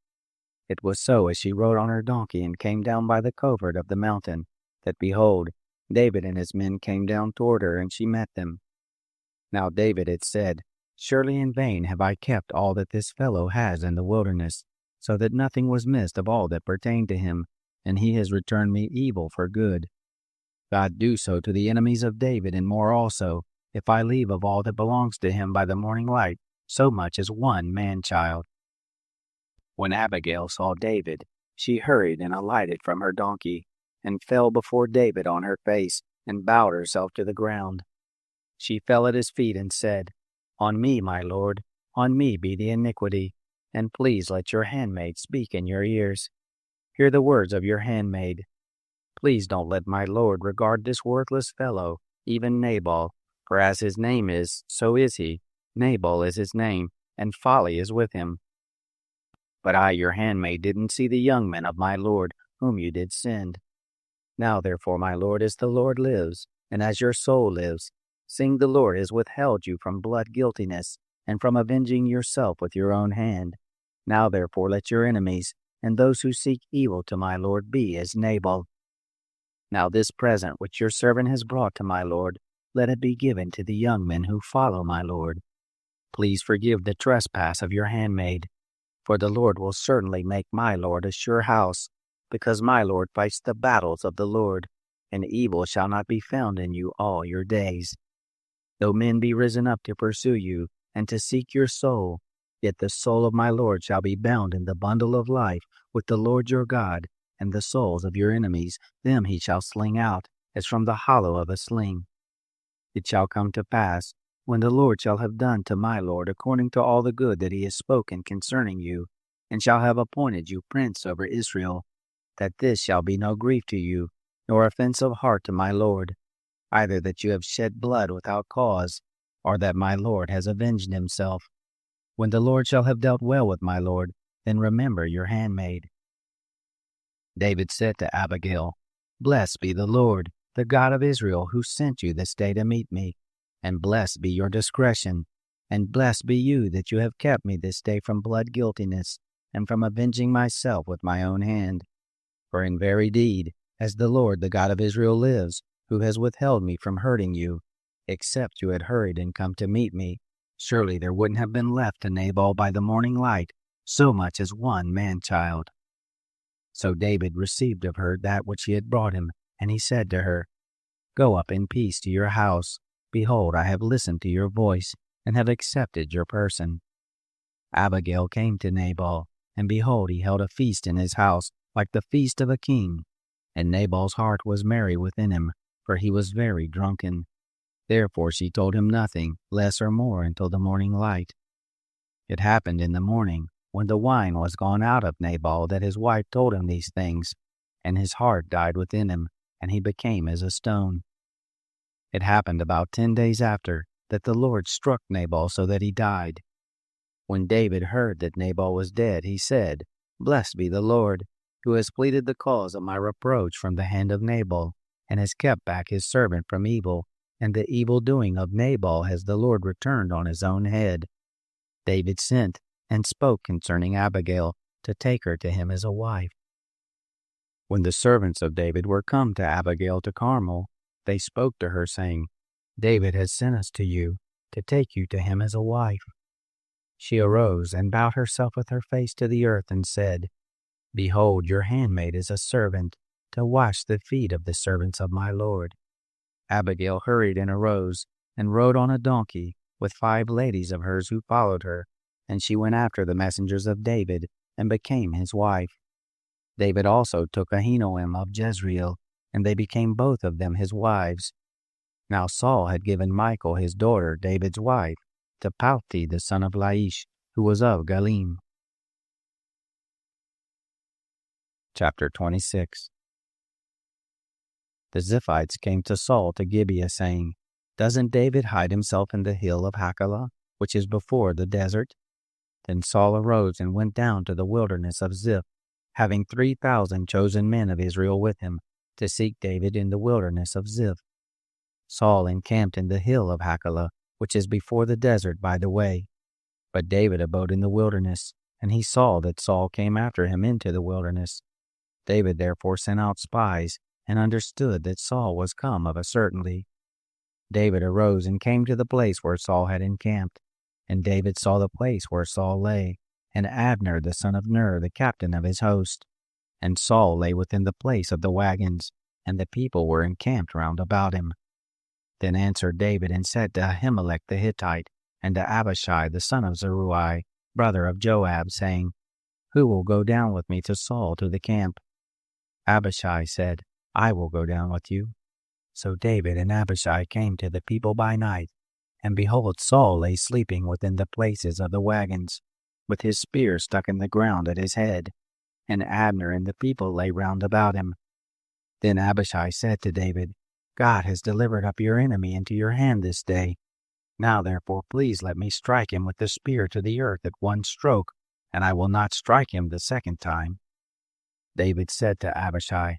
It was so, as she rode on her donkey and came down by the covert of the mountain, that behold, David and his men came down toward her, and she met them. Now David had said, "Surely in vain have I kept all that this fellow has in the wilderness, so that nothing was missed of all that pertained to him, and he has returned me evil for good. God do so to the enemies of David, and more also, if I leave of all that belongs to him by the morning light so much as one man-child." When Abigail saw David, she hurried and alighted from her donkey, and fell before David on her face, and bowed herself to the ground. She fell at his feet and said, "On me, my lord, on me be the iniquity, and please let your handmaid speak in your ears. Hear the words of your handmaid. Please don't let my lord regard this worthless fellow, even Nabal, for as his name is, so is he. Nabal is his name, and folly is with him. But I, your handmaid, didn't see the young men of my lord, whom you did send. Now therefore, my lord, as the Lord lives, and as your soul lives, seeing the Lord has withheld you from blood guiltiness, and from avenging yourself with your own hand. Now therefore let your enemies, and those who seek evil to my lord, be as Nabal. Now this present which your servant has brought to my lord, let it be given to the young men who follow my lord. Please forgive the trespass of your handmaid, for the Lord will certainly make my lord a sure house, because my lord fights the battles of the Lord, and evil shall not be found in you all your days. Though men be risen up to pursue you, and to seek your soul, yet the soul of my lord shall be bound in the bundle of life with the Lord your God, and the souls of your enemies, them he shall sling out, as from the hollow of a sling. It shall come to pass, when the Lord shall have done to my lord according to all the good that he has spoken concerning you, and shall have appointed you prince over Israel, that this shall be no grief to you, nor offense of heart to my lord, either that you have shed blood without cause, or that my lord has avenged himself. When the Lord shall have dealt well with my lord, then remember your handmaid." David said to Abigail, "Blessed be the Lord, the God of Israel, who sent you this day to meet me. And blessed be your discretion, and blessed be you that you have kept me this day from blood guiltiness, and from avenging myself with my own hand. For in very deed, as the Lord, the God of Israel, lives, who has withheld me from hurting you, except you had hurried and come to meet me, surely there wouldn't have been left to Nabal by the morning light so much as one man-child." So David received of her that which he had brought him, and he said to her, "Go up in peace to your house. Behold, I have listened to your voice, and have accepted your person." Abigail came to Nabal, and behold, he held a feast in his house, like the feast of a king. And Nabal's heart was merry within him, for he was very drunken. Therefore she told him nothing, less or more, until the morning light. It happened in the morning, when the wine was gone out of Nabal, that his wife told him these things, and his heart died within him, and he became as a stone. It happened about 10 days after, that the Lord struck Nabal so that he died. When David heard that Nabal was dead, he said, "Blessed be the Lord, who has pleaded the cause of my reproach from the hand of Nabal, and has kept back his servant from evil, and the evil doing of Nabal has the Lord returned on his own head." David sent and spoke concerning Abigail, to take her to him as a wife. When the servants of David were come to Abigail to Carmel, they spoke to her, saying, "David has sent us to you, to take you to him as a wife." She arose and bowed herself with her face to the earth, and said, "Behold, your handmaid is a servant, to wash the feet of the servants of my lord." Abigail hurried and arose, and rode on a donkey, with 5 ladies of hers who followed her, and she went after the messengers of David, and became his wife. David also took Ahinoam of Jezreel, and they became both of them his wives. Now Saul had given Michal his daughter, David's wife, to Palti the son of Laish, who was of Galim. Chapter 26. The Ziphites came to Saul to Gibeah, saying, "Doesn't David hide himself in the hill of Hachilah, which is before the desert?" Then Saul arose and went down to the wilderness of Ziph, having 3,000 chosen men of Israel with him, to seek David in the wilderness of Ziph. Saul encamped in the hill of Hachilah, which is before the desert by the way. But David abode in the wilderness, and he saw that Saul came after him into the wilderness. David therefore sent out spies, and understood that Saul was come of a certainty. David arose and came to the place where Saul had encamped. And David saw the place where Saul lay, and Abner the son of Ner, the captain of his host. And Saul lay within the place of the wagons, and the people were encamped round about him. Then answered David and said to Ahimelech the Hittite, and to Abishai the son of Zeruiah, brother of Joab, saying, "Who will go down with me to Saul to the camp?" Abishai said, "I will go down with you." So David and Abishai came to the people by night, and behold, Saul lay sleeping within the places of the wagons, with his spear stuck in the ground at his head, and Abner and the people lay round about him. Then Abishai said to David, "God has delivered up your enemy into your hand this day. Now therefore please let me strike him with the spear to the earth at one stroke, and I will not strike him the second time." David said to Abishai,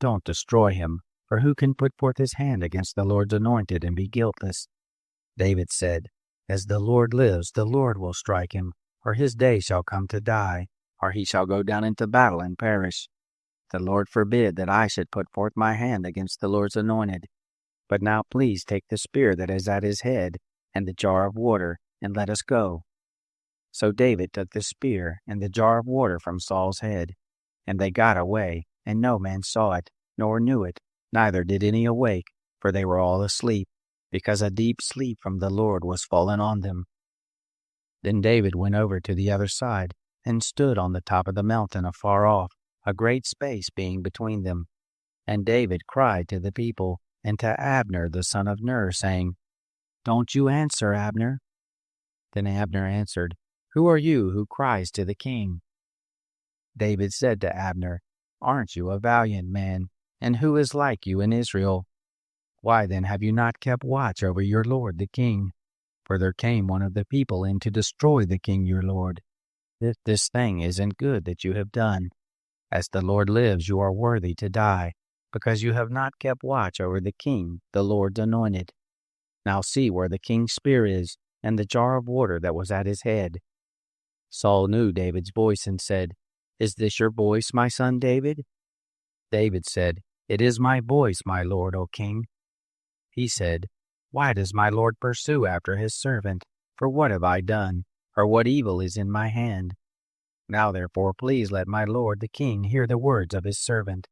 "Don't destroy him, for who can put forth his hand against the Lord's anointed and be guiltless?" David said, "As the Lord lives, the Lord will strike him, or his day shall come to die, or he shall go down into battle and perish. The Lord forbid that I should put forth my hand against the Lord's anointed. But now please take the spear that is at his head, and the jar of water, and let us go." So David took the spear and the jar of water from Saul's head, and they got away, and no man saw it, nor knew it, neither did any awake, for they were all asleep, because a deep sleep from the Lord was fallen on them. Then David went over to the other side, and stood on the top of the mountain afar off, a great space being between them. And David cried to the people, and to Abner the son of Ner, saying, "Don't you answer, Abner." Then Abner answered, "Who are you who cries to the king?" David said to Abner, "Aren't you a valiant man? And who is like you in Israel? Why then have you not kept watch over your lord the king? For there came one of the people in to destroy the king your lord. This thing isn't good that you have done. As the Lord lives, you are worthy to die, because you have not kept watch over the king, the Lord's anointed. Now see where the king's spear is, and the jar of water that was at his head." Saul knew David's voice and said, "Is this your voice, my son David?" David said, "It is my voice, my lord, O king." He said, "Why does my lord pursue after his servant? For what have I done, or what evil is in my hand? Now therefore please let my lord the king hear the words of his servant.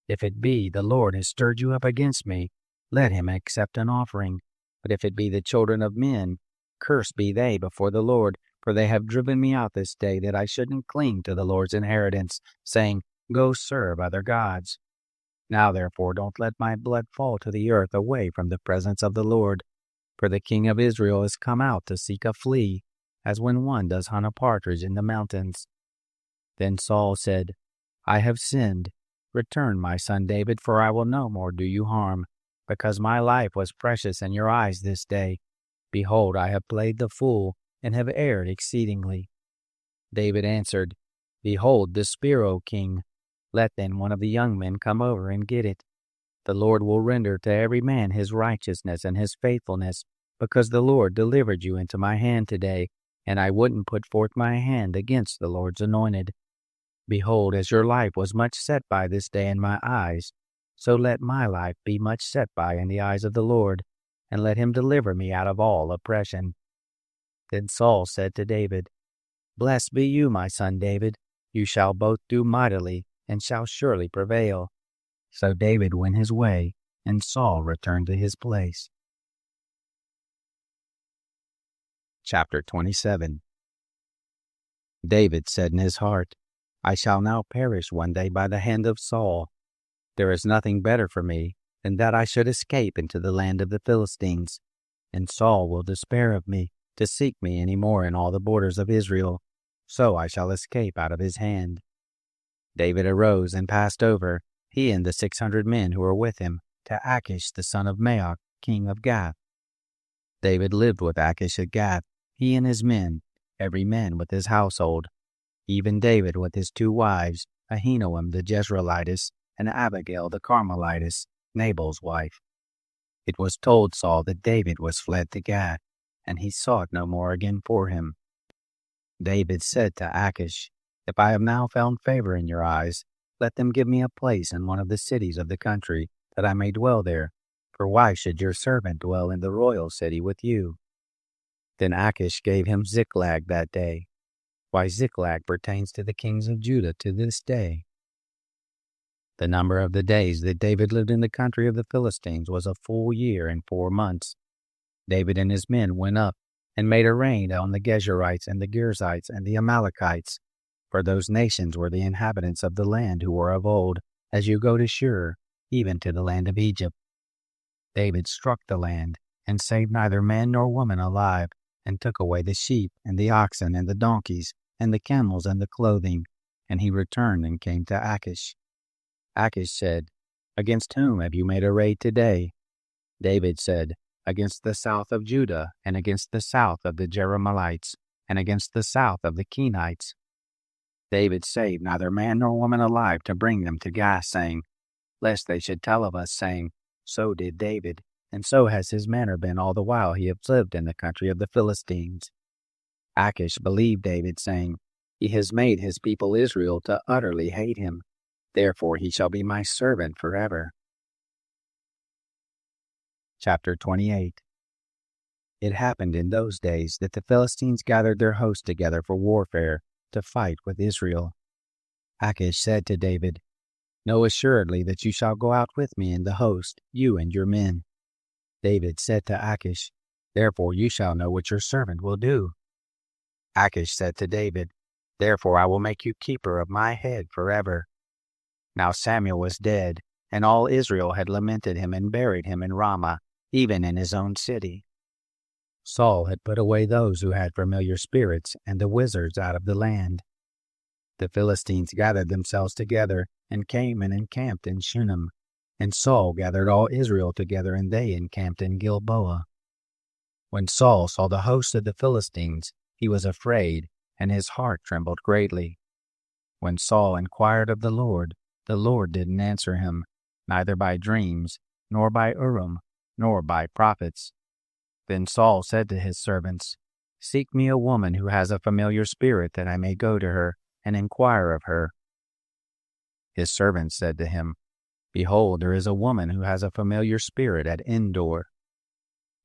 If it be the Lord has stirred you up against me, let him accept an offering. But if it be the children of men, cursed be they before the Lord, for they have driven me out this day, that I shouldn't cling to the Lord's inheritance, saying, Go serve other gods. Now therefore don't let my blood fall to the earth away from the presence of the Lord. For the king of Israel is come out to seek a flea, as when one does hunt a partridge in the mountains." Then Saul said, "I have sinned. Return, my son David, for I will no more do you harm, because my life was precious in your eyes this day. Behold, I have played the fool, and have erred exceedingly." David answered, "Behold the spear, O king. Let then one of the young men come over and get it. The Lord will render to every man his righteousness and his faithfulness, because the Lord delivered you into my hand today, and I wouldn't put forth my hand against the Lord's anointed. Behold, as your life was much set by this day in my eyes, so let my life be much set by in the eyes of the Lord, and let him deliver me out of all oppression." Then Saul said to David, "Blessed be you, my son David. You shall both do mightily, and shall surely prevail." So David went his way, and Saul returned to his place. Chapter 27. David said in his heart, "I shall now perish one day by the hand of Saul. There is nothing better for me than that I should escape into the land of the Philistines, and Saul will despair of me, to seek me any more in all the borders of Israel, so I shall escape out of his hand. David arose and passed over, he and the 600 men who were with him, to Achish the son of Maoch, king of Gath. David lived with Achish at Gath, he and his men, every man with his household, even David with his 2 wives, Ahinoam the Jezreelitess, and Abigail the Carmelitess, Nabal's wife. It was told Saul that David was fled to Gath, and he sought no more again for him. David said to Achish, "If I have now found favor in your eyes, let them give me a place in one of the cities of the country, that I may dwell there. For why should your servant dwell in the royal city with you?" Then Achish gave him Ziklag that day. Why, Ziklag pertains to the kings of Judah to this day. The number of the days that David lived in the country of the Philistines was a full year and 4 months. David and his men went up and made a raid on the Geshurites and the Girzites and the Amalekites, for those nations were the inhabitants of the land who were of old, as you go to Shur, even to the land of Egypt. David struck the land, and saved neither man nor woman alive, and took away the sheep, and the oxen, and the donkeys, and the camels, and the clothing, and he returned and came to Achish. Achish said, "Against whom have you made a raid today?" David said, "Against the south of Judah, and against the south of the Jerahmeelites, and against the south of the Kenites." David saved neither man nor woman alive to bring them to Gath, saying, lest they should tell of us, saying, "So did David, and so has his manner been all the while he has lived in the country of the Philistines." Achish believed David, saying, "He has made his people Israel to utterly hate him. Therefore he shall be my servant forever." Chapter 28. It happened in those days that the Philistines gathered their host together for warfare, to fight with Israel. Achish said to David, "Know assuredly that you shall go out with me in the host, you and your men." David said to Achish, "Therefore you shall know what your servant will do." Achish said to David, "Therefore I will make you keeper of my head forever." Now Samuel was dead, and all Israel had lamented him and buried him in Ramah, even in his own city. Saul had put away those who had familiar spirits and the wizards out of the land. The Philistines gathered themselves together and came and encamped in Shunem, and Saul gathered all Israel together, and they encamped in Gilboa. When Saul saw the host of the Philistines, he was afraid, and his heart trembled greatly. When Saul inquired of the Lord didn't answer him, neither by dreams, nor by Urim, nor by prophets. Then Saul said to his servants, "Seek me a woman who has a familiar spirit, that I may go to her and inquire of her." His servants said to him, "Behold, there is a woman who has a familiar spirit at Endor."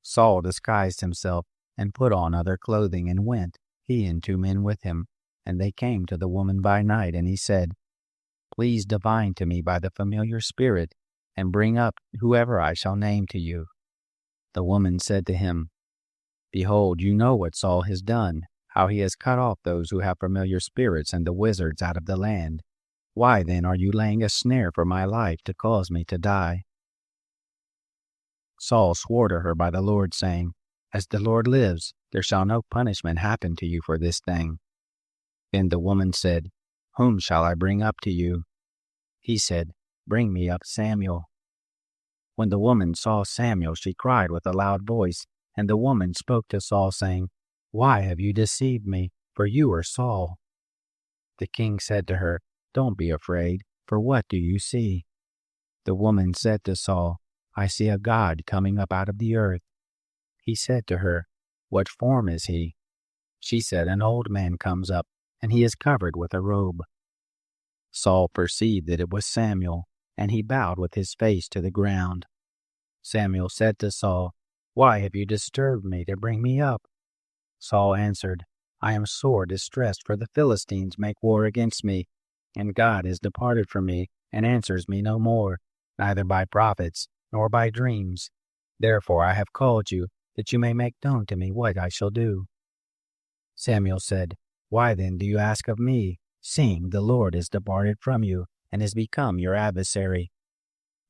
Saul disguised himself and put on other clothing, and went, he and 2 men with him, and they came to the woman by night, and he said, "Please divine to me by the familiar spirit, and bring up whoever I shall name to you." The woman said to him, "Behold, you know what Saul has done, how he has cut off those who have familiar spirits and the wizards out of the land. Why then are you laying a snare for my life to cause me to die?" Saul swore to her by the Lord, saying, "As the Lord lives, there shall no punishment happen to you for this thing." Then the woman said, "Whom shall I bring up to you?" He said, "Bring me up Samuel." When the woman saw Samuel, she cried with a loud voice, and the woman spoke to Saul, saying, "Why have you deceived me? For you are Saul." The king said to her, "Don't be afraid, for what do you see?" The woman said to Saul, "I see a god coming up out of the earth." He said to her, "What form is he?" She said, "An old man comes up, and he is covered with a robe." Saul perceived that it was Samuel, and he bowed with his face to the ground. Samuel said to Saul, "Why have you disturbed me to bring me up?" Saul answered, "I am sore distressed, for the Philistines make war against me, and God is departed from me, and answers me no more, neither by prophets, nor by dreams. Therefore I have called you, that you may make known to me what I shall do." Samuel said, "Why then do you ask of me, seeing the Lord is departed from you, and is become your adversary?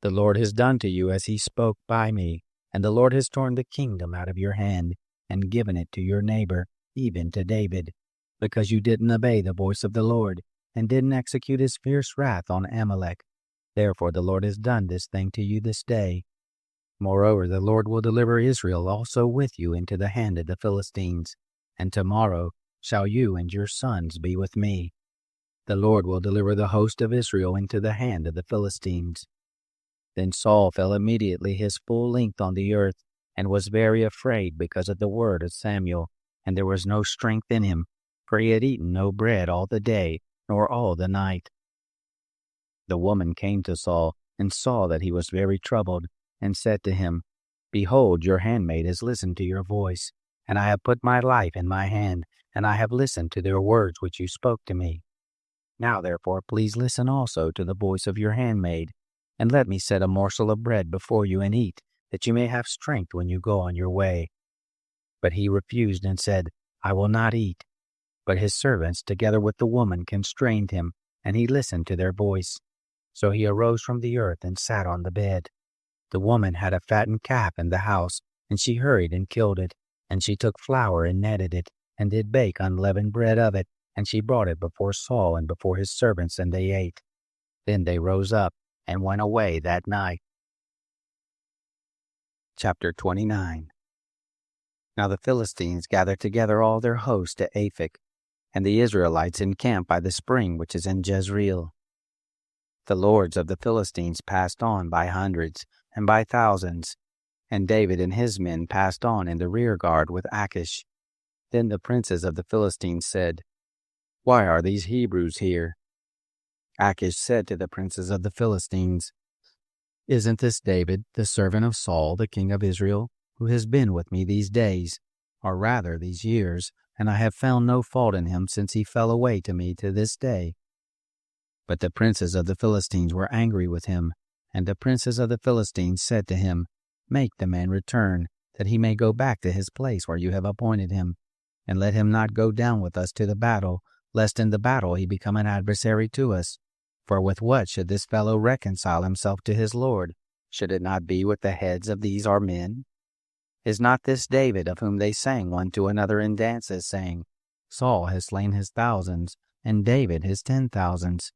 The Lord has done to you as he spoke by me, and the Lord has torn the kingdom out of your hand, and given it to your neighbor, even to David, because you didn't obey the voice of the Lord, and didn't execute his fierce wrath on Amalek. Therefore the Lord has done this thing to you this day. Moreover, the Lord will deliver Israel also with you into the hand of the Philistines, and tomorrow shall you and your sons be with me. The Lord will deliver the host of Israel into the hand of the Philistines. Then Saul fell immediately his full length on the earth, and was very afraid because of the word of Samuel, and there was no strength in him, for he had eaten no bread all the day, nor all the night. The woman came to Saul, and saw that he was very troubled, and said to him, Behold, your handmaid has listened to your voice, and I have put my life in my hand, and I have listened to their words which you spoke to me. Now therefore please listen also to the voice of your handmaid, and let me set a morsel of bread before you and eat, that you may have strength when you go on your way. But he refused and said, I will not eat. But his servants, together with the woman, constrained him, and he listened to their voice. So he arose from the earth and sat on the bed. The woman had a fattened calf in the house, and she hurried and killed it. And she took flour and kneaded it, and did bake unleavened bread of it, and she brought it before Saul and before his servants, and they ate. Then they rose up and went away that night. Chapter 29. Now the Philistines gathered together all their host at Aphek, and the Israelites encamped by the spring which is in Jezreel. The lords of the Philistines passed on by hundreds and by thousands, and David and his men passed on in the rear guard with Achish. Then the princes of the Philistines said, Why are these Hebrews here? Achish said to the princes of the Philistines, Isn't this David, the servant of Saul, the king of Israel, who has been with me these days, or rather these years, and I have found no fault in him since he fell away to me to this day? But the princes of the Philistines were angry with him, and the princes of the Philistines said to him, Make the man return, that he may go back to his place where you have appointed him, and let him not go down with us to the battle, lest in the battle he become an adversary to us. For with what should this fellow reconcile himself to his Lord? Should it not be with the heads of these our men? Is not this David, of whom they sang one to another in dances, saying, Saul has slain his thousands, and David his 10,000s?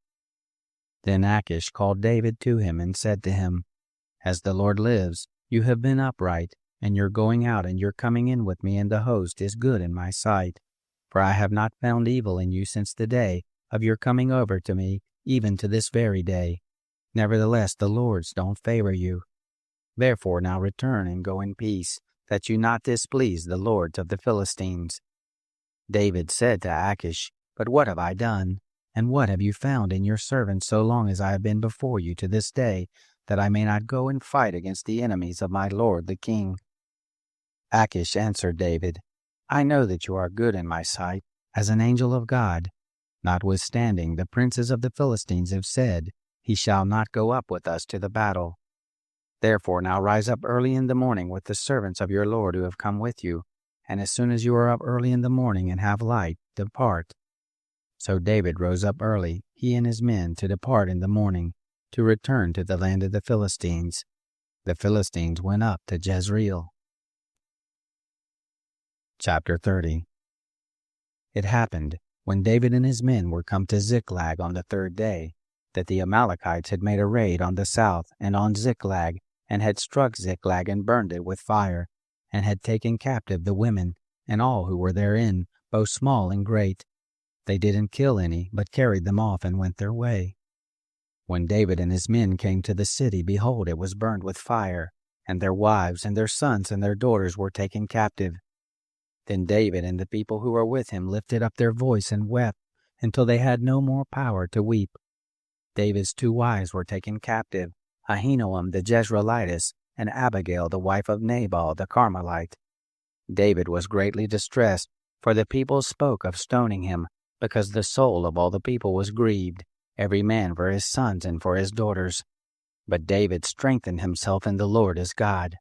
Then Achish called David to him and said to him, As the Lord lives, you have been upright, and your going out and your coming in with me in the host is good in my sight. For I have not found evil in you since the day of your coming over to me, even to this very day. Nevertheless the lords don't favor you. Therefore now return and go in peace, that you not displease the lords of the Philistines. David said to Achish, But what have I done? And what have you found in your servant so long as I have been before you to this day, that I may not go and fight against the enemies of my lord the king? Achish answered David, I know that you are good in my sight, as an angel of God. Notwithstanding, the princes of the Philistines have said, He shall not go up with us to the battle. Therefore now rise up early in the morning with the servants of your lord who have come with you, and as soon as you are up early in the morning and have light, depart. So David rose up early, he and his men, to depart in the morning, to return to the land of the Philistines. The Philistines went up to Jezreel. Chapter 30. It happened, when David and his men were come to Ziklag on the third day, that the Amalekites had made a raid on the south and on Ziklag, and had struck Ziklag and burned it with fire, and had taken captive the women, and all who were therein, both small and great. They didn't kill any, but carried them off and went their way. When David and his men came to the city, behold, it was burned with fire, and their wives and their sons and their daughters were taken captive. Then David and the people who were with him lifted up their voice and wept, until they had no more power to weep. David's 2 wives were taken captive, Ahinoam the Jezreelitess, and Abigail the wife of Nabal the Carmelite. David was greatly distressed, for the people spoke of stoning him, because the soul of all the people was grieved, every man for his sons and for his daughters. But David strengthened himself in the Lord his God.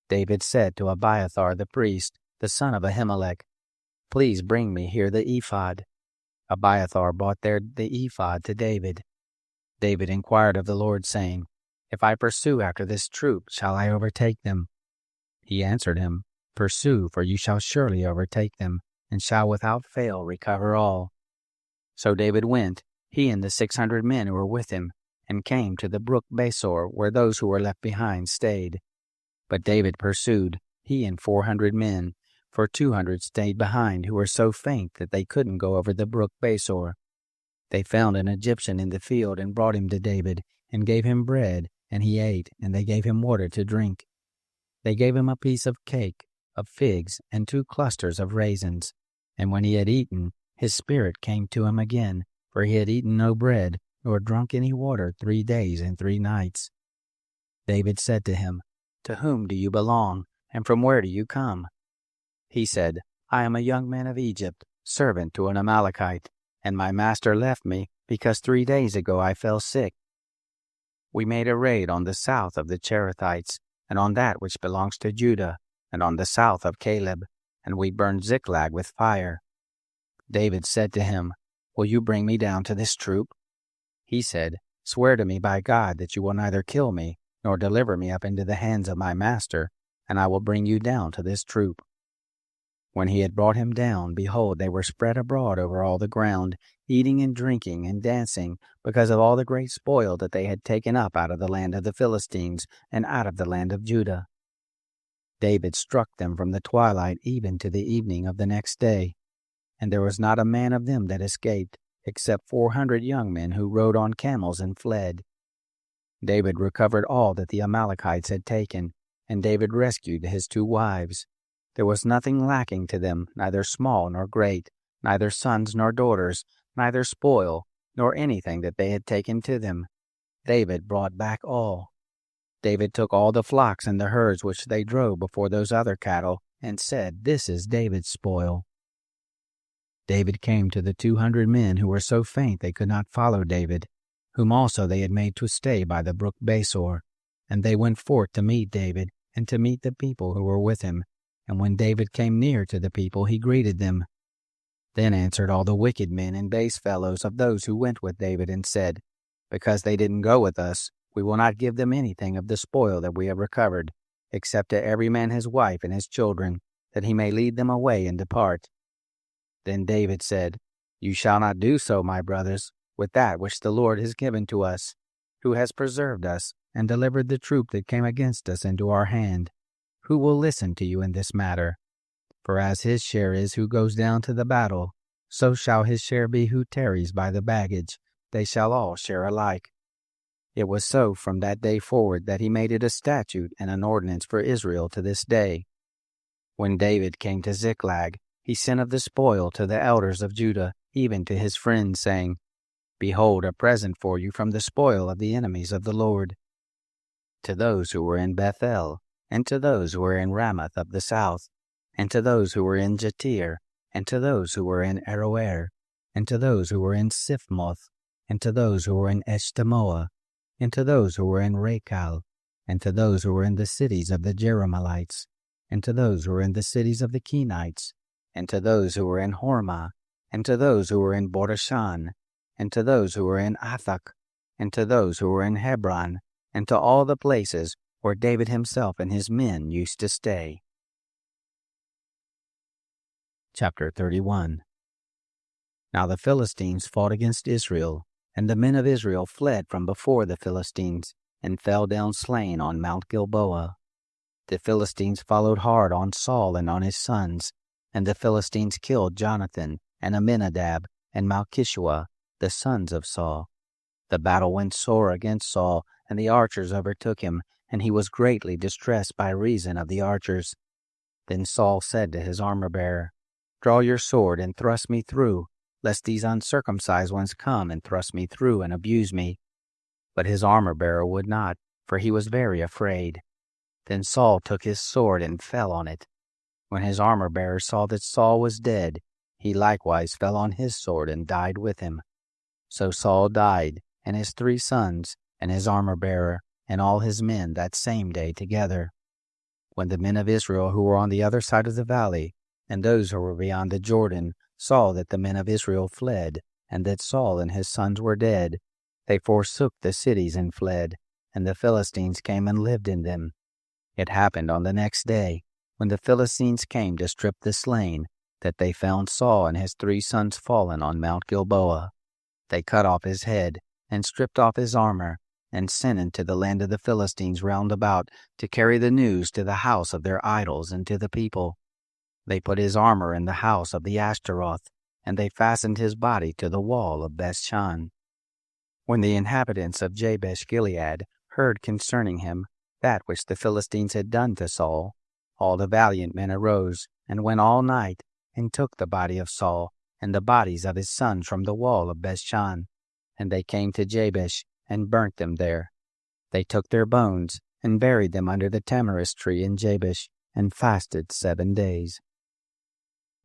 David said to Abiathar the priest, the son of Ahimelech, Please bring me here the ephod. Abiathar brought there the ephod to David. David inquired of the Lord, saying, If I pursue after this troop, shall I overtake them? He answered him, Pursue, for you shall surely overtake them, and shall without fail recover all. So David went, he and the 600 men who were with him, and came to the brook Besor, where those who were left behind stayed. But David pursued, he and 400 men, for 200 stayed behind, who were so faint that they couldn't go over the brook Besor. They found an Egyptian in the field and brought him to David, and gave him bread, and he ate, and they gave him water to drink. They gave him a piece of cake, of figs, and 2 clusters of raisins. And when he had eaten, his spirit came to him again, for he had eaten no bread, nor drunk any water 3 days and 3 nights. David said to him, To whom do you belong, and from where do you come? He said, I am a young man of Egypt, servant to an Amalekite, and my master left me, because 3 days ago I fell sick. We made a raid on the south of the Cherethites, and on that which belongs to Judah, and on the south of Caleb, and we burned Ziklag with fire. David said to him, Will you bring me down to this troop? He said, Swear to me by God that you will neither kill me, nor deliver me up into the hands of my master, and I will bring you down to this troop. When he had brought him down, behold, they were spread abroad over all the ground, eating and drinking and dancing, because of all the great spoil that they had taken up out of the land of the Philistines, and out of the land of Judah. David struck them from the twilight even to the evening of the next day, and there was not a man of them that escaped, except 400 young men who rode on camels and fled. David recovered all that the Amalekites had taken, and David rescued his 2 wives. There was nothing lacking to them, neither small nor great, neither sons nor daughters, neither spoil, nor anything that they had taken to them. David brought back all. David took all the flocks and the herds which they drove before those other cattle, and said, This is David's spoil. David came to the 200 men who were so faint they could not follow David, whom also they had made to stay by the brook Besor. And they went forth to meet David, and to meet the people who were with him. And when David came near to the people, he greeted them. Then answered all the wicked men and base fellows of those who went with David, and said, Because they didn't go with us, we will not give them anything of the spoil that we have recovered, except to every man his wife and his children, that he may lead them away and depart. Then David said, You shall not do so, my brothers, with that which the Lord has given to us, who has preserved us, and delivered the troop that came against us into our hand. Who will listen to you in this matter? For as his share is who goes down to the battle, so shall his share be who tarries by the baggage. They shall all share alike. It was so from that day forward that he made it a statute and an ordinance for Israel to this day. When David came to Ziklag, he sent of the spoil to the elders of Judah, even to his friends, saying, Behold, a present for you from the spoil of the enemies of the Lord. To those who were in Bethel, and to those who were in Ramoth of the south, and to those who were in Jatir, and to those who were in Aroer, and to those who were in Siphmoth, and to those who were in Eshtemoa, and to those who were in Rachal, and to those who were in the cities of the Jerahmeelites, and to those who were in the cities of the Kenites, and to those who were in Hormah, and to those who were in Borashan, and to those who were in Athak, and to those who were in Hebron, and to all the places where David himself and his men used to stay. Chapter 31. Now the Philistines fought against Israel, and the men of Israel fled from before the Philistines, and fell down slain on Mount Gilboa. The Philistines followed hard on Saul and on his sons, and the Philistines killed Jonathan, and Aminadab, and Malchishua, the sons of Saul. The battle went sore against Saul, and the archers overtook him, and he was greatly distressed by reason of the archers. Then Saul said to his armor-bearer, Draw your sword and thrust me through, lest these uncircumcised ones come and thrust me through and abuse me. But his armor-bearer would not, for he was very afraid. Then Saul took his sword and fell on it. When his armor-bearer saw that Saul was dead, he likewise fell on his sword and died with him. So Saul died, and his 3 sons, and his armor-bearer, and all his men that same day together. When the men of Israel who were on the other side of the valley, and those who were beyond the Jordan, saw that the men of Israel fled, and that Saul and his sons were dead, they forsook the cities and fled, and the Philistines came and lived in them. It happened on the next day, when the Philistines came to strip the slain, that they found Saul and his 3 sons fallen on Mount Gilboa. They cut off his head, and stripped off his armor, and sent into the land of the Philistines round about to carry the news to the house of their idols and to the people. They put his armor in the house of the Ashtaroth, and they fastened his body to the wall of Bethshan. When the inhabitants of Jabesh Gilead heard concerning him that which the Philistines had done to Saul, all the valiant men arose, and went all night, and took the body of Saul and the bodies of his sons from the wall of Bethshan. And they came to Jabesh, and burnt them there. They took their bones, and buried them under the tamarisk tree in Jabesh, and fasted 7 days.